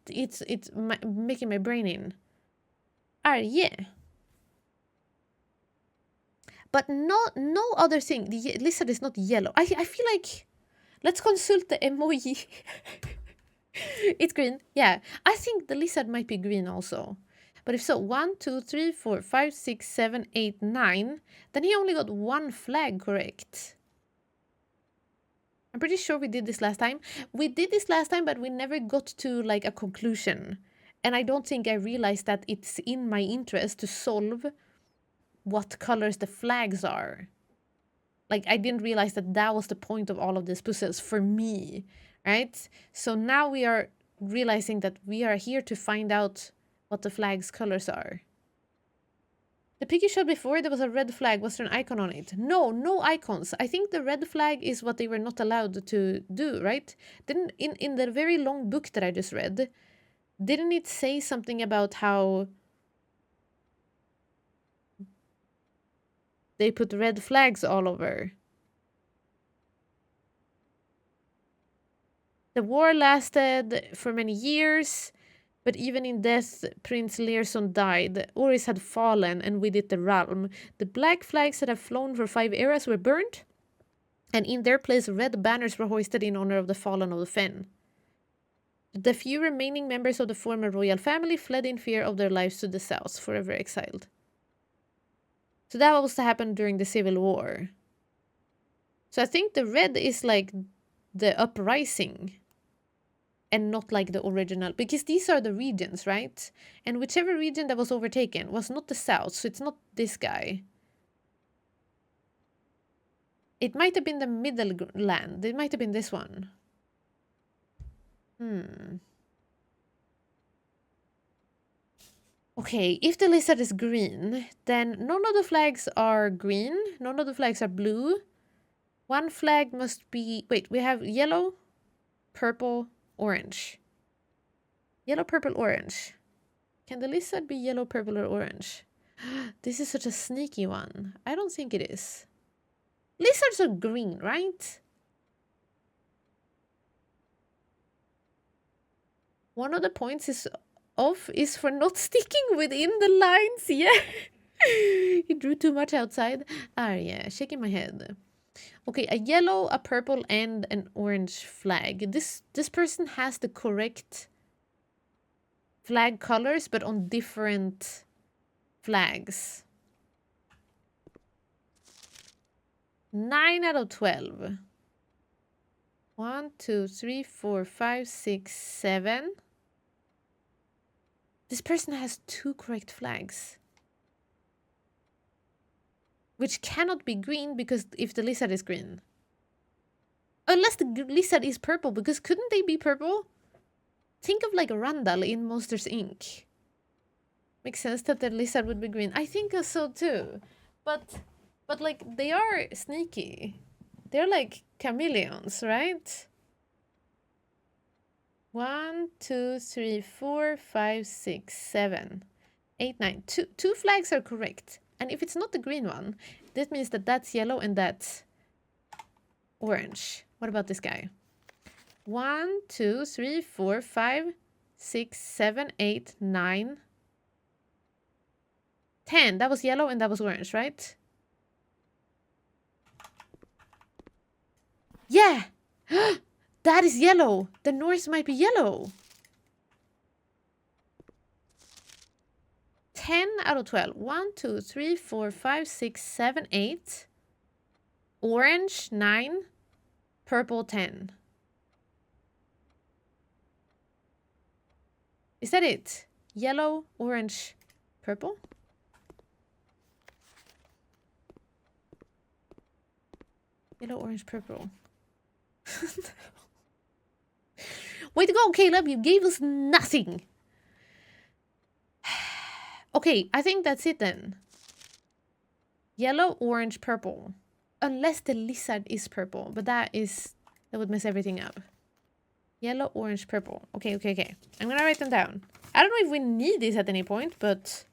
It's making my brain in. Yeah. But no other thing. The lizard is not yellow. I feel like... Let's consult the emoji. It's green. Yeah. I think the lizard might be green also. But if so, 1, 2, 3, 4, 5, 6, 7, 8, 9. Then he only got one flag correct. I'm pretty sure we did this last time. We did this last time, but we never got to like a conclusion. And I don't think I realized that it's in my interest to solve what colors the flags are. Like, I didn't realize that that was the point of all of these puzzles for me, right? So now we are realizing that we are here to find out what the flag's colors are. The pic you showed before, there was a red flag. Was there an icon on it? No icons. I think the red flag is what they were not allowed to do, right? Didn't in the very long book that I just read, didn't it say something about how they put red flags all over? The war lasted for many years. But even in death, Prince Learson died. Oris had fallen, and with it the realm. The black flags that have flown for 5 eras were burnt, and in their place red banners were hoisted in honor of the fallen of the Fen. The few remaining members of the former royal family fled in fear of their lives to the south, forever exiled. So that was to happen during the Civil War. So I think the red is like the uprising. And not like the original, because these are the regions, right? And whichever region that was overtaken was not the south, so it's not this guy. It might have been the middle land. It might have been this one. Okay, if the lizard is green, then none of the flags are green. None of the flags are blue. One flag must be... Wait, we have yellow, purple, orange. Yellow, purple, orange. Can the lizard be yellow, purple, or orange? This is such a sneaky one. I don't think it is. Lizards are green, right? One of the points is for not sticking within the lines. Yeah. You drew too much outside. Yeah, shaking my head. Okay, a yellow, a purple, and an orange flag. This person has the correct flag colors, but on different flags. 9 out of 12. 1, 2, 3, 4, 5, 6, 7. This person has 2 correct flags. Which cannot be green, because if the lizard is green. Unless the lizard is purple, because couldn't they be purple? Think of like Randall in Monsters, Inc. Makes sense that the lizard would be green. I think so too. But like, they are sneaky. They're like chameleons, right? 1, 2, 3, 4, 5, 6, 7, 8, 9. Two flags are correct. And if it's not the green one, that means that that's yellow and that's orange. What about this guy? 1, 2, 3, 4, 5, 6, 7, 8, 9, 10. That was yellow and that was orange, right? Yeah! That is yellow! The Norse might be yellow! 10 out of 12. 1, 2, 3, 4, 5, 6, 7, 8. Orange, 9. Purple, 10. Is that it? Yellow, orange, purple? Yellow, orange, purple. Way to go, Caleb! You gave us nothing! Okay, I think that's it then. Yellow, orange, purple. Unless the lizard is purple, but that would mess everything up. Yellow, orange, purple. Okay. I'm gonna write them down. I don't know if we need this at any point, but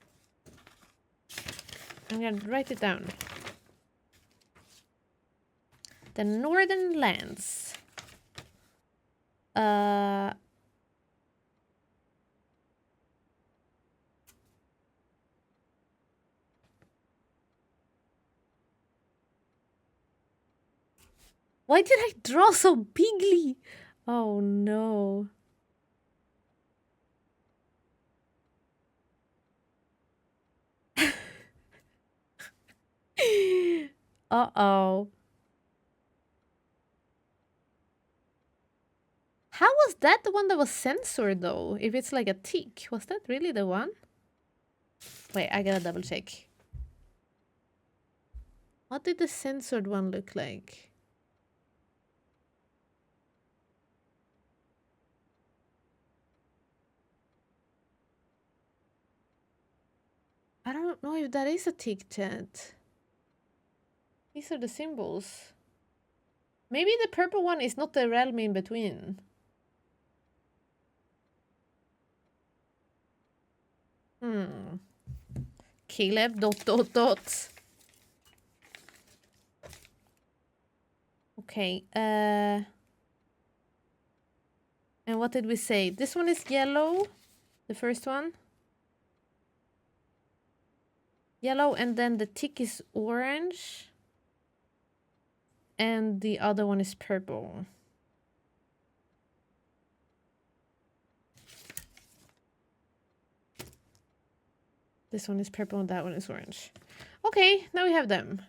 I'm gonna write it down. The Northern Lands. Why did I draw so bigly? Oh no. Uh-oh. How was that the one that was censored though? If it's like a tick, was that really the one? Wait, I gotta double check. What did the censored one look like? I don't know if that is a tick, chat. These are the symbols. Maybe the purple one is not the realm in between. Caleb ... Okay, and what did we say? This one is yellow, the first one. Yellow, and then the tick is orange. And the other one is purple. This one is purple and that one is orange. Okay, now we have them.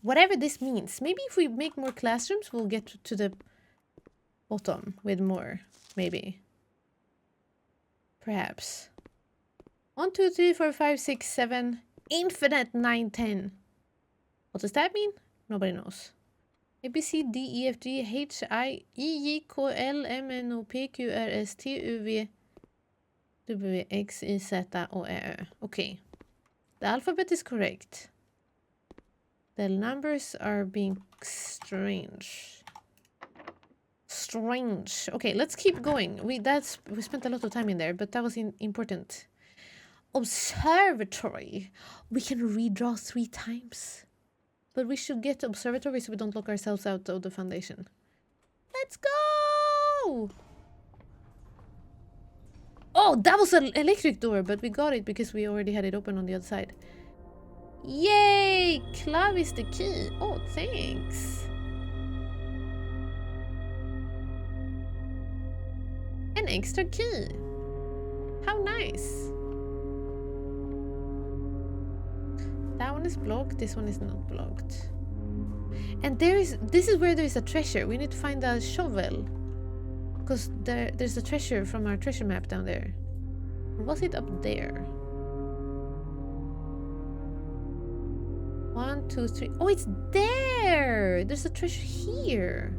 Whatever this means. Maybe if we make more classrooms, we'll get to the bottom with more. Maybe. Perhaps. 1, 2, 3, 4, 5, 6, 7. Infinite 9, 10. What does that mean? Nobody knows. A, B, C, D, E, F, G, H, I, E, J, K, L, M, N, O, P, Q, R, S, T, U, V, W, X, Y, Z, O, Ö. Okay. The alphabet is correct. The numbers are being strange. Okay, let's keep going. We spent a lot of time in there, but that was important. Observatory. We can redraw 3 times. But we should get to observatory so we don't lock ourselves out of the foundation. Let's go! Oh, that was an electric door, but we got it because we already had it open on the other side. Yay! Clav is the key. Oh, thanks. An extra key. How nice. That one is blocked. This one is not blocked. And this is where there is a treasure. We need to find a shovel. Because there's a treasure from our treasure map down there. Or was it up there? 1, 2, 3. Oh, it's there! There's a treasure here.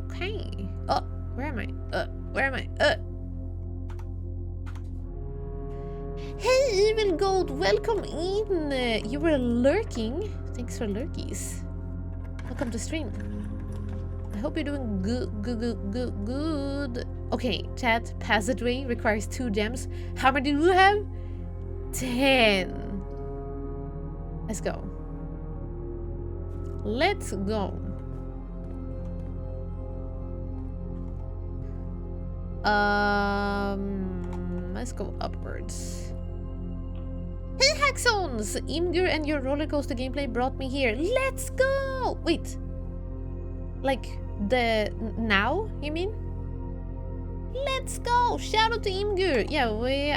Okay. Oh, where am I? Where am I? Hey, Evil Gold, welcome in. You were lurking. Thanks for lurkies. Welcome to stream. I hope you're doing good. Okay, chat. Passageway requires 2 gems. How many do you have? 10. Let's go. Let's go. Let's go upwards. Hey Haxons! Imgur and your roller coaster gameplay brought me here. Let's go! Wait. Like now, you mean? Let's go! Shout out to Imgur! Yeah, we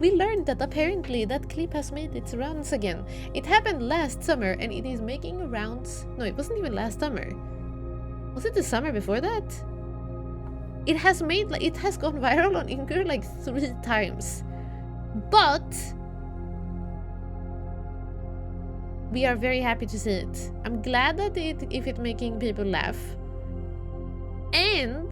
We learned that apparently that clip has made its rounds again. It happened last summer and it is making rounds. No, it wasn't even last summer. Was it the summer before that? It has gone viral on Imgur like 3 times. But we are very happy to see it. I'm glad that if it's making people laugh. And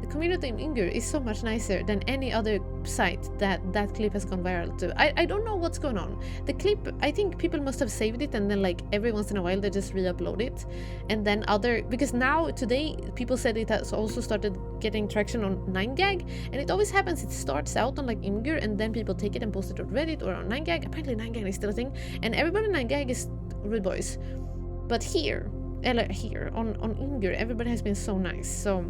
the community in Imgur is so much nicer than any other site that clip has gone viral to. I don't know what's going on. The clip, I think people must have saved it and then like every once in a while they just re-upload it. And then because now today people said it has also started getting traction on 9gag, and it always happens, it starts out on like Imgur and then people take it and post it on Reddit or on 9gag. Apparently 9gag is still a thing and everybody on 9gag is Rude Boys. But here on Imgur everybody has been so nice. So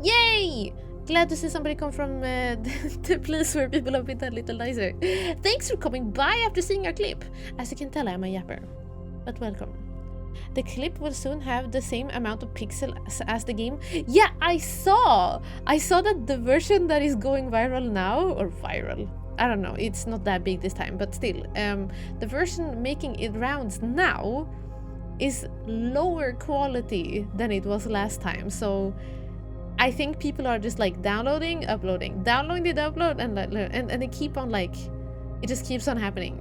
yay! Glad to see somebody come from the place where people have been a little nicer. Thanks for coming by after seeing our clip. As you can tell, I'm a yapper. But welcome. The clip will soon have the same amount of pixels as the game. Yeah, I saw that the version that is going viral now, or viral, I don't know, it's not that big this time, but still, the version making it rounds now is lower quality than it was last time. So I think people are just like downloading, uploading, downloading, upload, and they keep on like, it just keeps on happening.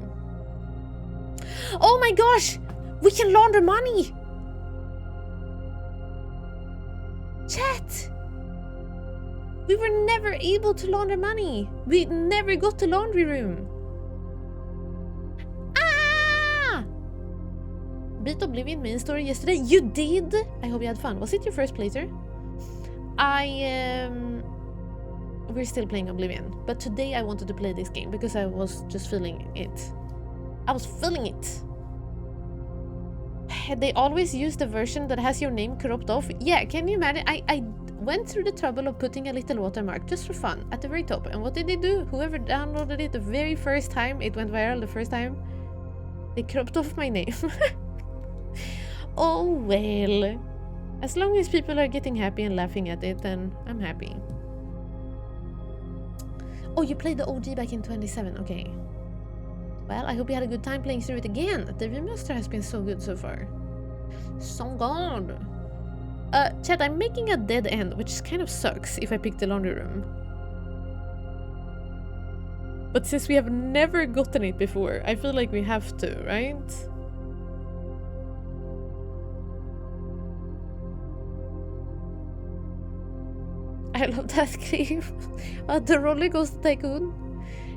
Oh my gosh! We can launder money! Chat! We were never able to launder money. We never got the laundry room. Ah! Beat Oblivion main story yesterday. You did? I hope you had fun. Was it your first playthrough? We're still playing Oblivion, but today I wanted to play this game because I was just feeling it. I was feeling it. They always use the version that has your name cropped off. Yeah, can you imagine? I went through the trouble of putting a little watermark just for fun at the very top. And what did they do? Whoever downloaded it the very first time, it went viral the first time, they cropped off my name. Oh well. As long as people are getting happy and laughing at it, then I'm happy. Oh, you played the OG back in 27, okay. Well, I hope you had a good time playing through it again. The remaster has been so good so far. So good. Chat, I'm making a dead end, which kind of sucks if I pick the laundry room. But since we have never gotten it before, I feel like we have to, right? I love that clip. The Roller Coaster Tycoon.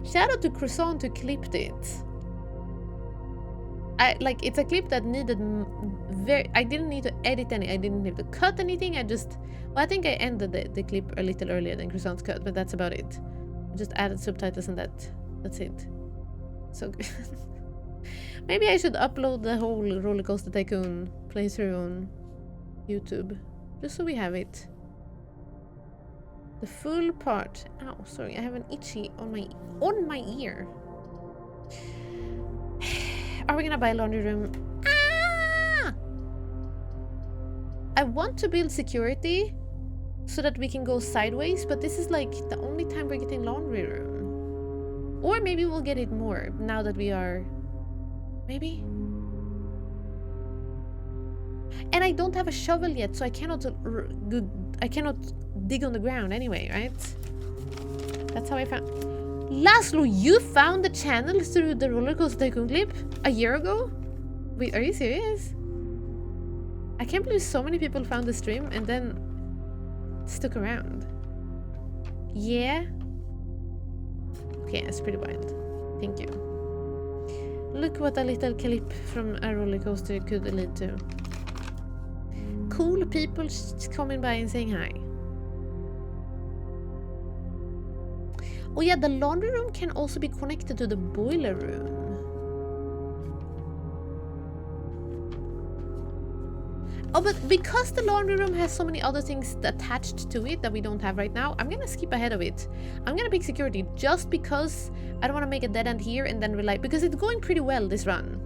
Shout out to Croissant who clipped it. It's a clip that needed I didn't need to edit any. I didn't need to cut anything. I think I ended the clip a little earlier than Croissant's cut, but that's about it. I just added subtitles and that's it. So good. Maybe I should upload the whole Roller Coaster Tycoon playthrough on YouTube, just so we have it. The full part. Ow, sorry, I have an itchy on my ear. Are we gonna buy a laundry room? Ah! I want to build security so that we can go sideways, but this is like the only time we're getting laundry room. Or maybe we'll get it more now that we are... Maybe? And I don't have a shovel yet, so I cannot dig on the ground anyway, right? That's how I found... Laszlo, you found the channel through the Roller Coaster Tycoon clip a year ago? Wait, are you serious? I can't believe so many people found the stream and then stuck around. Yeah? Okay, that's pretty wild. Thank you. Look what a little clip from a roller coaster could lead to. Cool people coming by and saying hi. Oh yeah, the laundry room can also be connected to the boiler room. Oh, but because the laundry room has so many other things attached to it that we don't have right now, I'm gonna skip ahead of it. I'm gonna pick security just because I don't want to make a dead end here and then rely, because it's going pretty well this run.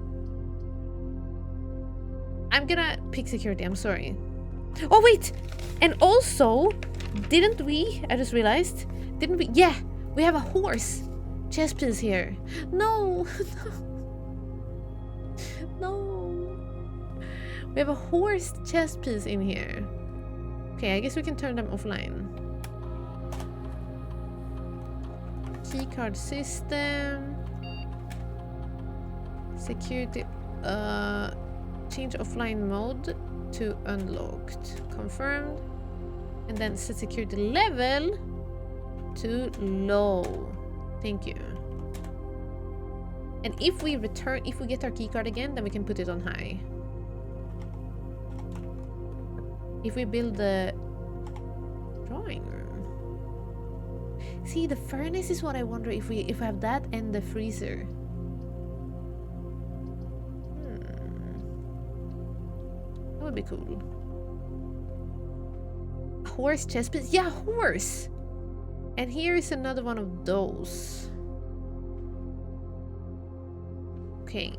I'm gonna pick security, I'm sorry. Oh wait! And also, didn't we, I just realized, didn't we, yeah, We have a horse chess piece here. No. No. We have a horse chess piece in here. Okay, I guess we can turn them offline. Keycard system. Security. Change offline mode to unlocked. Confirmed. And then set security level to low. Thank you. And if we get our keycard again, then we can put it on high. If we build the drawing room. See, the furnace is what I wonder if we have that and the freezer. That would be cool. Horse chess piece. Yeah, horse. And here is another one of those. Okay.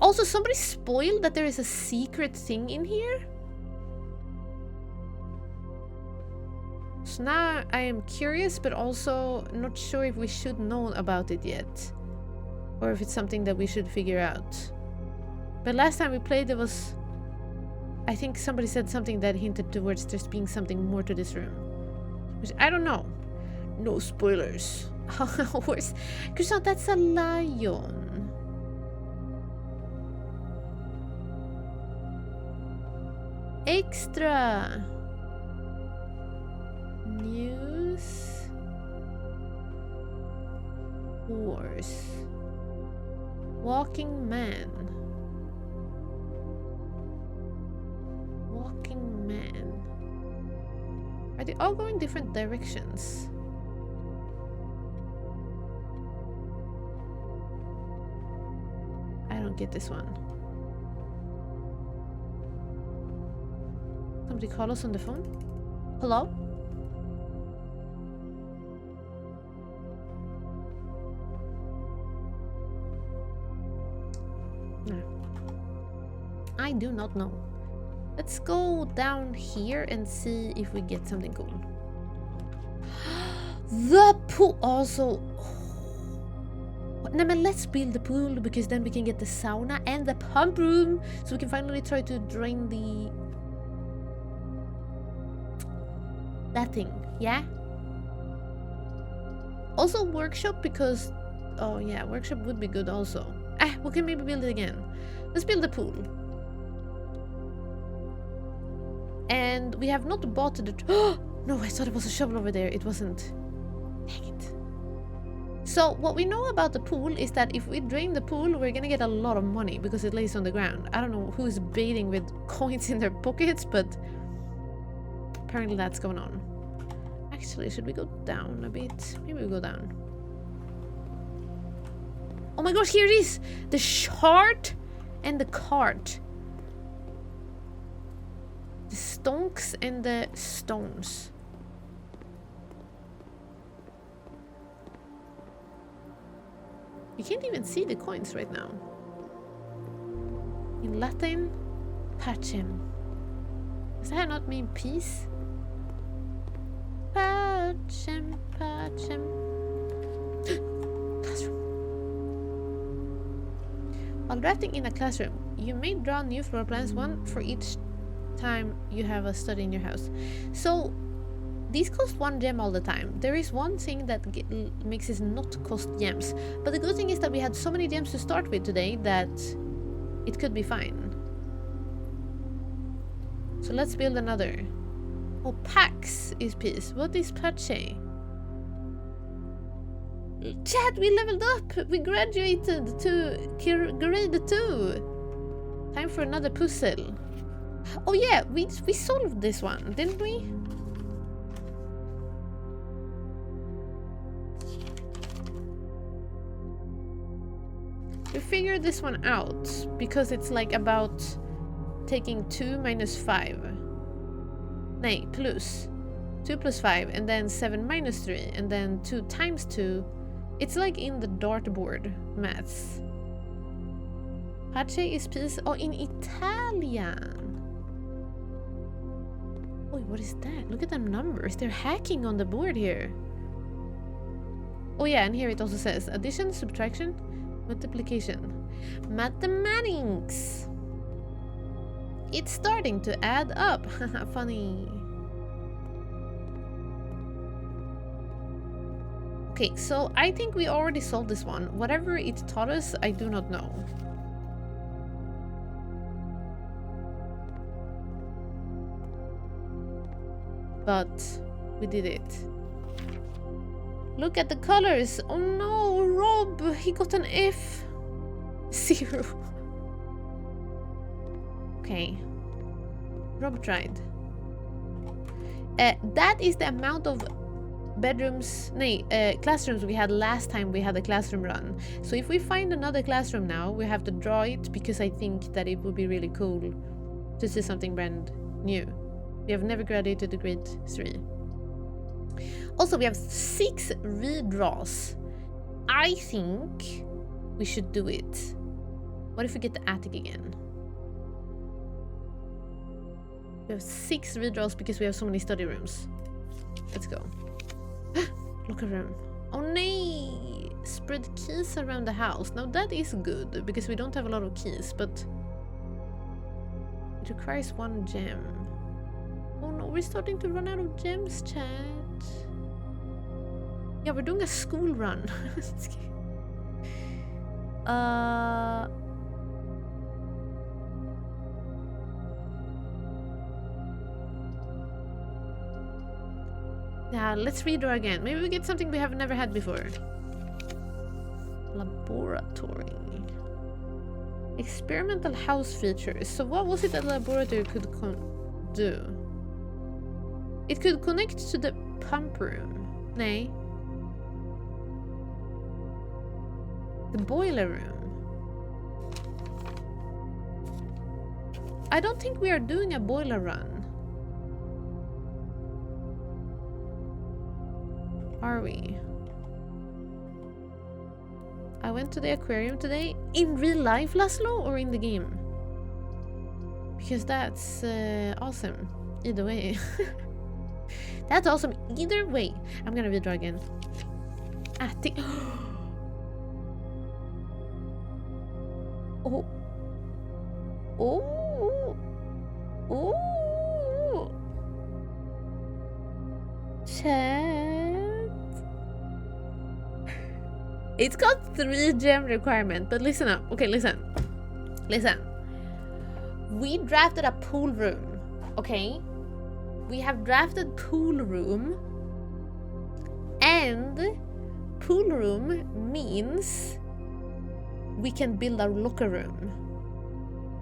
Also, somebody spoiled that there is a secret thing in here. So now I am curious, but also not sure if we should know about it yet. Or if it's something that we should figure out. But last time we played, there was... I think somebody said something that hinted towards there's being something more to this room. Which I don't know. No spoilers. Horse. Krishna, that's a lion. Extra. News. Horse. Walking man. Walking man. Are they all going different directions? I don't get this one. Somebody call us on the phone? Hello? No. I do not know. Let's go down here and see if we get something cool. The pool also. No, but let's build the pool because then we can get the sauna and the pump room, so we can finally try to drain that thing. Yeah. Also workshop because oh yeah, workshop would be good also. We can maybe build it again. Let's build the pool. And we have not bought the... No, I thought it was a shovel over there. It wasn't. Dang it. So, what we know about the pool is that if we drain the pool, we're gonna get a lot of money because it lays on the ground. I don't know who's baiting with coins in their pockets, but apparently that's going on. Actually, should we go down a bit? Maybe we go down. Oh my gosh, here it is! The chart and the cart. The stonks and the stones. You can't even see the coins right now. In Latin, pacem. Does that not mean peace? Pacem, pacem. Classroom. While drafting in a classroom, you may draw new floor plans, one for each time you have a study in your house. So these cost 1 gem all the time. There is one thing that makes it not cost gems, but the good thing is that we had so many gems to start with today that it could be fine. So let's build another. Oh, Pax is peace. What is Pache? Chat, we leveled up! We graduated to grade 2! Time for another puzzle. Oh yeah, we solved this one, didn't we? We figured this one out because it's like about taking 2 minus 5. Nay, plus 2 plus 5 and then 7 minus 3 and then 2 times 2. It's like in the dartboard maths. Pace is peace. Oh, in Italian. Wait, what is that? Look at them numbers. They're hacking on the board here. Oh yeah, and here it also says addition, subtraction, multiplication. Mathematics. It's starting to add up. Funny. Okay, so I think we already solved this one. Whatever it taught us, I do not know. But we did it. Look at the colors. Oh no, Rob, he got an F. 0. Okay. Rob tried. That is the amount of bedrooms, classrooms we had last time we had a classroom run. So if we find another classroom now, we have to draw it because I think that it would be really cool to see something brand new. We have never graduated to grade 3. Also, we have 6 redraws. I think we should do it. What if we get the attic again? We have 6 redraws because we have so many study rooms. Let's go. Locker room. Oh no! Spread keys around the house. Now that is good because we don't have a lot of keys, but it requires 1 gem. Oh no, we're starting to run out of gems, chat. Yeah, we're doing a school run. Yeah, let's redraw again. Maybe we get something we have never had before. Laboratory. Experimental house features. So what was it that laboratory could do? It could connect to the pump room. Nay. The boiler room. I don't think we are doing a boiler run. Are we? I went to the aquarium today. In real life, Laszlo, or in the game? Because that's awesome. Either way. That's awesome. Either way. I'm gonna redraw again. Attic. Oh. Oh. Oh. Chat. It's got 3 gem requirement, but listen up. Okay, listen. Listen. We drafted a pool room. Okay? We have drafted pool room. And pool room means we can build a locker room.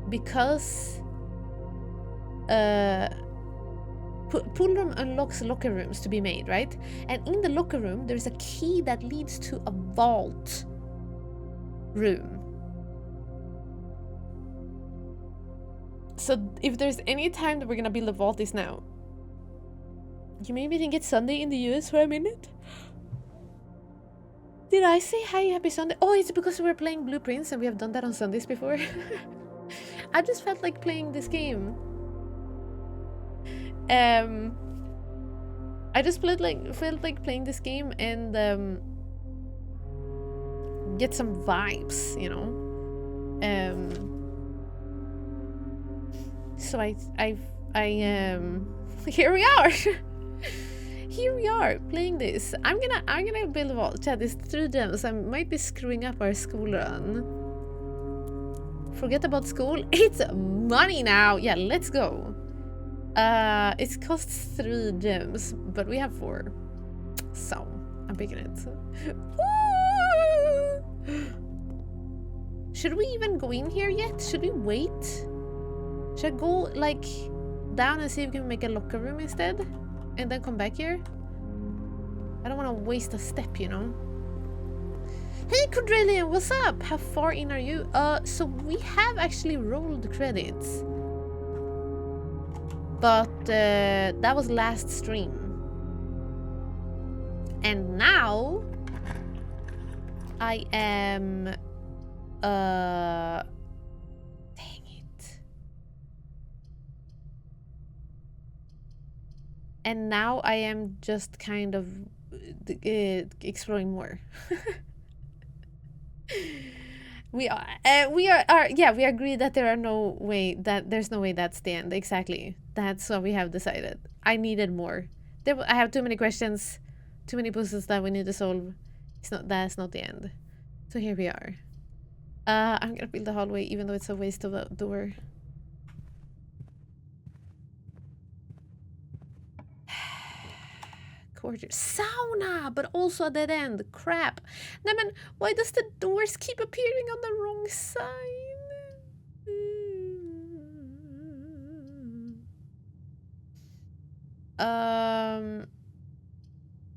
Because pool room unlocks locker rooms to be made, right? And in the locker room, there's a key that leads to a vault room. So if there's any time that we're gonna build a vault is now. You made me think it's Sunday in the US for a minute. Did I say hi, happy Sunday? Oh, it's because we're playing Blueprints and we have done that on Sundays before. I just felt like playing this game. I just felt like playing this game and get some vibes, you know. So I here we are. Here we are playing this. I'm gonna build a vault. Chat, it's 3 gems. I might be screwing up our school run. Forget about school. It's money now. Yeah, let's go. It costs 3 gems, but we have 4. So I'm picking it. Should we even go in here yet? Should we wait? Should I go like down and see if we can make a locker room instead? And then come back here? I don't want to waste a step, you know? Hey Quadrillion, what's up? How far in are you? So we have actually rolled credits. But that was last stream. And now I am dang it. And now I am just kind of exploring more. We agree that there's no way that's the end. Exactly. That's what we have decided. I needed more. I have too many questions, too many puzzles that we need to solve. That's not the end. So here we are. I'm gonna build the hallway even though it's a waste of a door. Gorgeous. Sauna, but also a dead end. Crap. Nämen, why does the doors keep appearing on the wrong side?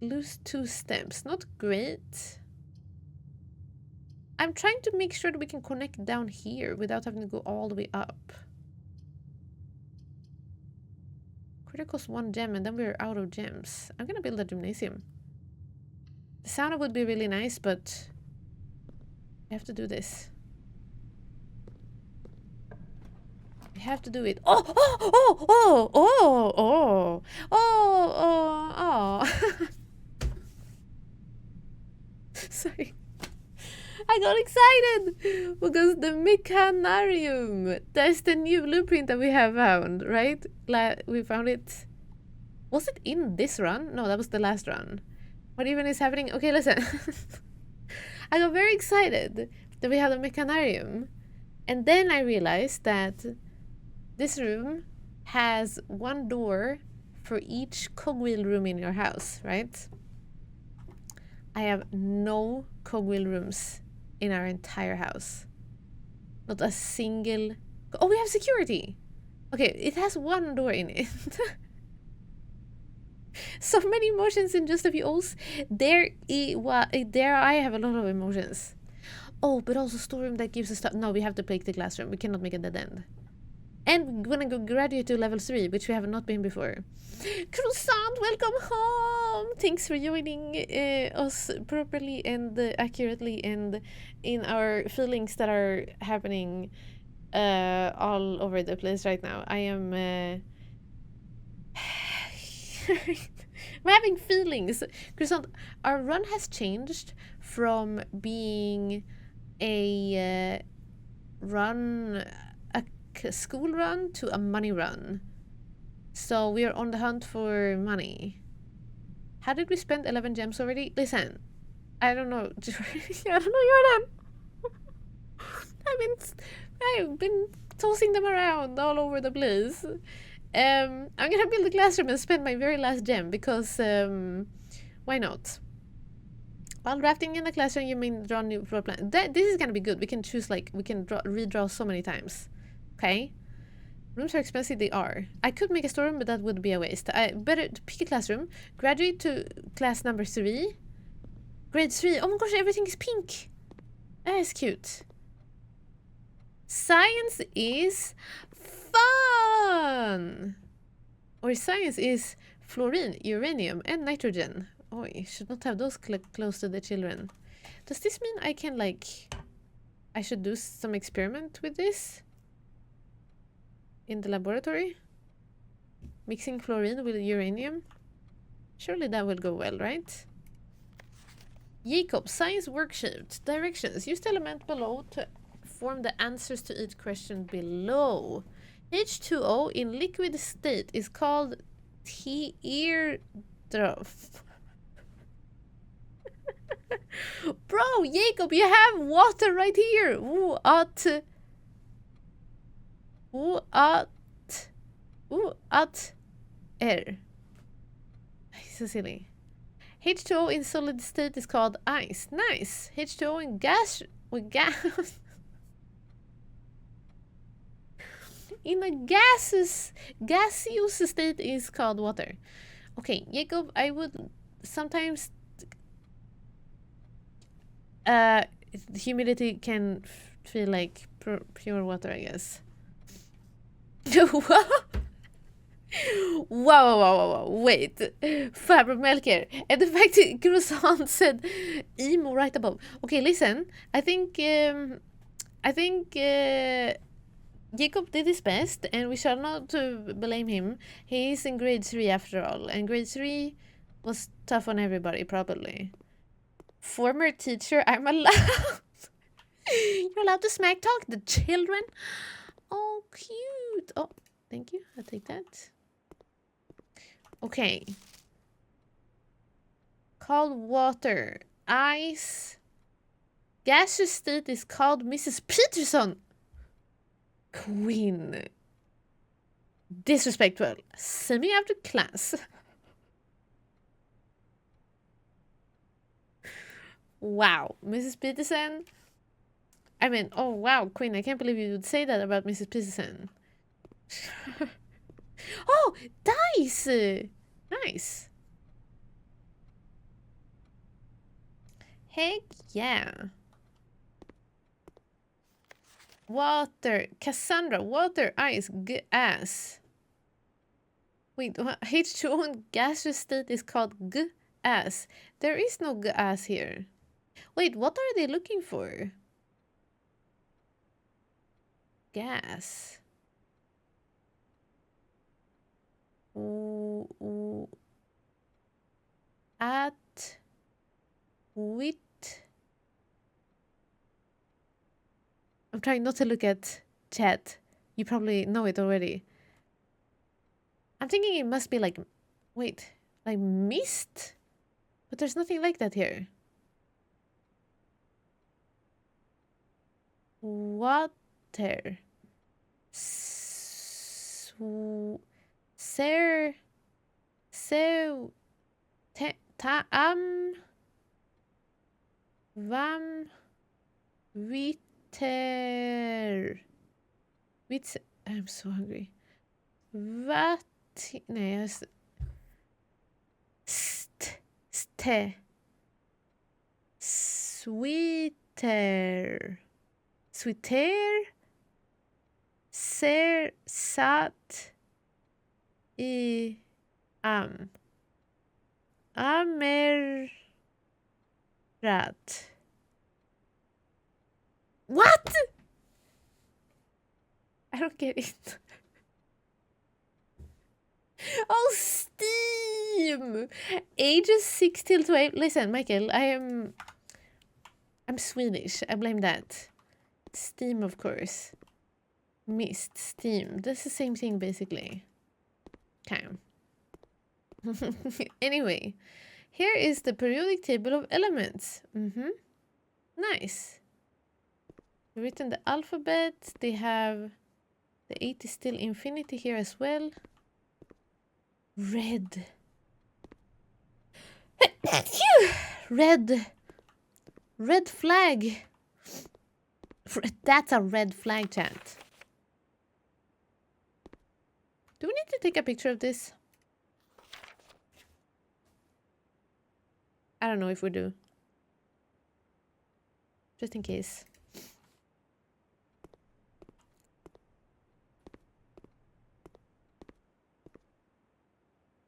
Lose 2 steps. Not great. I'm trying to make sure that we can connect down here without having to go all the way up. Could cost 1 gem and then we're out of gems. I'm gonna build a gymnasium. The sauna would be really nice, but I have to do this. We have to do it. Oh, oh, oh, oh, oh, oh, oh, oh, oh. Sorry. I got excited because the Mechanarium, that's the new blueprint that we have found, right? We found it. Was it in this run? No, that was the last run. What even is happening? Okay, listen. I got very excited that we had a Mechanarium. And then I realized that this room has 1 door for each cogwheel room in your house, right? I have no cogwheel rooms in our entire house. Not a single... Oh, we have security! Okay, it has 1 door in it. So many emotions in just a few holes. There I have a lot of emotions. Oh, but also storeroom that gives us stuff. No, we have to break the classroom. We cannot make a dead end. And we're gonna go graduate to level 3, which we have not been before. Croissant, welcome home! Thanks for joining us properly and accurately and in our feelings that are happening all over the place right now. I am... I'm having feelings. Croissant, our run has changed from being a school run to a money run. So we are on the hunt for money. How did we spend 11 gems already? Listen, I don't know. I don't know, Jordan. I've been tossing them around all over the place. I'm gonna build a classroom and spend my very last gem because why not? While drafting in the classroom, you may draw new floor plan. This is gonna be good. We can choose, like, we can redraw so many times. Okay. Rooms are expensive, they are. I could make a storeroom, but that would be a waste. I better pick a classroom. Graduate to class number 3. Grade 3. Oh my gosh, everything is pink. That is cute. Science is fun! Or science is fluorine, uranium, and nitrogen. Oh, you should not have those close to the children. Does this mean I can, like... I should do some experiment with this? In the laboratory? Mixing fluorine with uranium? Surely that will go well, right? Jacob, science worksheet. Directions. Use the element below to form the answers to each question below. H2O in liquid state is called teardrop. Bro, Jacob, you have water right here. Air. So silly. H2O in solid state is called ice. Nice. H2O in gas with gas. In a gaseous state is called water. Okay, Jacob, I would sometimes humidity can feel like pure water, I guess. Whoa, wait. Fabric Melker. And the fact that Croissant said emo right above. Okay, listen. I think Jacob did his best, and we shall not blame him. He is in grade 3 after all. And grade 3 was tough on everybody, probably. Former teacher, I'm allowed. You're allowed to smack talk the children. Oh, cute. Oh, thank you. I'll take that. Okay. Cold water. Ice. Gaseous state is called Mrs. Peterson. Queen. Disrespectful. See me after class. Wow. Mrs. Peterson. I mean, oh wow, Queen, I can't believe you would say that about Mrs. Peterson. Oh, dice! Nice. Heck yeah. Water. Cassandra. Water, ice, gas. Wait, H2O in gaseous state is called gas. There is no gas here. Wait, what are they looking for? Gas. At with. I'm trying not to look at chat. You probably know it already. I'm thinking it must be like, wait, like mist? But there's nothing like that here. Water. Ser. So. Taam. Vam. Viter. I'm so hungry. Nej, jag... Sweeter. Sweeter. Ser. Sat. I. Amerat. What? I don't get it. Oh, Steam! Ages 6 till 12. Listen, Michael, I'm Swedish. I blame that. Steam, of course. Mist, Steam. That's the same thing, basically. Okay. Anyway, here is the periodic table of elements. Nice. Written the alphabet. They have the 8 is still infinity here as well. Red. Red flag. That's a red flag, chat. Do we need to take a picture of this? I don't know if we do. Just in case.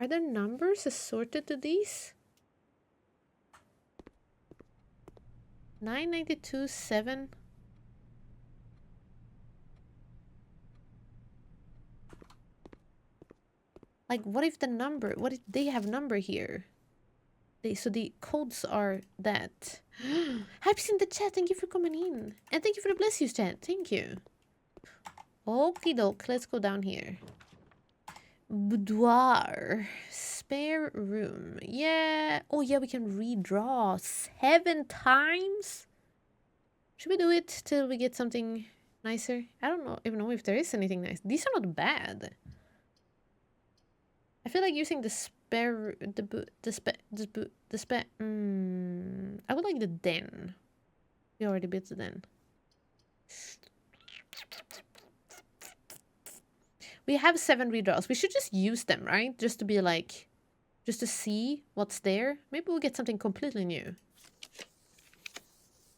Are there numbers assorted to these? 992, 7. Like, what if the number? What if they have number here? So the codes are that. Hype's in the chat. Thank you for coming in. And thank you for the bless you, chat. Thank you. Okie doke. Let's go down here. Boudoir. Spare room. Yeah. Oh, yeah, we can redraw 7 times. Should we do it till we get something nicer? I don't even know if there is anything nice. These are not bad. I feel like using the spare... I would like the den. We already built the den. We have 7 redraws. We should just use them, right? Just to be like... Just to see what's there. Maybe we'll get something completely new.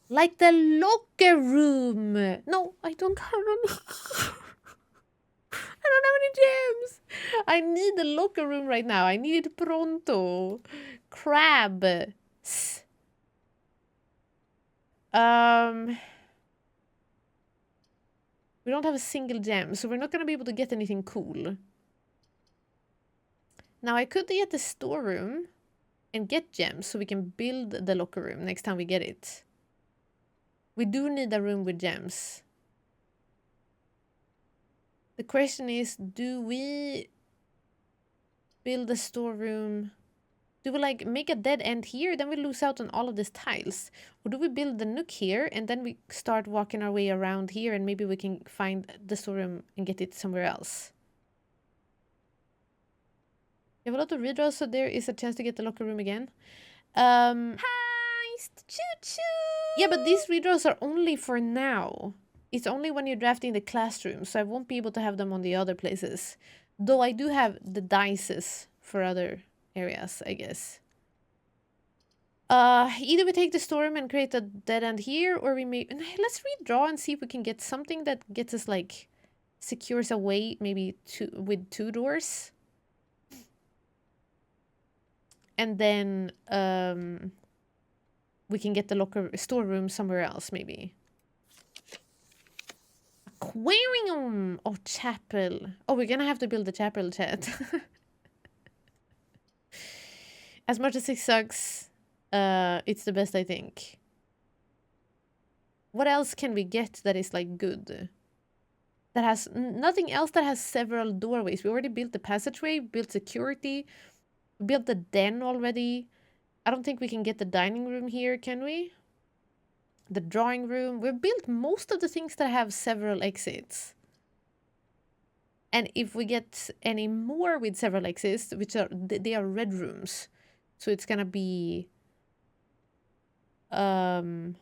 Like the locker room. No, I don't have any. I don't have any gems. I need the locker room right now. I need it pronto. Crabs. We don't have a single gem, so we're not going to be able to get anything cool. Now, I could get the storeroom. and get gems so we can build the locker room next time we get it. We do need a room with gems. The question is, do we build a storeroom? Do we like make a dead end here? Then we lose out on all of these tiles. Or do we build the nook here and then we start walking our way around here and maybe we can find the storeroom and get it somewhere else? You have a lot of redraws, so there is a chance to get the locker room again. Heist! Choo-choo! Yeah, but these redraws are only for now. It's only when you're drafting the classroom, so I won't be able to have them on the other places. Though I do have the dices for other areas, I guess. Either we take the storeroom and create a dead end here, or we may... Let's redraw and see if we can get something that gets us, like, secures a way, maybe with 2 doors. And then we can get the storeroom somewhere else, maybe. Aquarium! Oh, chapel. Oh, we're gonna have to build the chapel, chat. As much as it sucks, it's the best, I think. What else can we get that is, like, good? That has... Nothing else that has several doorways. We already built the passageway, built security... We built the den already. I don't think we can get the dining room here, can we? The drawing room. We've built most of the things that have several exits. And if we get any more with several exits, which are... They are red rooms. So it's gonna be... all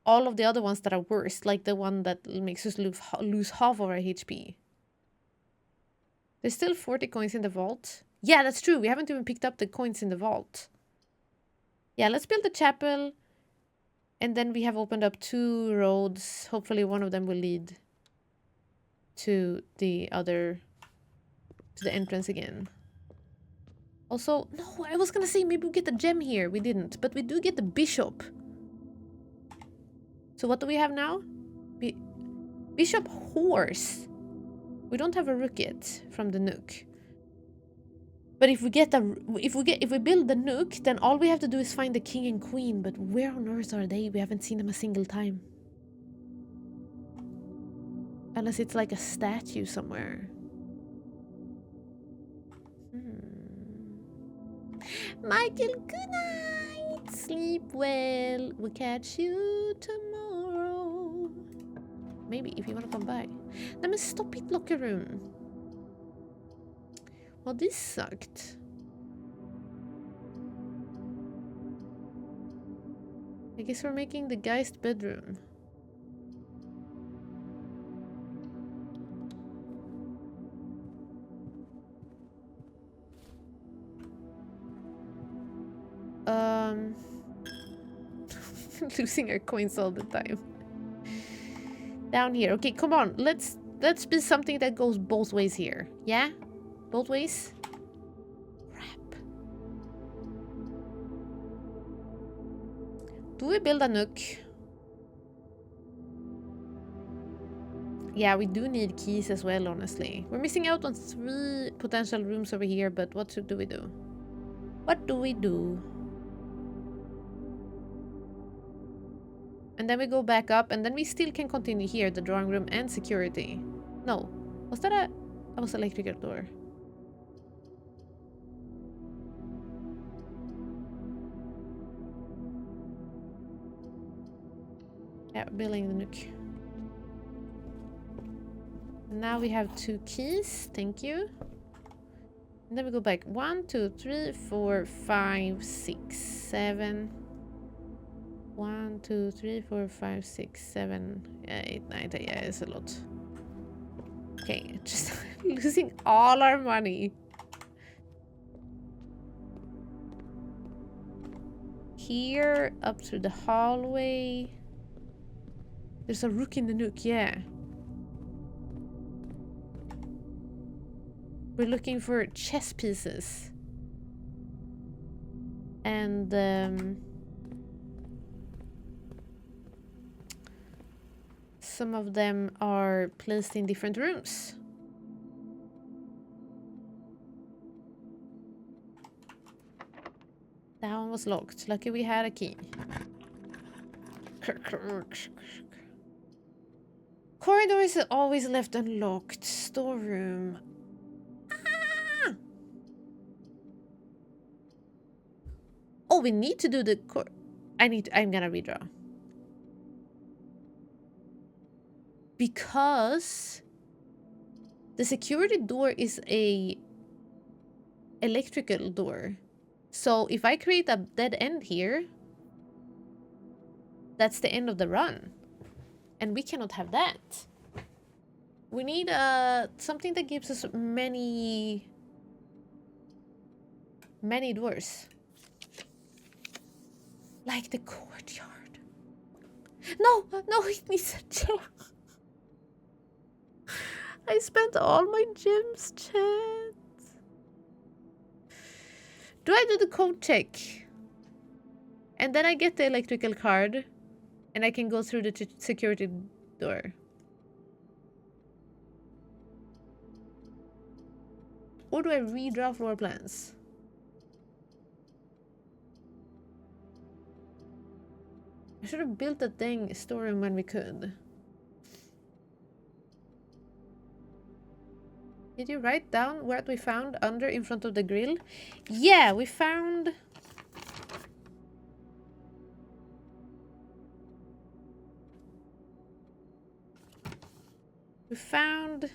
of the other ones that are worse. Like the one that makes us lose half of our HP. There's still 40 coins in the vault. Yeah, that's true. We haven't even picked up the coins in the vault. Yeah, let's build the chapel. And then we have opened up 2 roads. Hopefully one of them will lead to the other... to the entrance again. Also, no, I was gonna say maybe we get the gem here. We didn't. But we do get the bishop. So what do we have now? Bishop horse. We don't have a rook yet from the nook. But if we build the nook, then all we have to do is find the king and queen. But where on earth are they? We haven't seen them a single time. Unless it's like a statue somewhere. Michael, good night. Sleep well. We'll catch you tomorrow. Maybe if you want to come by. Nej men stop it, locker room. Well, this sucked. I guess we're making the Geist bedroom. Losing our coins all the time. Down here. Okay, come on. Let's be something that goes both ways here. Yeah? Both ways? Crap. Do we build a nook? Yeah, we do need keys as well, honestly. We're missing out on 3 potential rooms over here, but what do we do? What do we do? And then we go back up, and then we still can continue here, the drawing room and security. No. Was that a... That was electrical door. Yeah, building the nook. Now we have 2 keys. Thank you. And then we go back. 1, 2, 3, 4, 5, 6, 7... 1, 2, 3, 4, 5, 6, 7, 8, 9, 10. Yeah, it's a lot. Okay, just losing all our money. Here, up through the hallway. There's a rook in the nook, yeah. We're looking for chess pieces. And, some of them are placed in different rooms. That one was locked. Lucky we had a key. Corridor is always left unlocked. Storeroom. Ah! Oh, we need to do the I'm gonna redraw. Because the security door is a electrical door. So if I create a dead end here, that's the end of the run. And we cannot have that. We need something that gives us many doors. Like the courtyard. No, it needs a chair. I spent all my gems, chat. Do I do the code check? And then I get the electrical card. And I can go through the security door. Or do I redraw floor plans? I should have built that thing storeroom when we could. Did you write down what we found under in front of the grill? Yeah, we found... We found...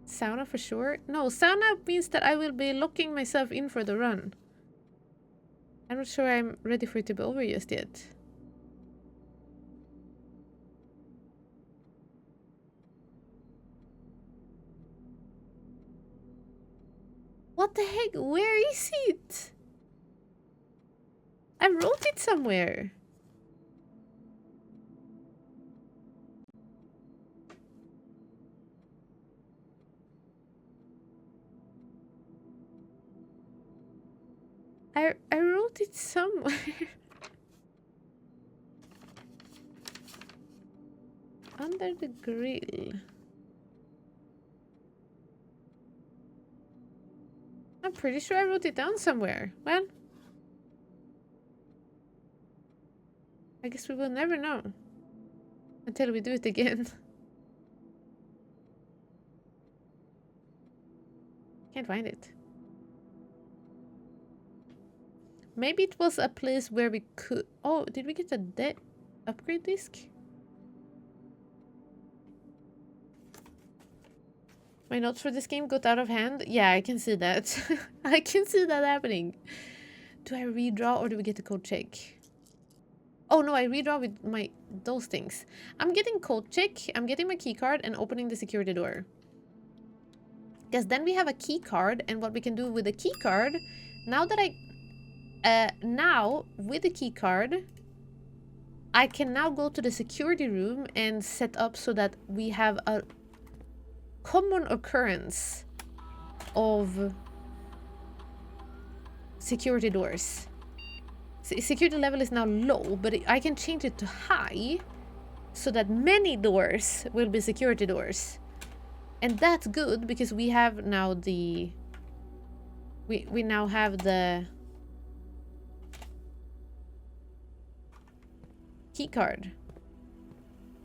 Sauna for sure? No, sauna means that I will be locking myself in for the run. I'm not sure I'm ready for it to be over just yet. What the heck? Where is it? I wrote it somewhere. I wrote it somewhere. Under the grill. I'm pretty sure I wrote it down somewhere. Well, I guess we will never know until we do it again. Can't find it. Maybe it was a place where we could... Oh, did we get a upgrade disc? My notes for this game got out of hand? Yeah, I can see that. I can see that happening. Do I redraw or do we get the code check? Oh no, I redraw with those things. I'm getting code check, I'm getting my key card and opening the security door. Because then we have a key card, and what we can do with the key card, now with the key card, I can now go to the security room and set up so that we have a common occurrence of security doors. Security level is now low, but I can change it to high so that many doors will be security doors. And that's good because we have now the... We now have the key card.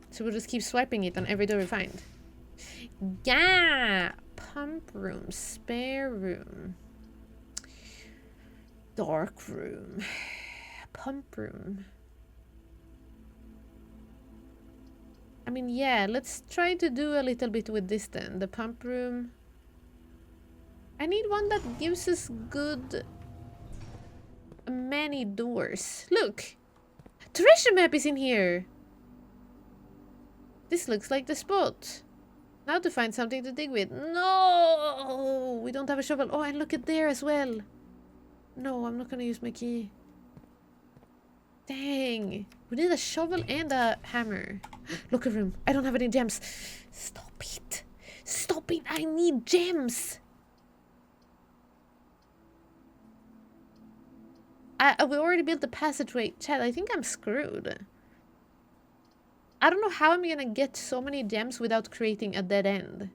So we'll just keep swiping it on every door we find. Yeah! Pump room, spare room, dark room, pump room. I mean, yeah, let's try to do a little bit with this then. The pump room. I need one that gives us many doors. Look! Treasure map is in here! This looks like the spot. Now to find something to dig with. No! We don't have a shovel. Oh, and look at there as well. No, I'm not gonna use my key. Dang. We need a shovel and a hammer. Locker room. I don't have any gems. Stop it. Stop it. I need gems. We already built the passageway. Chad, I think I'm screwed. I don't know how I'm gonna get so many gems without creating a dead end.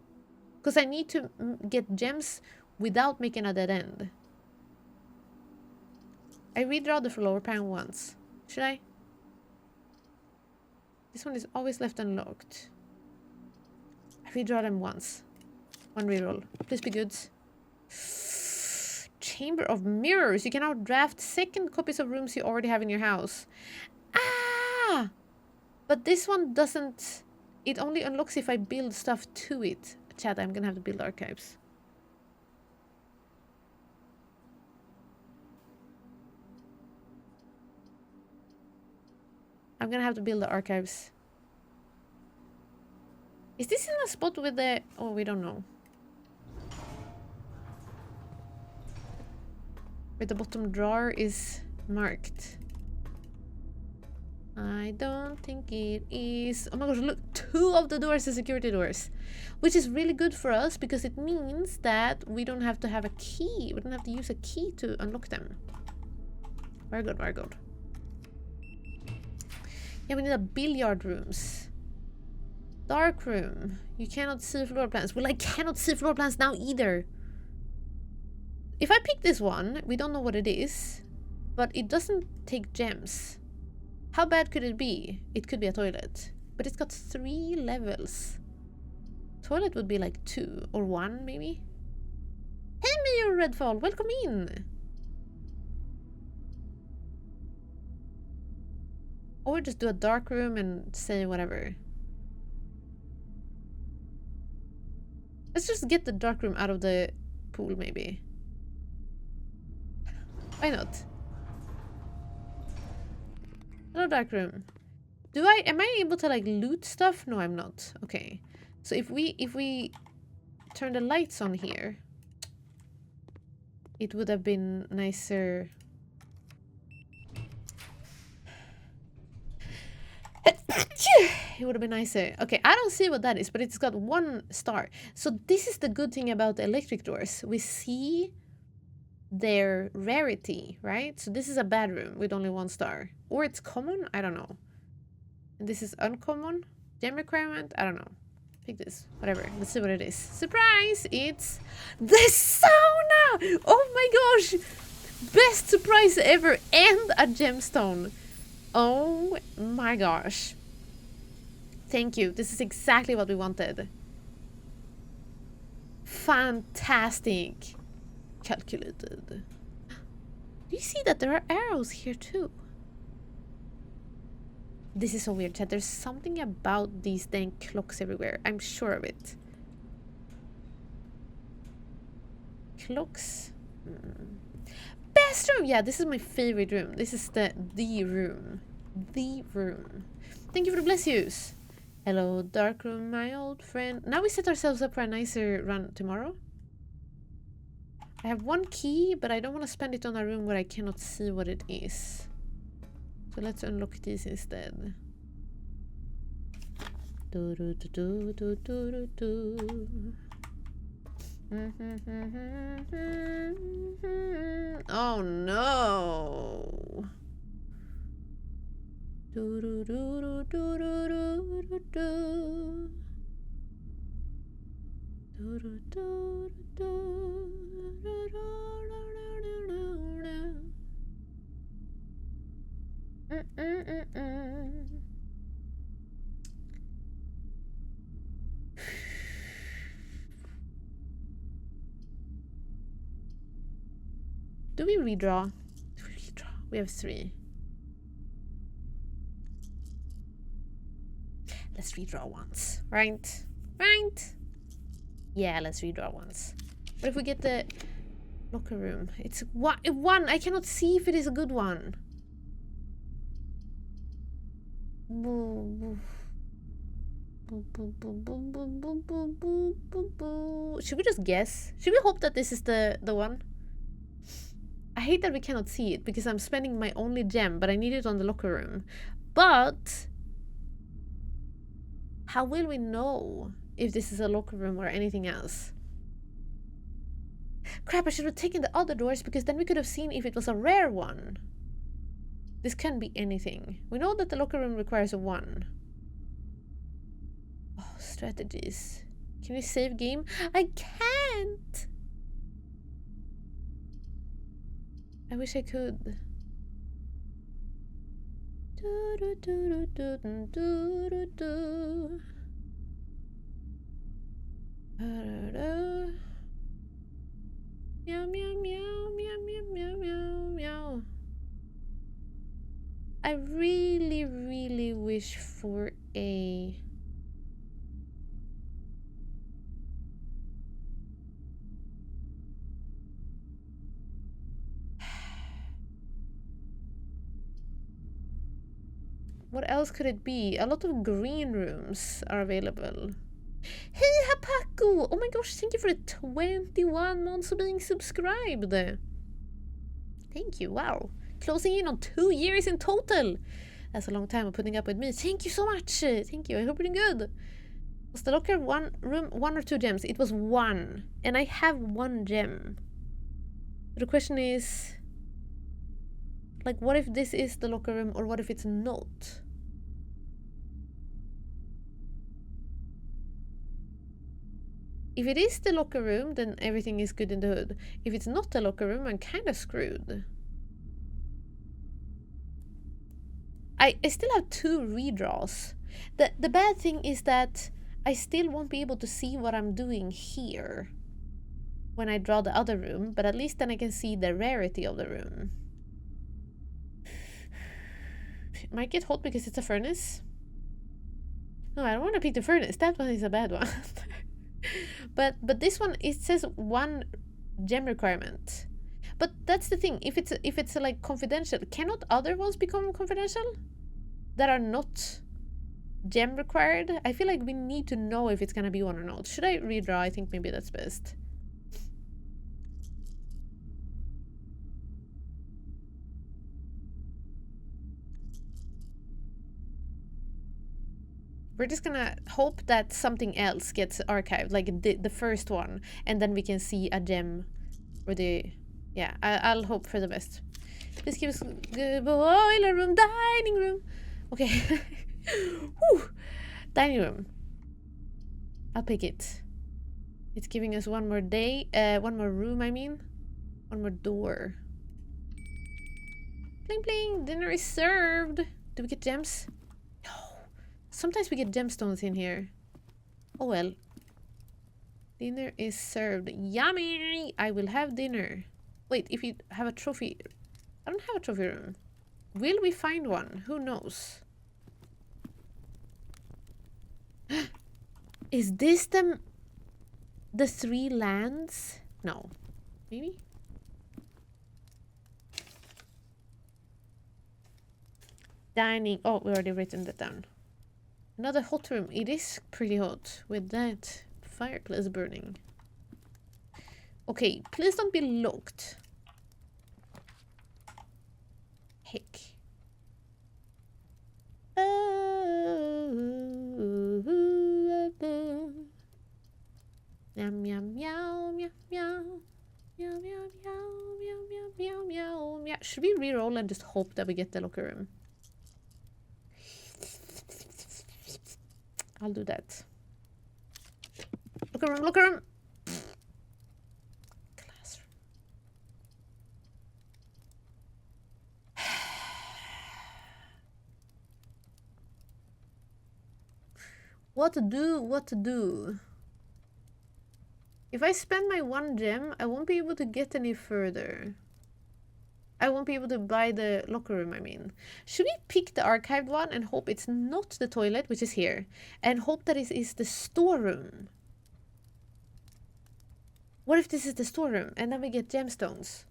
Because I need to get gems without making a dead end. I redraw the floor pan once. Should I? This one is always left unlocked. I redraw them once. One reroll. Please be good. Chamber of Mirrors. You can now draft second copies of rooms you already have in your house. Ah! But this one doesn't... It only unlocks if I build stuff to it. Chat, I'm gonna have to build archives. I'm gonna have to build the archives. Is this in a spot with the... Oh, we don't know. Where the bottom drawer is marked. I don't think it is. Oh my gosh, look, 2 of the doors are security doors. Which is really good for us because it means that we don't have to have a key. We don't have to use a key to unlock them. Very good, very good. Yeah, we need a billiard rooms. Dark room. You cannot see floor plans. Well, I cannot see floor plans now either. If I pick this one, we don't know what it is. But it doesn't take gems. How bad could it be? It could be a toilet. But it's got 3 levels. Toilet would be like 2 or 1 maybe. Hey Mayor Redfall, welcome in. Or just do a dark room and say whatever. Let's just get the dark room out of the pool maybe. Why not? Hello, dark room. Am I able to like loot stuff? No, I'm not. Okay. So if we turn the lights on here, it would have been nicer. It would have been nicer. Okay, I don't see what that is, but it's got 1 star. So this is the good thing about the electric doors. We see their rarity, right? So this is a bad room with only 1 star. Or it's common? I don't know. And this is uncommon? Gem requirement? I don't know. Pick this. Whatever. Let's see what it is. Surprise! It's the sauna! Oh my gosh! Best surprise ever! And a gemstone. Oh my gosh. Thank you. This is exactly what we wanted. Fantastic. Calculated. Do you see that there are arrows here too? This is so weird, chat. There's something about these dang clocks everywhere. I'm sure of it. Clocks. Best room! Yeah, this is my favorite room. This is the room. The room. Thank you for the bless yous. Hello, dark room, my old friend. Now we set ourselves up for a nicer run tomorrow. I have 1 key, but I don't want to spend it on a room where I cannot see what it is. So let's unlock these instead. Do do do do do do do. Oh no! Do do do do do do do do. Do do do do Do we redraw? We have 3. Let's redraw once, right? Right? Yeah, let's redraw once. What if we get the locker room? It's 1. I cannot see if it is a good one. Should we just guess? Should we hope that this is the one? I hate that we cannot see it because I'm spending my only gem, but I need it on the locker room. But how will we know if this is a locker room or anything else? Crap, I should have taken the other doors because then we could have seen if it was a rare one. This can be anything. We know that the locker room requires a 1. Oh, strategies. Can we save game? I can't! I wish I could. Meow, meow, meow, meow, meow, meow, meow, meow. I really, really wish for a... What else could it be? A lot of green rooms are available. Hey, Hapaku! Oh my gosh, thank you for the 21 months of being subscribed. Thank you, wow. Closing in on 2 years in total. That's a long time of putting up with me. Thank you so much. Thank you, I hope you're doing good. Was the locker one room 1 or 2 gems? It was 1. And I have 1 gem. The question is... like, what if this is the locker room or what if it's not? If it is the locker room, then everything is good in the hood. If it's not the locker room, I'm kind of screwed. I still have 2 redraws. The bad thing is that I still won't be able to see what I'm doing here when I draw the other room, but at least then I can see the rarity of the room. Might get hot because it's a furnace. No, I don't want to pick the furnace. That one is a bad one. but this one, it says 1 gem requirement. But that's the thing. If it's like confidential, cannot other ones become confidential that are not gem required? I feel like we need to know if it's gonna be one or not. Should I redraw? I think maybe that's best. We're just gonna hope that something else gets archived, like the first one, and then we can see a gem or the... yeah, I'll hope for the best. Please give us good boiler room, dining room. Okay. Whew. Dining room. I'll pick it. It's giving us 1 more day, 1 more room, I mean. 1 more door. Bling bling, dinner is served. Do we get gems? No. Sometimes we get gemstones in here. Oh well. Dinner is served. Yummy! I will have dinner. Wait, if you have a trophy... I don't have a trophy room. Will we find one? Who knows? Is this the 3 lands? No. Maybe? Dining. Oh, we already written that down. Another hot room. It is pretty hot with that fireplace burning. Okay, please don't be locked. Heck. Meow meow meow meow meow meow meow meow meow meow meow meow meow. Should we reroll and just hope that we get the locker room? I'll do that. Locker room, locker room. Classroom. What to do? What to do? If I spend my 1 gem, I won't be able to get any further. I won't be able to buy the locker room, I mean. Should we pick the archived one and hope it's not the toilet, which is here, and hope that it is the storeroom? What if this is the storeroom and then we get gemstones?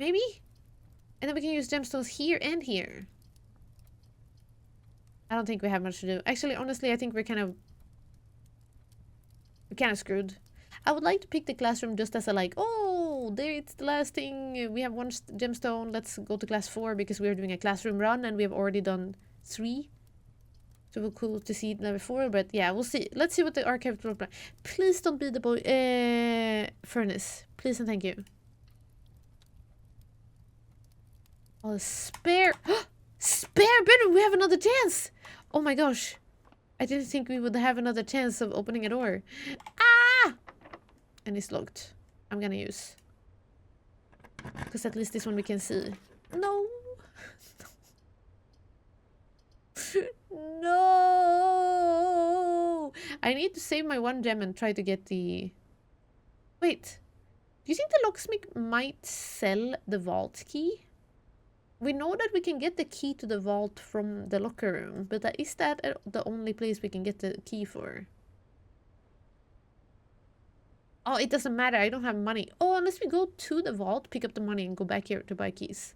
Maybe? And then we can use gemstones here and here. I don't think we have much to do. Actually, honestly, I think we're kind of screwed. I would like to pick the classroom just as a like, oh, no, there it's the last thing. We have one gemstone. Let's go to class 4 because we're doing a classroom run and we have already done 3. So we're cool to see level 4, but yeah, we'll see. Let's see what the archive will play. Please don't be the boy furnace. Please and thank you. Oh, spare spare bedroom. We have another chance. Oh my gosh. I didn't think we would have another chance of opening a door. Ah! And it's locked. I'm gonna use. Because at least this one we can see. No. No. I need to save my 1 gem and try to get the... Wait. Do you think the locksmith might sell the vault key? We know that we can get the key to the vault from the locker room, but is that the only place we can get the key for? Oh, it doesn't matter. I don't have money. Oh, unless we go to the vault, pick up the money, and go back here to buy keys.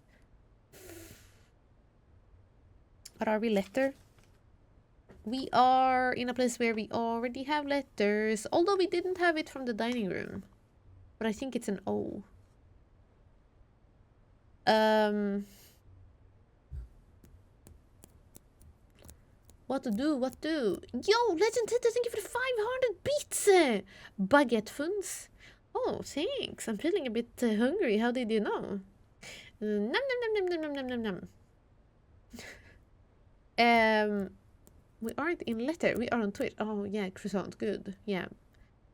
But are we letter? We are in a place where we already have letters. Although we didn't have it from the dining room. But I think it's an O. What to do? What to do? Yo, Legend Hitter, thank you for the 500 bits! Baguette funds. Oh, thanks. I'm feeling a bit hungry. How did you know? Nom nom nom nom nom nom nom nom. We aren't in letter. We are on Twitch. Oh, yeah, croissant. Good. Yeah.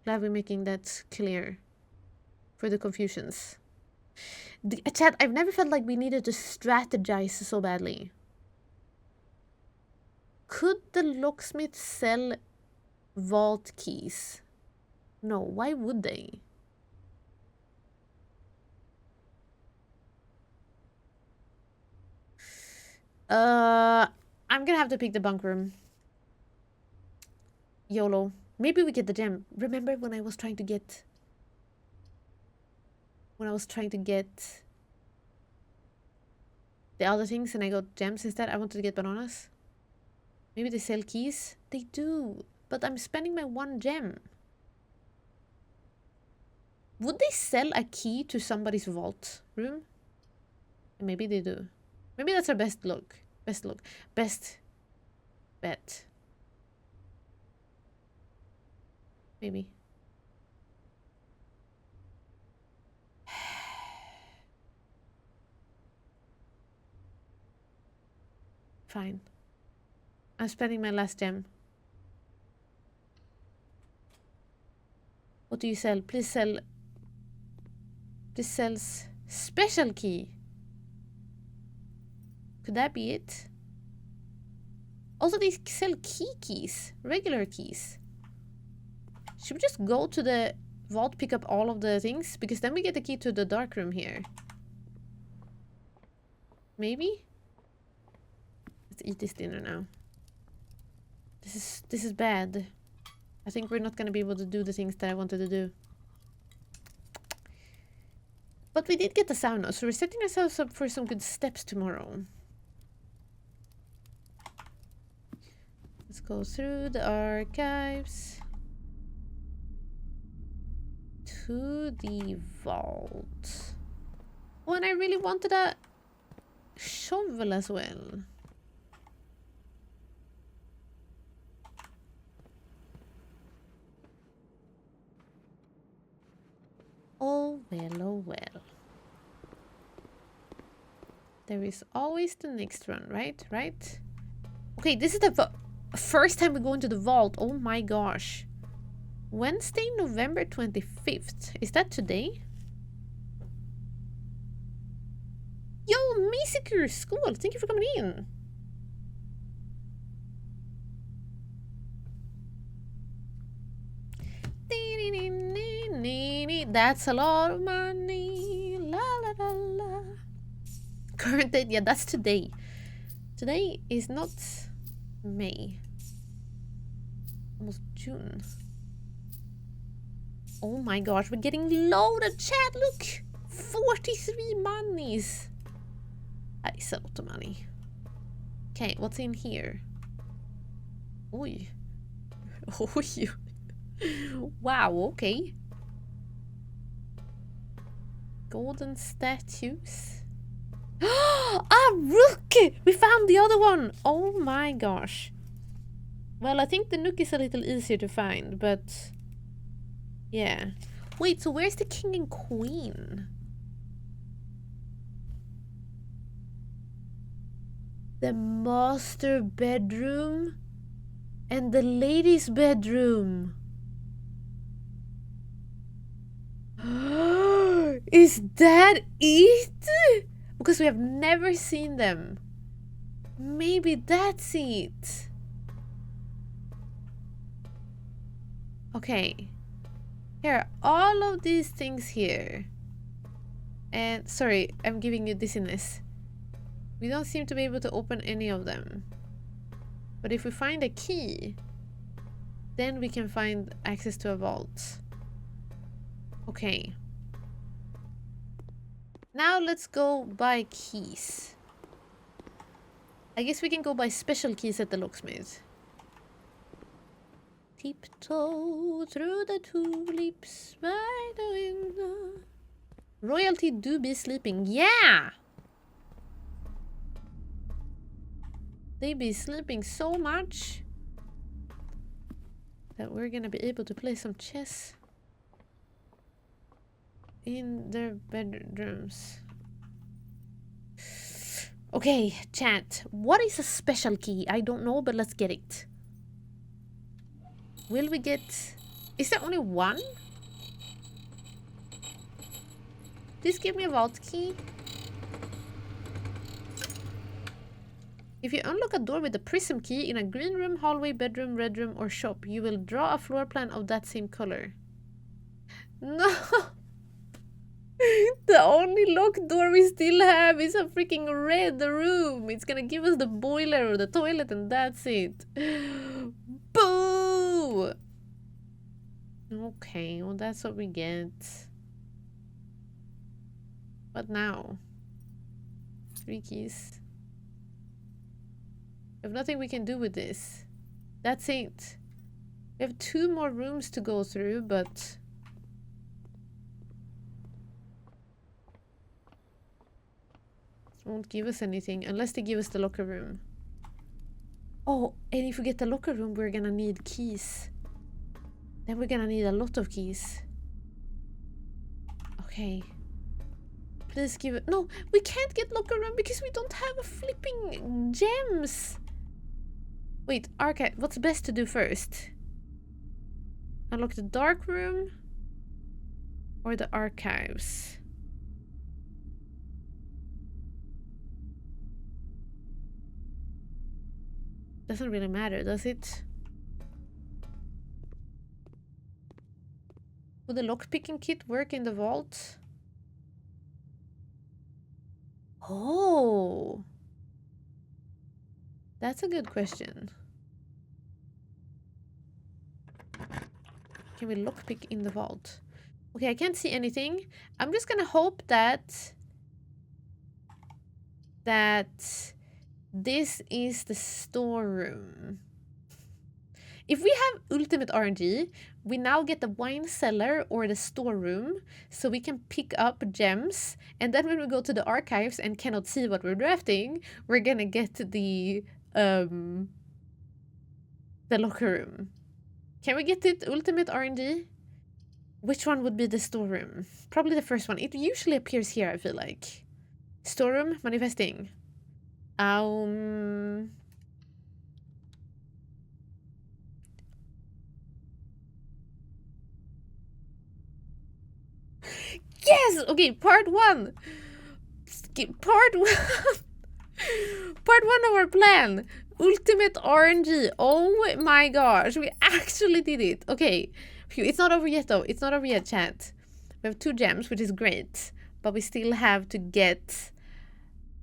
Glad we're making that clear. For the confusions. Chat, I've never felt like we needed to strategize so badly. Could the locksmith sell vault keys? No, why would they? I'm gonna have to pick the bunk room. YOLO. Maybe we get the gem. Remember when I was trying to get... When I was trying to get... the other things and I got gems instead? I wanted to get bananas. Maybe they sell keys? They do. But I'm spending my 1 gem. Would they sell a key to somebody's vault room? Maybe they do. Maybe that's our best look. Best look. Best bet. Maybe. Fine. I'm spending my last gem. What do you sell? Please sell... This sells special key. Could that be it? Also, they sell keys. Regular keys. Should we just go to the vault, pick up all of the things? Because then we get the key to the dark room here. Maybe? Let's eat this dinner now. This is bad. I think we're not gonna be able to do the things that I wanted to do. But we did get the sauna, so we're setting ourselves up for some good steps tomorrow. Let's go through the archives. To the vault. Oh, and I really wanted a shovel as well. Oh well, oh well. There is always the next one, right? Right? Okay, this is the first time we go into the vault. Oh my gosh. Wednesday, November 25th. Is that today? Yo, Massacre School! Thank you for coming in. That's a lot of money. La la la la. Current date, yeah, that's today. Today is not May. Almost June. Oh my gosh, we're getting loaded, chat. Look, 43 monies. That is a lot of money. Okay, what's in here? Oi. Oi. Wow, okay. golden statues. Ah, Rook! We found the other one! Oh my gosh. Well, I think the Nook is a little easier to find, but... yeah. Wait, so where's the king and queen? The master bedroom and the ladies' bedroom. Is that it? Because we have never seen them. Maybe that's it. Okay. Here are all of these things here. And sorry, I'm giving you dizziness. We don't seem to be able to open any of them. But if we find a key, then we can find access to a vault. Okay. Now let's go buy keys. I guess we can go buy special keys at the locksmith. Tiptoe through the tulips by the window. Royalty do be sleeping. Yeah! They be sleeping so much that we're gonna be able to play some chess in their bedrooms. Okay, chat. What is a special key? I don't know, but let's get it. Will we get... is there only one? Please give me a vault key. If you unlock a door with a prism key in a green room, hallway, bedroom, red room, or shop, you will draw a floor plan of that same color. No! The only locked door we still have is a freaking red room. It's gonna give us the boiler or the toilet and that's it. Boo! Okay, well that's what we get. What now? 3 keys. We have nothing we can do with this. That's it. We have 2 more rooms to go through, but... won't give us anything unless they give us the locker room. Oh, and if we get the locker room, we're gonna need keys. Then we're gonna need a lot of keys. Okay. Please give it. No, we can't get locker room because we don't have a flipping gems. Wait, archive. What's best to do first? Unlock the dark room or the archives? Doesn't really matter, does it? Would the lockpicking kit work in the vault? Oh! That's a good question. Can we lockpick in the vault? Okay, I can't see anything. I'm just gonna hope that this is the storeroom. If we have ultimate RNG, we now get the wine cellar or the storeroom, so we can pick up gems, and then when we go to the archives and cannot see what we're drafting, we're gonna get the locker room. Can we get it ultimate RNG? Which one would be the storeroom? Probably the first one. It usually appears here, I feel like. Storeroom, manifesting. Yes! Okay, part 1. Part 1. Part 1 of our plan. Ultimate RNG. Oh my gosh, we actually did it. Okay, it's not over yet though. It's not over yet, chat. We have 2 gems, which is great, but we still have to get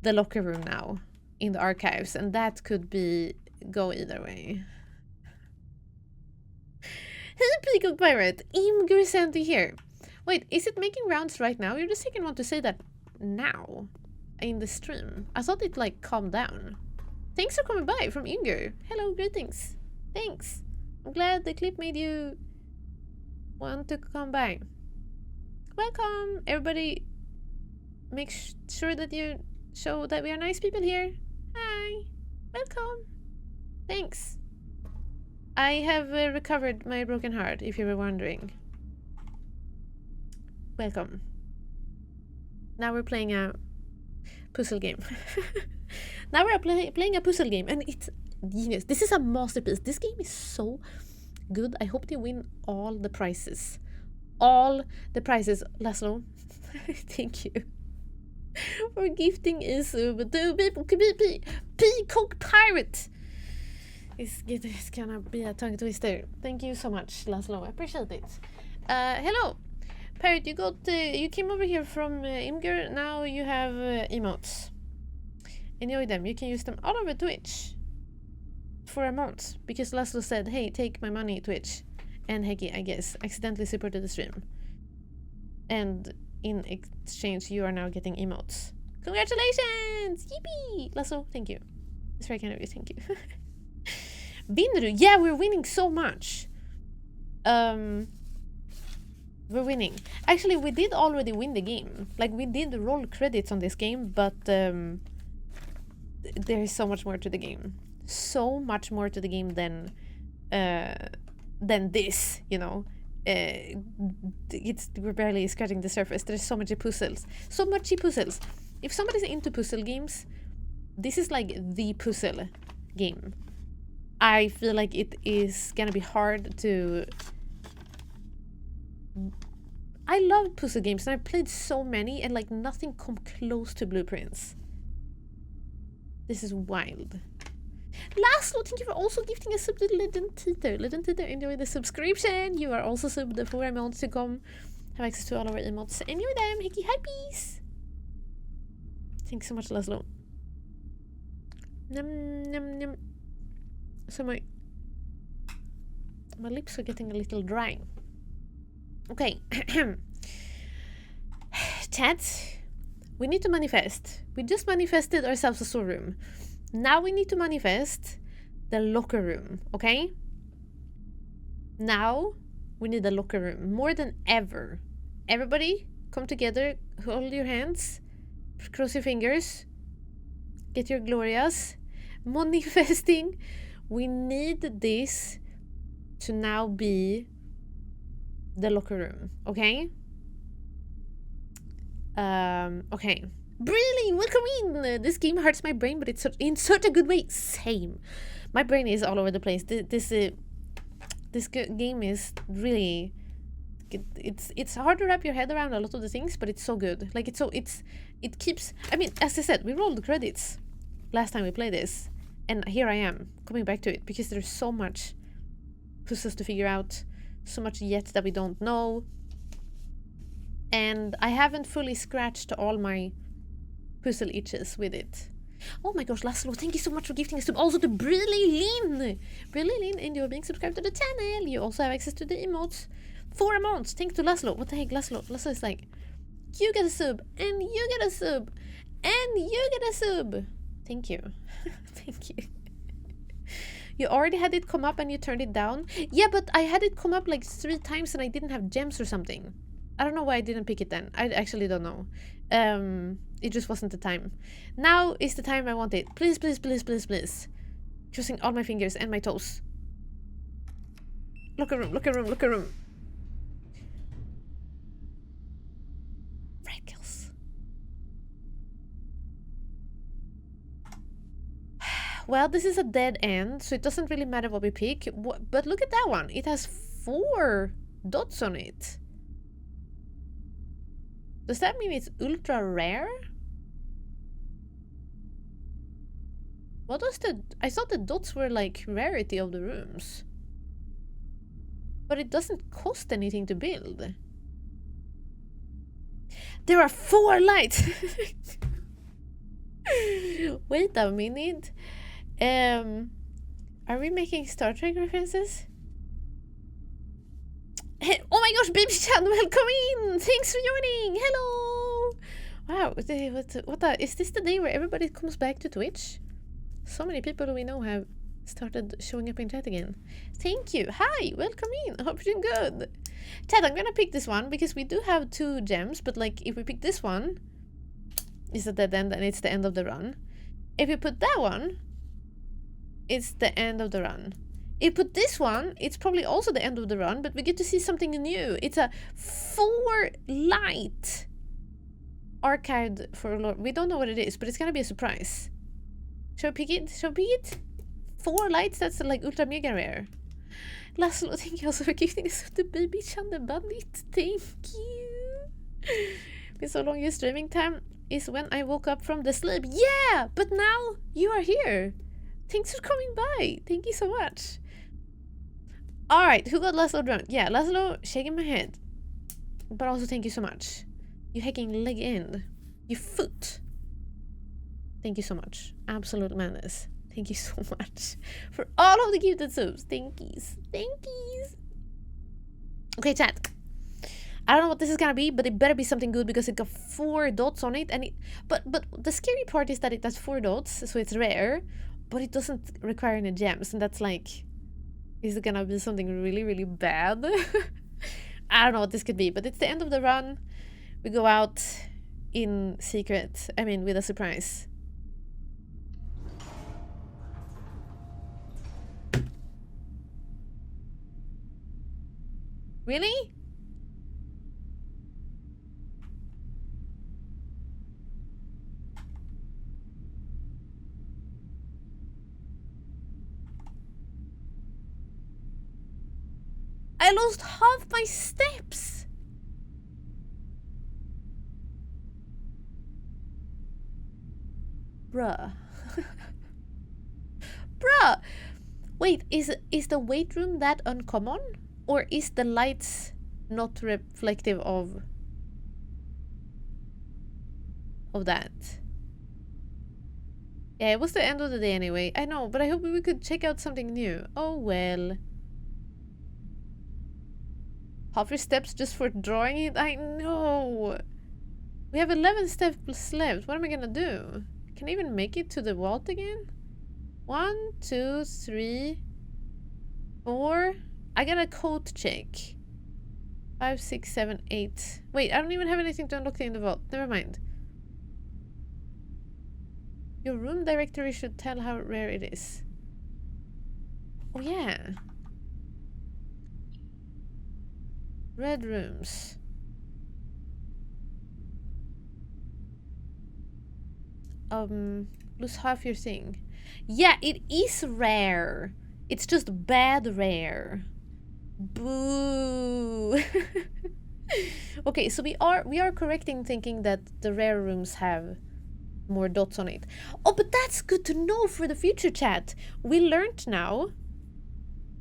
the locker room now in the archives, and that could go either way. Hey, Peacock Pirate, Imgur sent you here. Wait, is it making rounds right now? You're the second one to say that now in the stream. I thought it like calmed down. Thanks for coming by from Imgur. Hello, greetings. Thanks. I'm glad the clip made you want to come by. Welcome, everybody. make sure that you show that we are nice people here. Hi. Welcome. Thanks. I have recovered my broken heart, if you were wondering. Welcome. Now we're playing a puzzle game. Now we're playing a puzzle game, and it's genius. This is a masterpiece. This game is so good. I hope they win all the prizes. All the prizes. Laszlo, thank you for gifting a sub to Peacock Pirate. It's gonna be a tongue twister. Thank you so much, Laszlo. I appreciate it. Hello, Pirate. You came over here from Imgur. Now you have emotes. Enjoy them. You can use them all over Twitch for a month, because Laszlo said, hey, take my money, Twitch. And Heki, I guess, accidentally supported the stream. And in exchange, you are now getting emotes. Congratulations! Yippee! Laszlo, thank you. It's very kind of you, thank you. Vinner, yeah, we're winning so much. We're winning. Actually, we did already win the game. Like, we did roll credits on this game, but there is so much more to the game. So much more to the game than this, you know. We're barely scratching the surface. There's so many puzzles. So much puzzles. If somebody's into puzzle games, this is like the puzzle game. I feel like it is gonna be hard to... I love puzzle games, and I've played so many, and like nothing come close to Blueprints. This is wild. Laszlo, thank you for also gifting a sub to Legend Teeter. Legend Teeter, enjoy the subscription. You are also subbed the 4 emotes to come. Have access to all our emotes. Enjoy them. Hickey hypees. Thanks so much, Laszlo. Num, num, num. So my lips are getting a little dry. Okay. Chat. We need to manifest. We just manifested ourselves a storeroom. Now we need to manifest the locker room, okay? Now we need the locker room more than ever. Everybody, come together, hold your hands, cross your fingers, get your glorias. Manifesting. We need this to now be the locker room, okay? Okay. Really, welcome in! This game hurts my brain, but it's in such a good way. Same. My brain is all over the place. This game is really... It's hard to wrap your head around a lot of the things, but it's so good. Like, it keeps... I mean, as I said, we rolled the credits last time we played this. And here I am, coming back to it, because there's so much puzzles to figure out. So much yet that we don't know. And I haven't fully scratched all my puzzle itches with it. Oh my gosh, Laszlo, thank you so much for gifting us. Also to Briley Lynn. Briley Lynn, and you're being subscribed to the channel. You also have access to the emotes. 4 emotes. Thanks to Laszlo. What the heck, Laszlo? Laszlo is like, you get a sub, and you get a sub, and you get a sub. Thank you. Thank you. You already had it come up and you turned it down? Yeah, but I had it come up like 3 times and I didn't have gems or something. I don't know why I didn't pick it then. I actually don't know. It just wasn't the time. Now is the time I want it. Please, please, please, please, please. Crossing all my fingers and my toes. Locker room, locker room, locker room. Red kills. Well, this is a dead end, so it doesn't really matter what we pick. But look at that one. It has 4 dots on it. Does that mean it's ultra rare? What was the... I thought the dots were like rarity of the rooms. But it doesn't cost anything to build. There are 4 lights! Wait a minute. Are we making Star Trek references? Hey, oh my gosh, Baby Chan, welcome in! Thanks for joining! Hello! Wow, is this the day where everybody comes back to Twitch? So many people we know have started showing up in chat again. Thank you! Hi! Welcome in! I hope you're doing good! Chat, I'm gonna pick this one because we do have 2 gems, but like, if we pick this one, is a dead end and it's the end of the run. If you put that one, it's the end of the run. If you put this one, it's probably also the end of the run, but we get to see something new. It's a 4 light archived for Lord. We don't know what it is, but it's gonna be a surprise. Shall we pick it? Shall we pick it? 4 lights, that's like ultra mega rare. Laszlo, thank you also for gifting us the baby Chanda Bandit. Thank you. Been so long, your streaming time is when I woke up from the sleep. Yeah, but now you are here. Thanks for coming by. Thank you so much. Alright, who got Laszlo drunk? Yeah, Laszlo shaking my head. But also thank you so much. You hacking leg end. You foot. Thank you so much. Absolute madness. Thank you so much for all of the gifted subs. Thankies. Thankies. Okay, chat. I don't know what this is gonna be, but it better be something good because it got 4 dots on it. And but the scary part is that it has 4 dots, so it's rare, but it doesn't require any gems, and that's like, is it gonna be something really, really bad? I don't know what this could be, but it's the end of the run. We go out in secret. I mean, with a surprise. Really? I lost half my steps. Bruh. Bruh. Wait, is the weight room that uncommon? Or is the lights not reflective of that? Yeah, it was the end of the day anyway. I know, but I hope we could check out something new. Oh well. Half your steps just for drawing it? I know. We have 11 steps left. What am I gonna do? Can I even make it to the vault again? 1, 2, 3, 4. I got a code check. 5, 6, 7, 8. Wait, I don't even have anything to unlock in the vault. Never mind. Your room directory should tell how rare it is. Oh yeah. Red rooms. Lose half your thing. Yeah, it is rare. It's just bad rare. Boo. Okay, so we are correct in thinking that the rare rooms have more dots on it. Oh, but that's good to know for the future, chat. We learned now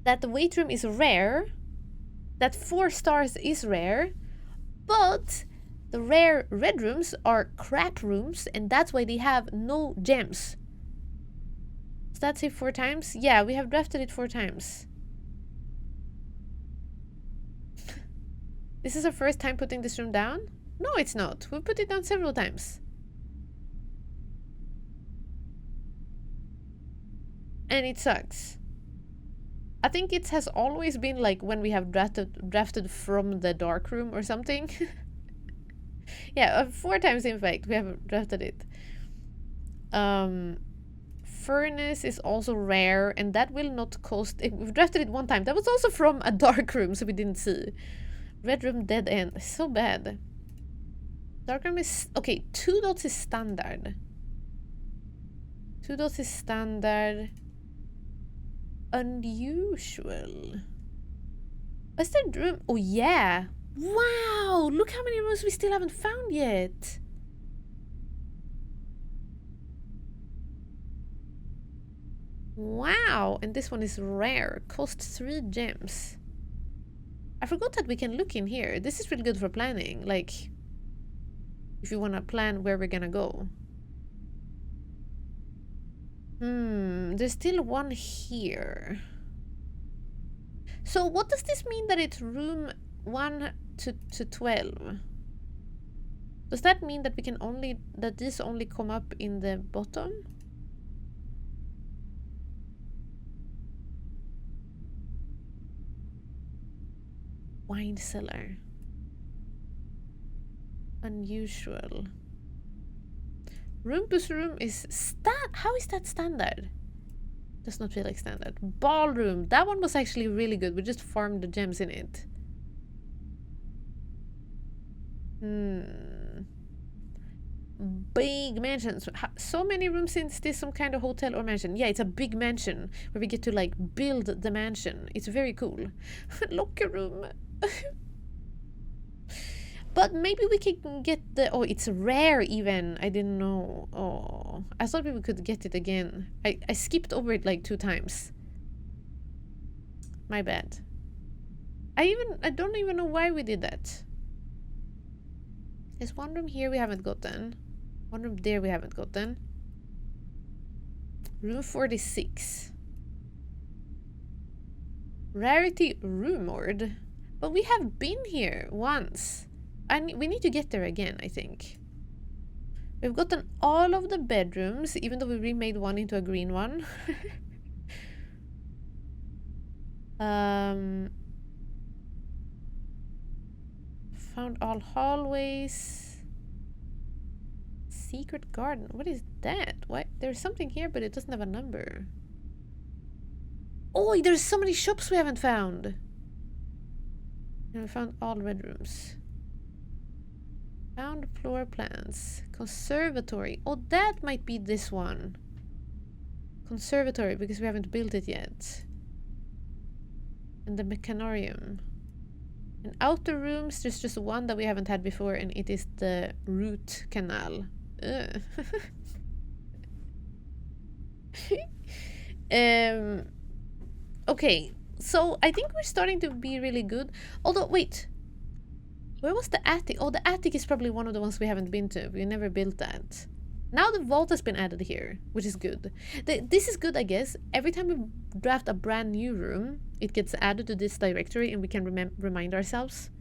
that the weight room is rare, that 4 stars is rare, but the rare red rooms are crap rooms, and that's why they have no gems. Does that say 4 times? Yeah, we have drafted it 4 times. This is our first time putting this room down? No, it's not. We've put it down several times. And it sucks. I think it has always been like when we have drafted from the dark room or something. Yeah, 4 times in fact we have drafted it. Furnace is also rare, and that will not cost. We've drafted it 1 time. That was also from a dark room, so we didn't see. Red room dead end. So bad. Dark room is okay. 2 dots is standard. 2 dots is standard. Unusual. Is there room? Oh yeah. Wow, look how many rooms we still haven't found yet. Wow, and this one is rare. Costs 3 gems. I forgot that we can look in here. This is really good for planning. Like, if you want to plan where we're gonna go. There's still one here. So what does this mean that it's room 1 to 12? Does that mean that we can only, that these only come up in the bottom? Wine cellar. Unusual. Rumpus room is how is that standard? Does not feel like standard. Ballroom. That one was actually really good. We just farmed the gems in it. Big mansions. So many rooms. Is this some kind of hotel or mansion? Yeah, it's a big mansion where we get to like build the mansion. It's very cool. Locker room. But maybe we can get the... Oh, it's rare even. I didn't know. Oh, I thought we could get it again. I skipped over it like 2 times. My bad. I don't even know why we did that. There's one room here we haven't gotten. One room there we haven't gotten. Room 46. Rarity rumored. But we have been here once. And we need to get there again, I think. We've gotten all of the bedrooms, even though we remade one into a green one. Found all hallways. Secret garden. What is that? What? There's something here, but it doesn't have a number. Oh, there's so many shops we haven't found. And we found all bedrooms. Found floor plans. Conservatory. Oh, that might be this one. Conservatory, because we haven't built it yet. And the mechanarium. And outer rooms, there's just one that we haven't had before, and it is the root canal. Okay, so I think we're starting to be really good. Although, wait. Where was the attic? Oh, the attic is probably one of the ones we haven't been to. We never built that. Now the vault has been added here, which is good. This is good, I guess. Every time we draft a brand new room, it gets added to this directory and we can remind ourselves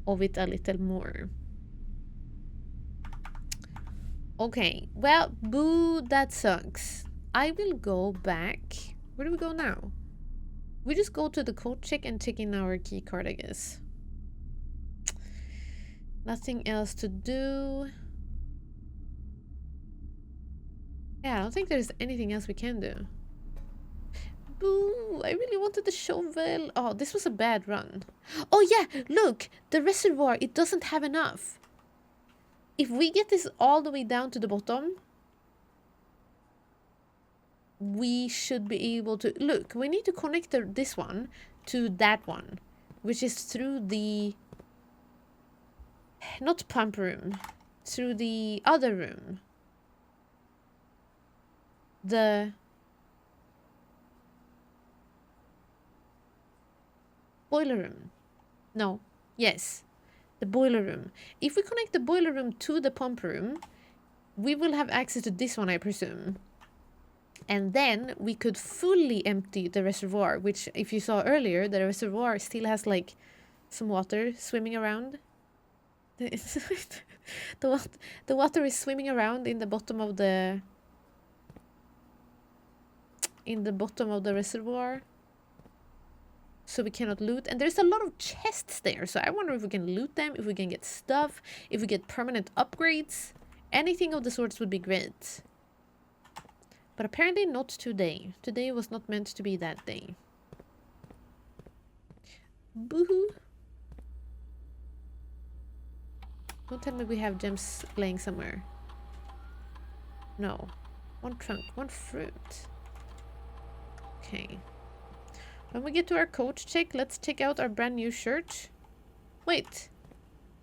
of it a little more. Okay, well, boo, that sucks. I will go back. Where do we go now? We just go to the code check and check in our key card, I guess. Nothing else to do. Yeah, I don't think there's anything else we can do. Boo! I really wanted the shovel. Oh, this was a bad run. Oh yeah, look! The reservoir, it doesn't have enough. If we get this all the way down to the bottom, we should be able to... Look, we need to connect this one to that one, which is through the... Not pump room. Through the other room. The... boiler room. No. Yes. The boiler room. If we connect the boiler room to the pump room, we will have access to this one, I presume. And then we could fully empty the reservoir, which, if you saw earlier, the reservoir still has, like, some water swimming around. The water is swimming around in the bottom of the... in the bottom of the reservoir. So we cannot loot. And there's a lot of chests there. So I wonder if we can loot them, if we can get stuff, if we get permanent upgrades. Anything of the sorts would be great. But apparently not today. Today was not meant to be that day. Boo-hoo. Don't tell me we have gems laying somewhere. No. One trunk, one fruit. Okay. When we get to our coach check, let's check out our brand new shirt. Wait.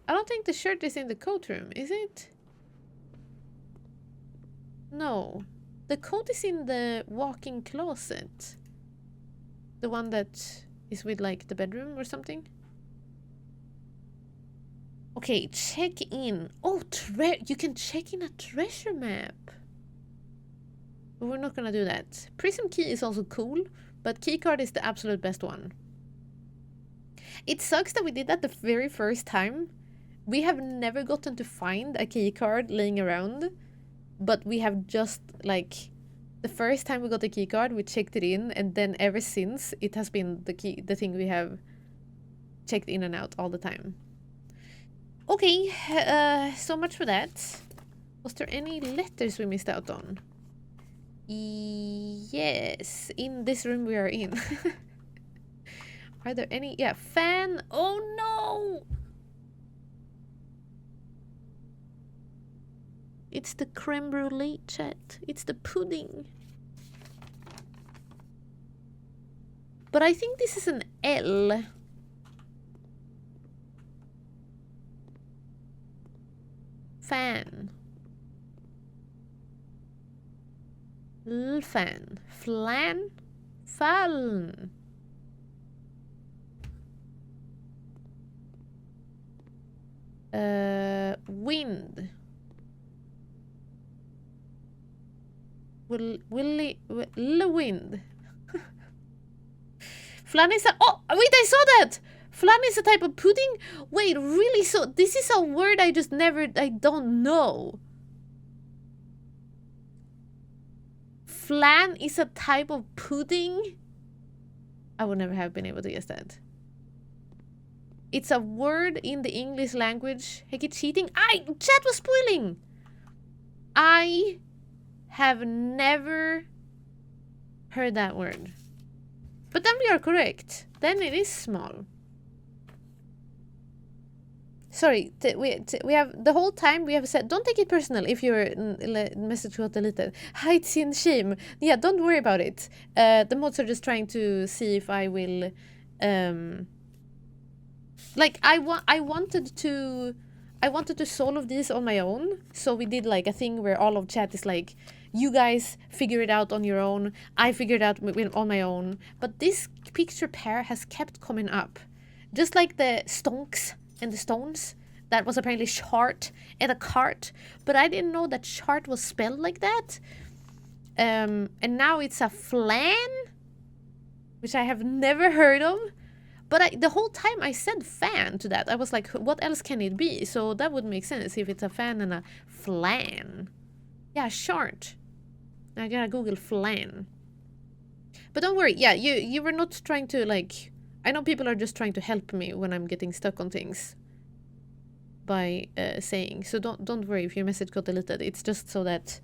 I don't think the shirt is in the coat room, is it? No. The coat is in the walk-in closet. The one that is with, like, the bedroom or something. Okay, check in. Oh, you can check in a treasure map. But we're not gonna do that. Prism key is also cool, but keycard is the absolute best one. It sucks that we did that the very first time. We have never gotten to find a keycard laying around, but we have just, like, the first time we got the keycard, we checked it in, and then ever since, it has been the thing we have checked in and out all the time. Okay, so much for that. Was there any letters we missed out on? Yes, in this room we are in. Are there any? Yeah, fan. Oh no! It's the creme brulee, chat. It's the pudding. But I think this is an L. Fan. Fan. Flan. Faln. Wind. Wind. Flan is a— oh, wait, I saw that! Flan is a type of pudding? Wait, really? So this is a word I don't know. Flan is a type of pudding? I would never have been able to guess that. It's a word in the English language. Heck, it's cheating. Chat was spoiling! I have never heard that word. But then we are correct. Then it is small. Sorry, we have the whole time we have said don't take it personal if your message got deleted. Hide in shame. Yeah, don't worry about it. The mods are just trying to see if I will like I wanted to solve this on my own. So we did like a thing where all of chat is like, you guys figure it out on your own. I figured out on my own. But this picture pair has kept coming up. Just like the stonks and the stones. That was apparently chart and a cart. But I didn't know that chart was spelled like that. And now it's a flan. Which I have never heard of. But the whole time I said fan to that. I was like, what else can it be? So that would make sense if it's a fan and a flan. Yeah, chart. I gotta Google flan. But don't worry, yeah, you were not trying to like... I know people are just trying to help me when I'm getting stuck on things. By saying. So don't worry if your message got deleted. It's just so that...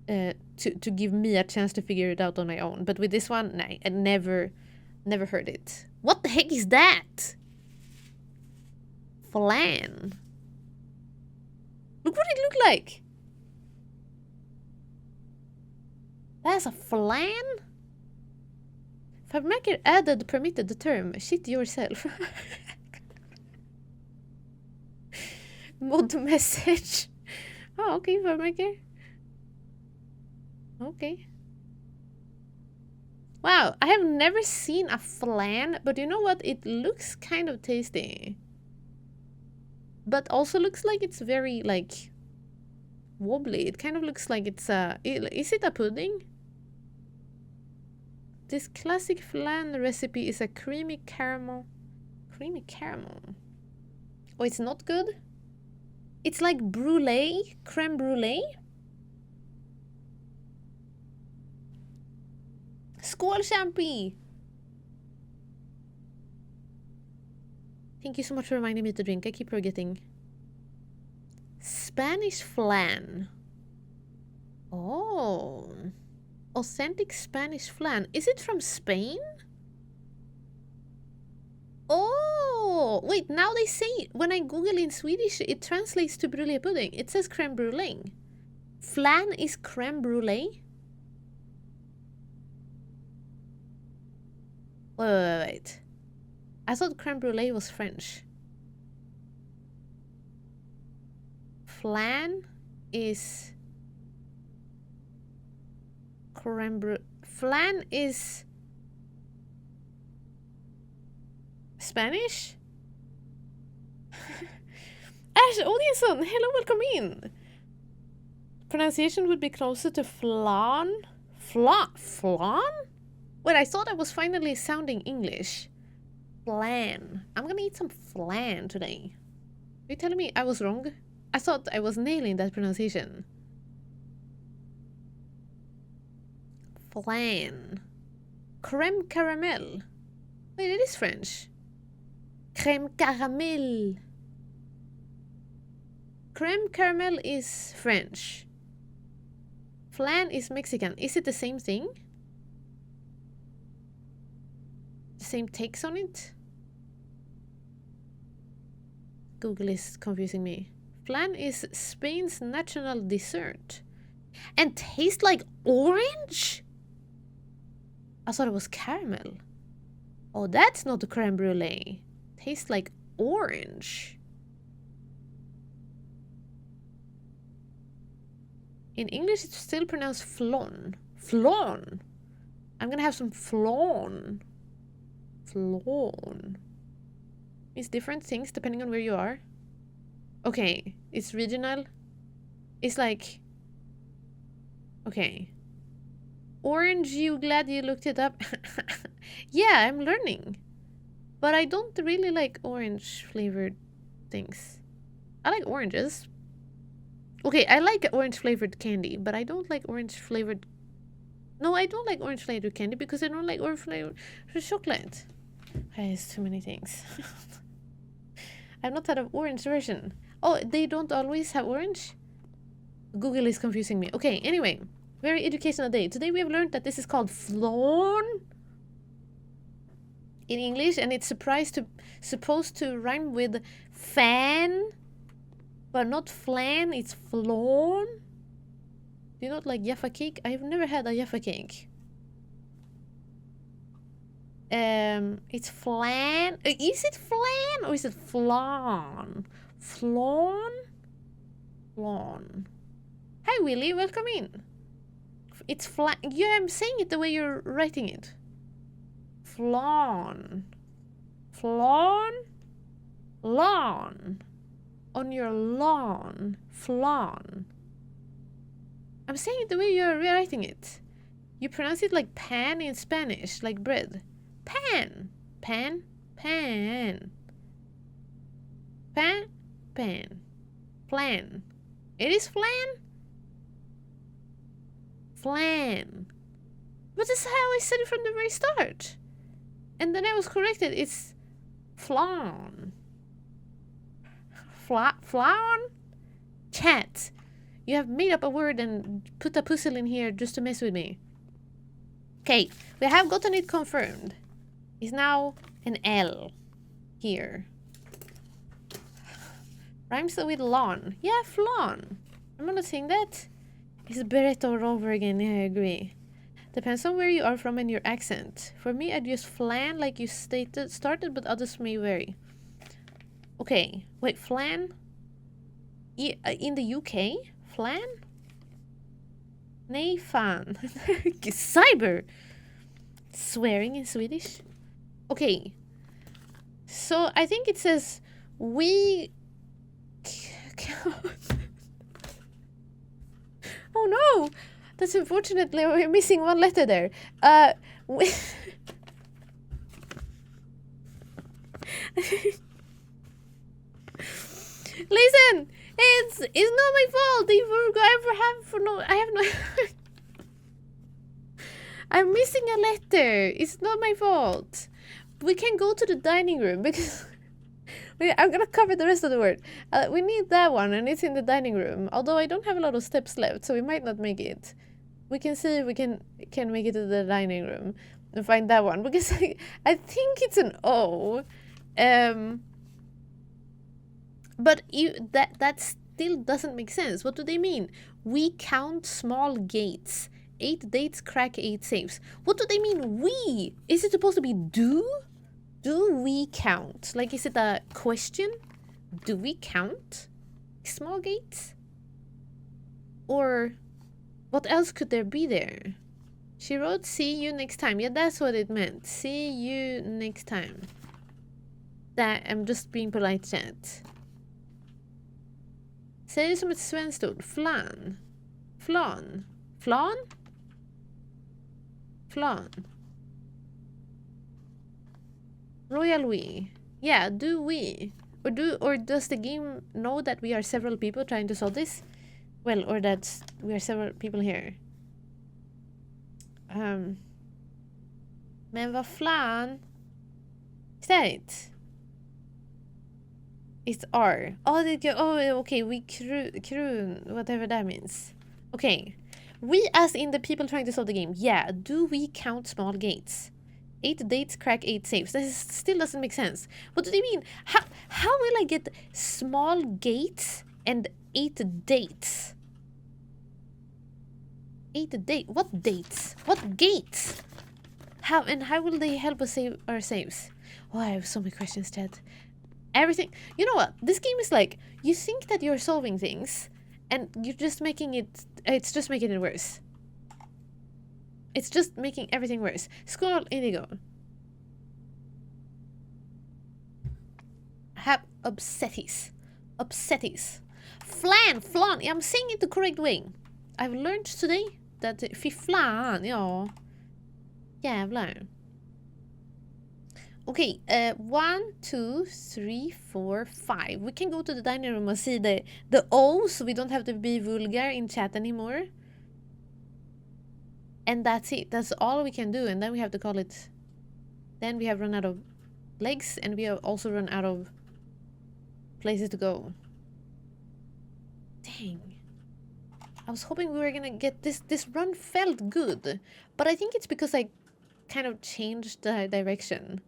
to give me a chance to figure it out on my own. But with this one, nah, I never heard it. What the heck is that? Flan. Look what it looked like. That's a flan? FiberMaker added permitted the term. Shit yourself. Mod message. Oh, okay, FiberMaker. Okay. Wow, I have never seen a flan, but you know what? It looks kind of tasty. But also looks like it's very, like, wobbly. It kind of looks like it's a... Is it a pudding? This classic flan recipe is a creamy caramel. Creamy caramel. Oh, it's not good? It's like brulee, creme brulee. Skål, Champy! Thank you so much for reminding me to drink. I keep forgetting. Spanish flan. Oh. Authentic Spanish flan. Is it from Spain? Oh! Wait, now they say, when I Google in Swedish, it translates to brulee pudding. It says creme brulee. Flan is creme brulee? Wait. I thought creme brulee was French. Flan is... creme brulee. Flan is... Spanish? Ash Odinson, hello, welcome in. Pronunciation would be closer to flan. Flan? Wait, I thought I was finally sounding English. Flan. I'm gonna eat some flan today. Are you telling me I was wrong? I thought I was nailing that pronunciation. Flan. Creme caramel. Wait, it is French. Creme caramel. Creme caramel is French. Flan is Mexican. Is it the same thing? The same takes on it? Google is confusing me. Flan is Spain's national dessert. And tastes like orange? I thought it was caramel. Oh, that's not a creme brulee. Tastes like orange. In English, it's still pronounced flan. Flan. I'm gonna have some flan. Flan. It's different things depending on where you are. Okay, it's regional. It's like... Okay. Orange, you glad you looked it up? Yeah, I'm learning. But I don't really like orange flavored things. I like oranges. Okay, I like orange flavored candy, but I don't like orange flavored... No, I don't like orange flavored candy because I don't like orange flavored chocolate. It's too many things. I've not had an orange version. Oh, they don't always have orange? Google is confusing me. Okay, anyway. Very educational day. Today we have learned that this is called flan in English, and it's supposed to rhyme with fan, but not flan, it's flan. Do you not like Jaffa cake? I've never had a Jaffa cake. It's flan. Is it flan or is it flan? Flan? Flan. Hi Willy, welcome in. It's flan. Yeah, I'm saying it the way you're writing it. Flan. Flan? Lawn. On your lawn. Flan. I'm saying it the way you're rewriting it. You pronounce it like pan in Spanish, like bread. Pan. Pan. Pan. Pan. Pan. Flan. It is flan? Flan. But that's how I said it from the very start. And then I was corrected. It's flan. Flan? Chat. You have made up a word and put a puzzle in here just to mess with me. Okay, we have gotten it confirmed. It's now an L here. Rhymes with lawn. Yeah, flan. I'm not saying that. It's Beretta all over again. Yeah, I agree. Depends on where you are from and your accent. For me, I'd use flan like you started, but others may vary. Okay, wait, flan? In the UK? Flan? Nej fan. Cyber! Swearing in Swedish? Okay. So, I think it says, we... Oh no! That's unfortunately, we're missing one letter there. Listen! It's not my fault. I have no... I'm missing a letter. It's not my fault. We can go to the dining room because... I'm gonna cover the rest of the word. We need that one, and it's in the dining room. Although I don't have a lot of steps left, so we might not make it. We can see if we can make it to the dining room and find that one, because I think it's an O. But that still doesn't make sense. What do they mean? We count small gates. 8 dates crack 8 safes. What do they mean, we? Is it supposed to be do? Do we count? Like, is it a question? Do we count small gates? Or what else could there be there? She wrote, see you next time. Yeah, that's what it meant. See you next time. That, I'm just being polite, chat. Säg det som ett svenskt ord. Flan. Flan. Flan? Flan. Royal we. Yeah, do we? Or does the game know that we are several people trying to solve this? Well, or that we are several people here. Men vad flan? Is that it? It's R. Oh, okay. We croon, whatever that means. Okay. We, as in the people trying to solve the game. Yeah. Do we count small gates? 8 dates, crack 8 saves. This still doesn't make sense. What do they mean? How will I get small gates and 8 dates? 8 date. What dates? What gates? How will they help us save our saves? Oh, I have so many questions, Chad. Everything. You know what? This game is like, you think that you're solving things, and you're just making it. It's just making it worse. It's just making everything worse. Skull Indigo. Have obsetis. Obsetis. Flan. I'm saying it the correct way. I've learned today that fifflan, ja. Jävlar. Okay, 1, 2, 3, 4, 5. We can go to the dining room and see the O, so we don't have to be vulgar in chat anymore. And that's it. That's all we can do. And then we have to call it. Then we have run out of legs, and we have also run out of places to go. Dang. I was hoping we were gonna get this. This run felt good, but I think it's because I kind of changed the direction.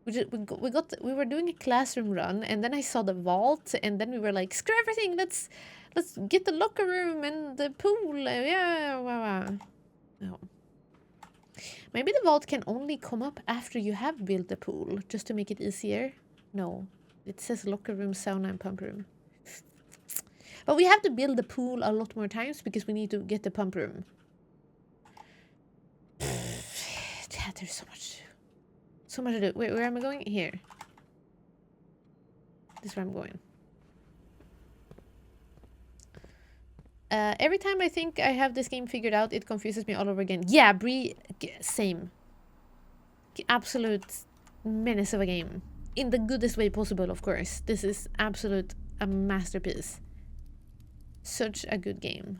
We were doing a classroom run, and then I saw the vault, and then we were like, screw everything, let's get the locker room and the pool. Yeah. No. Maybe the vault can only come up after you have built the pool, just to make it easier. No, it says locker room, sauna, and pump room. But we have to build the pool a lot more times because we need to get the pump room. Yeah, there's so much. So much to do. Wait, where am I going? Here. This is where I'm going. Every time I think I have this game figured out, it confuses me all over again. Yeah, Bree, same. Absolute menace of a game. In the goodest way possible, of course. This is a masterpiece. Such a good game.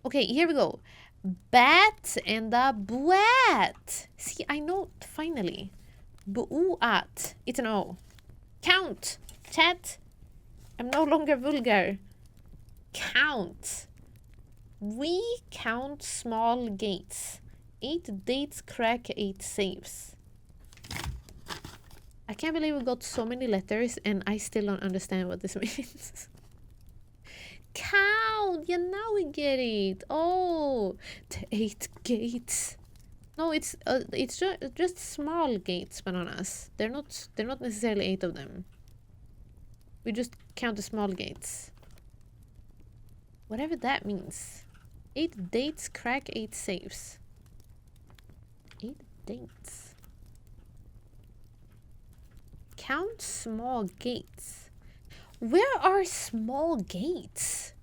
Okay, here we go. Bat and a boat. See, I know finally. Boat. It's an O. Count. Chat. I'm no longer vulgar. Count. We count small gates. 8 dates, crack 8 saves. I can't believe we got so many letters and I still don't understand what this means. Count. Yeah, now we get it. Oh, the 8 gates. No, it's just small gates, bananas. They're not necessarily 8 of them. We just count the small gates. Whatever that means. 8 dates, crack 8 saves. 8 dates. Count small gates. Where are small gates?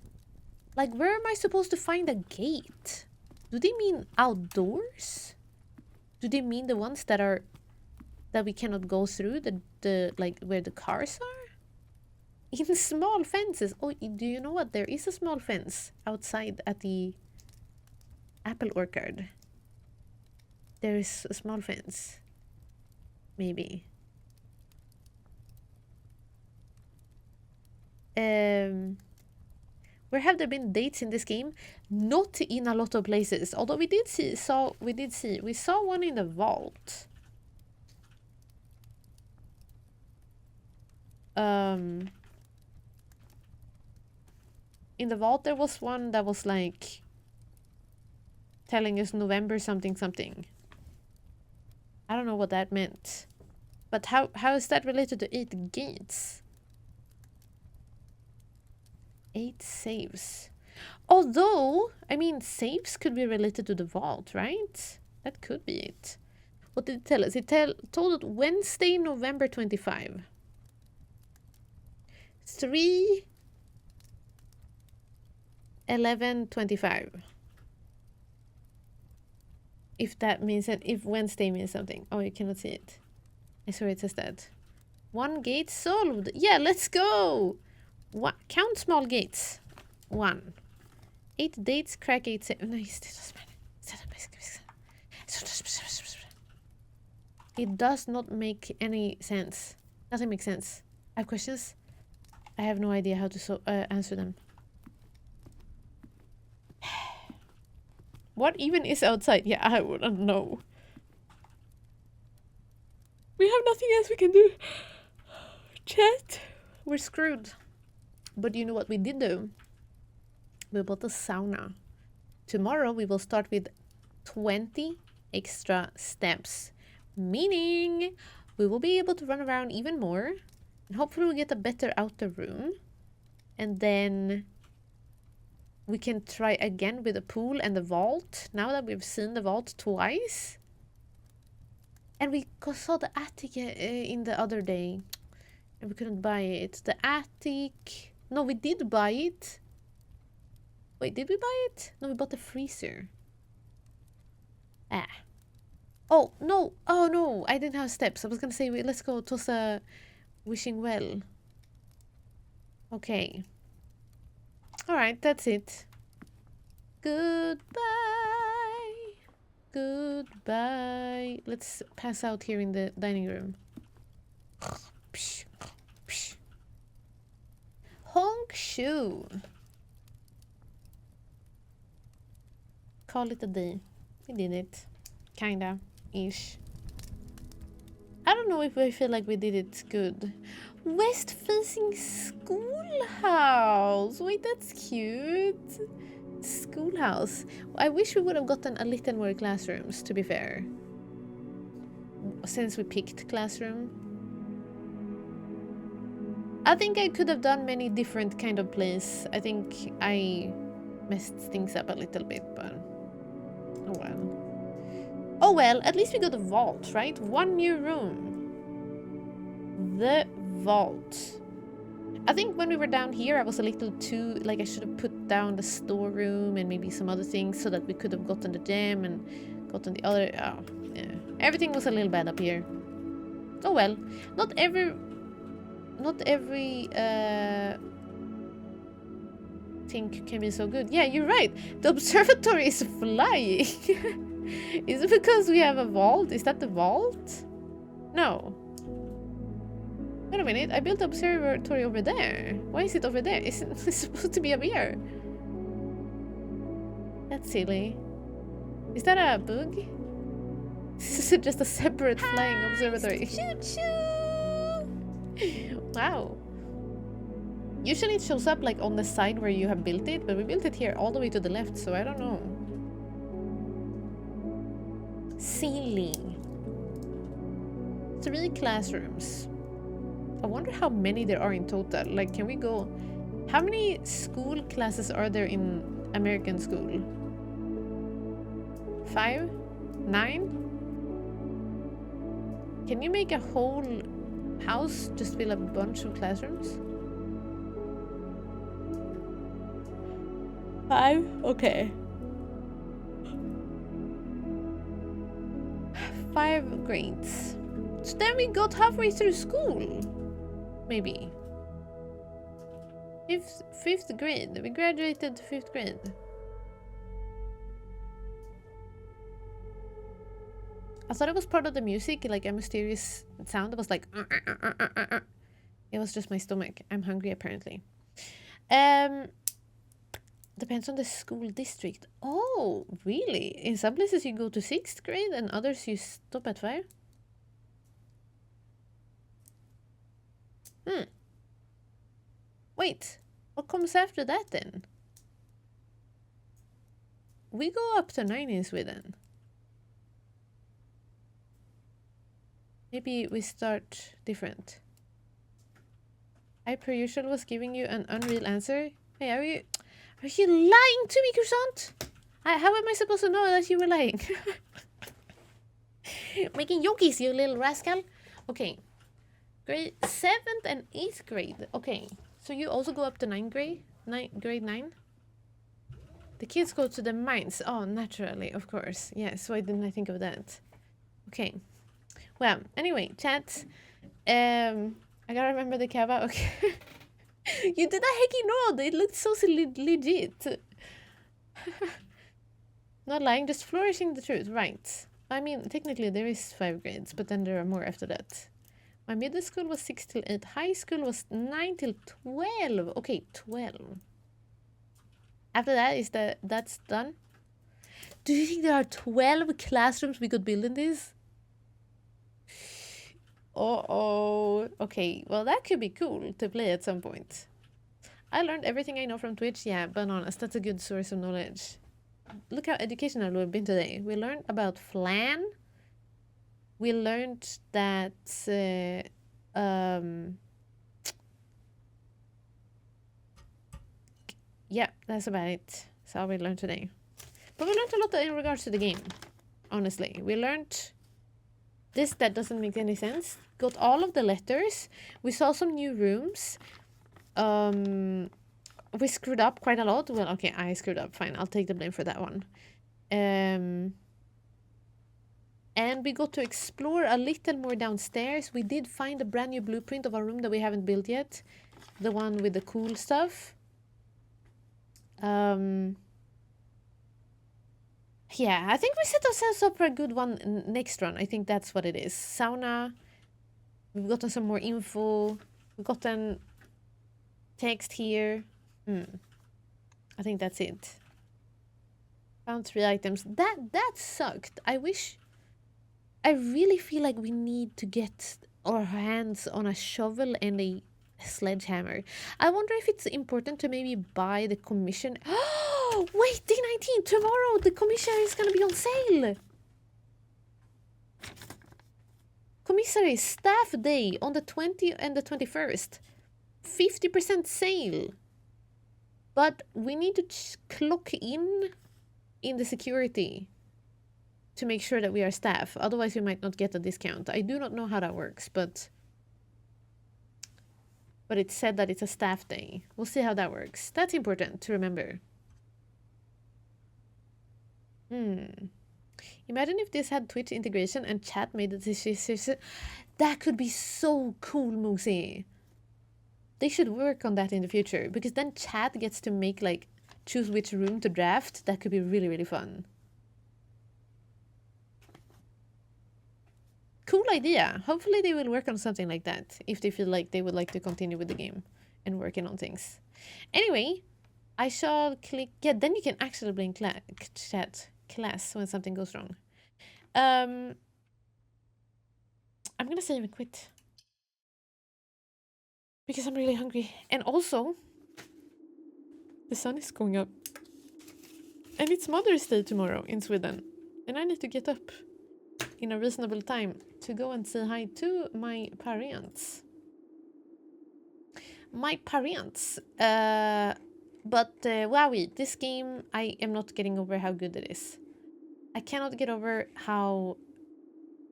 Like, where am I supposed to find a gate? Do they mean outdoors? Do they mean the ones that we cannot go through? The like where the cars are? In small fences. Oh, do you know what? There is a small fence outside at the apple orchard. There is a small fence. Maybe. Where have there been dates in this game? Not in a lot of places. Although we saw one in the vault. In the vault there was one that was like telling us November something something. I don't know what that meant. But how is that related to 8 gates? 8 saves. Although, I mean, saves could be related to the vault, right? That could be it. What did it tell us? It told us Wednesday, November 25. 3/11/25. If that means that, if Wednesday means something. Oh, you cannot see it. I swear it says that. 1 gate solved. Yeah, let's go. Count small gates. 1. 8 dates, crack 8 saves. No, it does not make any sense. Nothing makes sense. I have questions. I have no idea how to answer them. What even is outside? Yeah, I wouldn't know. We have nothing else we can do. Chat. We're screwed. But you know what we did do? We bought a sauna. Tomorrow we will start with 20 extra steps. Meaning we will be able to run around even more. And hopefully we'll get a better outer room. And then we can try again with the pool and the vault. Now that we've seen the vault twice. And we saw the attic in the other day. And we couldn't buy it. The attic... No, we did buy it. Wait, did we buy it? No, we bought the freezer. Ah. Oh, no. Oh, no. I didn't have steps. I was gonna say, let's go to wishing well. Okay. Alright, that's it. Goodbye. Goodbye. Let's pass out here in the dining room. Honk shoe. Call it a day. We did it. Kinda. Ish. I don't know if I feel like we did it good. West facing schoolhouse. Wait, that's cute. Schoolhouse. I wish we would have gotten a little more classrooms, to be fair. Since we picked classroom. I think I could have done many different kind of plays. I think I messed things up a little bit, but oh well. Oh well, at least we got a vault, right? One new room. The vault. I think when we were down here, I was a little too, like I should have put down the storeroom and maybe some other things so that we could have gotten the gem and gotten the other, oh, yeah. Everything was a little bad up here. Oh well, not every thing can be so good. Yeah, you're right. The observatory is flying. Is it because we have a vault? Is that the vault? No. Wait a minute, I built the observatory over there. Why is it over there? Isn't it supposed to be up here? That's silly. Is that a bug? This is just a separate flying observatory. Choo-choo! Wow. Usually it shows up like on the side where you have built it, but we built it here all the way to the left, so I don't know. Ceiling. 3 classrooms. I wonder how many there are in total. Like, can we go... How many school classes are there in American school? 5? 9? Can you make a whole house just fill a bunch of classrooms? 5? Okay. 5 grades. So then we got halfway through school. Maybe. 5th grade. We graduated to 5th grade. I thought it was part of the music, like a mysterious sound that was like... It was just my stomach. I'm hungry, apparently. Depends on the school district. Oh, really? In some places you go to 6th grade and others you stop at 5? Wait, what comes after that then? We go up to 9 in Sweden. Maybe we start different. I per usual was giving you an unreal answer. Hey, are you lying to me, Croissant? How am I supposed to know that you were lying? Making yokies, you little rascal. Okay. Grade 7th and 8th grade. Okay. So you also go up to 9th grade? Grade 9? The kids go to the mines. Oh, naturally, of course. Yes, why didn't I think of that? Okay. Well, anyway, chat. I gotta remember the Kava. Okay. You did a hecky nod. It looked so legit. Not lying, just flourishing the truth. Right. I mean, technically there is 5 grades, but then there are more after that. My middle school was 6 till 8. High school was 9 till 12. Okay, 12. After that, that's done? Do you think there are 12 classrooms we could build in this? Oh. Okay, well, that could be cool to play at some point. I learned everything I know from Twitch. Yeah, bananas. That's a good source of knowledge. Look how educational we've been today. We learned about flan. We learned that yeah, that's about it. That's all we learned today. But we learned a lot in regards to the game, honestly. We learned this that doesn't make any sense. Got all of the letters. We saw some new rooms. We screwed up quite a lot. Well, okay, I screwed up. Fine, I'll take the blame for that one. And we got to explore a little more downstairs. We did find a brand new blueprint of a room that we haven't built yet. The one with the cool stuff. Yeah, I think we set ourselves up for a good one next run. I think that's what it is. Sauna. We've gotten some more info. We've gotten text here. I think that's it. Found 3 items. That sucked. I really feel like we need to get our hands on a shovel and a sledgehammer. I wonder if it's important to maybe buy the commission. Oh, wait, day 19. Tomorrow the commissary is gonna be on sale. Commissary staff day on the 20th and the 21st. 50% sale. But we need to clock in the security to make sure that we are staff. Otherwise, we might not get a discount. I do not know how that works, but it said that it's a staff day. We'll see how that works. That's important to remember. Imagine if this had Twitch integration and chat made the decision. That could be so cool, Moosey. They should work on that in the future, because then chat gets to make, like, choose which room to draft. That could be really, really fun. Cool idea. Hopefully they will work on something like that if they feel like they would like to continue with the game and working on things. Anyway, I shall click. Yeah, then you can actually blink chat class when something goes wrong. I'm gonna save and quit because I'm really hungry. And also, the sun is going up. And it's Mother's Day tomorrow in Sweden. And I need to get up in a reasonable time to go and say hi to my parents. But wowie, this game, I am not getting over how good it is. I cannot get over how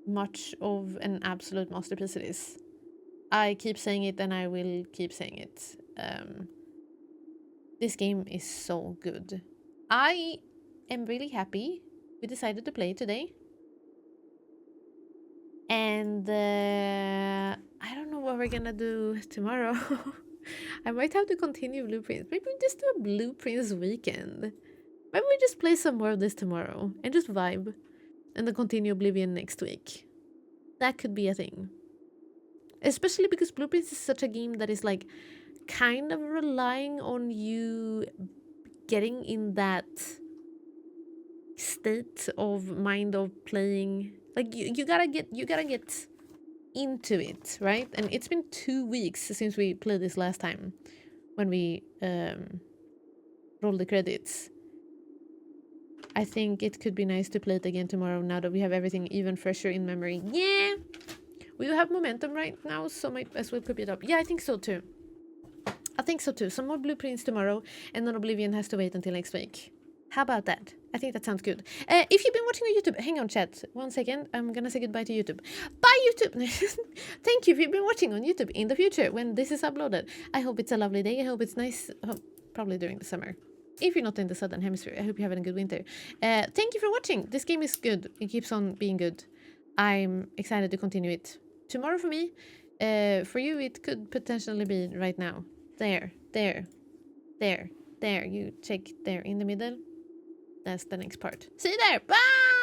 much of an absolute masterpiece it is. I keep saying it and I will keep saying it. This game is so good. I am really happy we decided to play today. And I don't know what we're gonna do tomorrow. I might have to continue Blueprints. Maybe we just do a Blueprints weekend. Maybe we just play some more of this tomorrow and just vibe. And then continue Oblivion next week. That could be a thing. Especially because Blueprints is such a game that is like kind of relying on you getting in that state of mind of playing. Like you gotta get into it, right? And it's been 2 weeks since we played this last time when we rolled the credits. I think it could be nice to play it again tomorrow now that we have everything even fresher in memory. Yeah, we have momentum right now, so might as well keep it up. Yeah, I think so too. Some more Blueprints tomorrow, and then Oblivion has to wait until next week. How about that? I think that sounds good. If you've been watching on YouTube, hang on chat. 1 second. I'm gonna say goodbye to YouTube. Bye YouTube! Thank you if you've been watching on YouTube in the future when this is uploaded. I hope it's a lovely day. I hope it's nice. Probably during the summer. If you're not in the southern hemisphere, I hope you're having a good winter. Thank you for watching. This game is good. It keeps on being good. I'm excited to continue it. Tomorrow for me. For you, it could potentially be right now. There. You check there in the middle. That's the next part. See you there. Bye!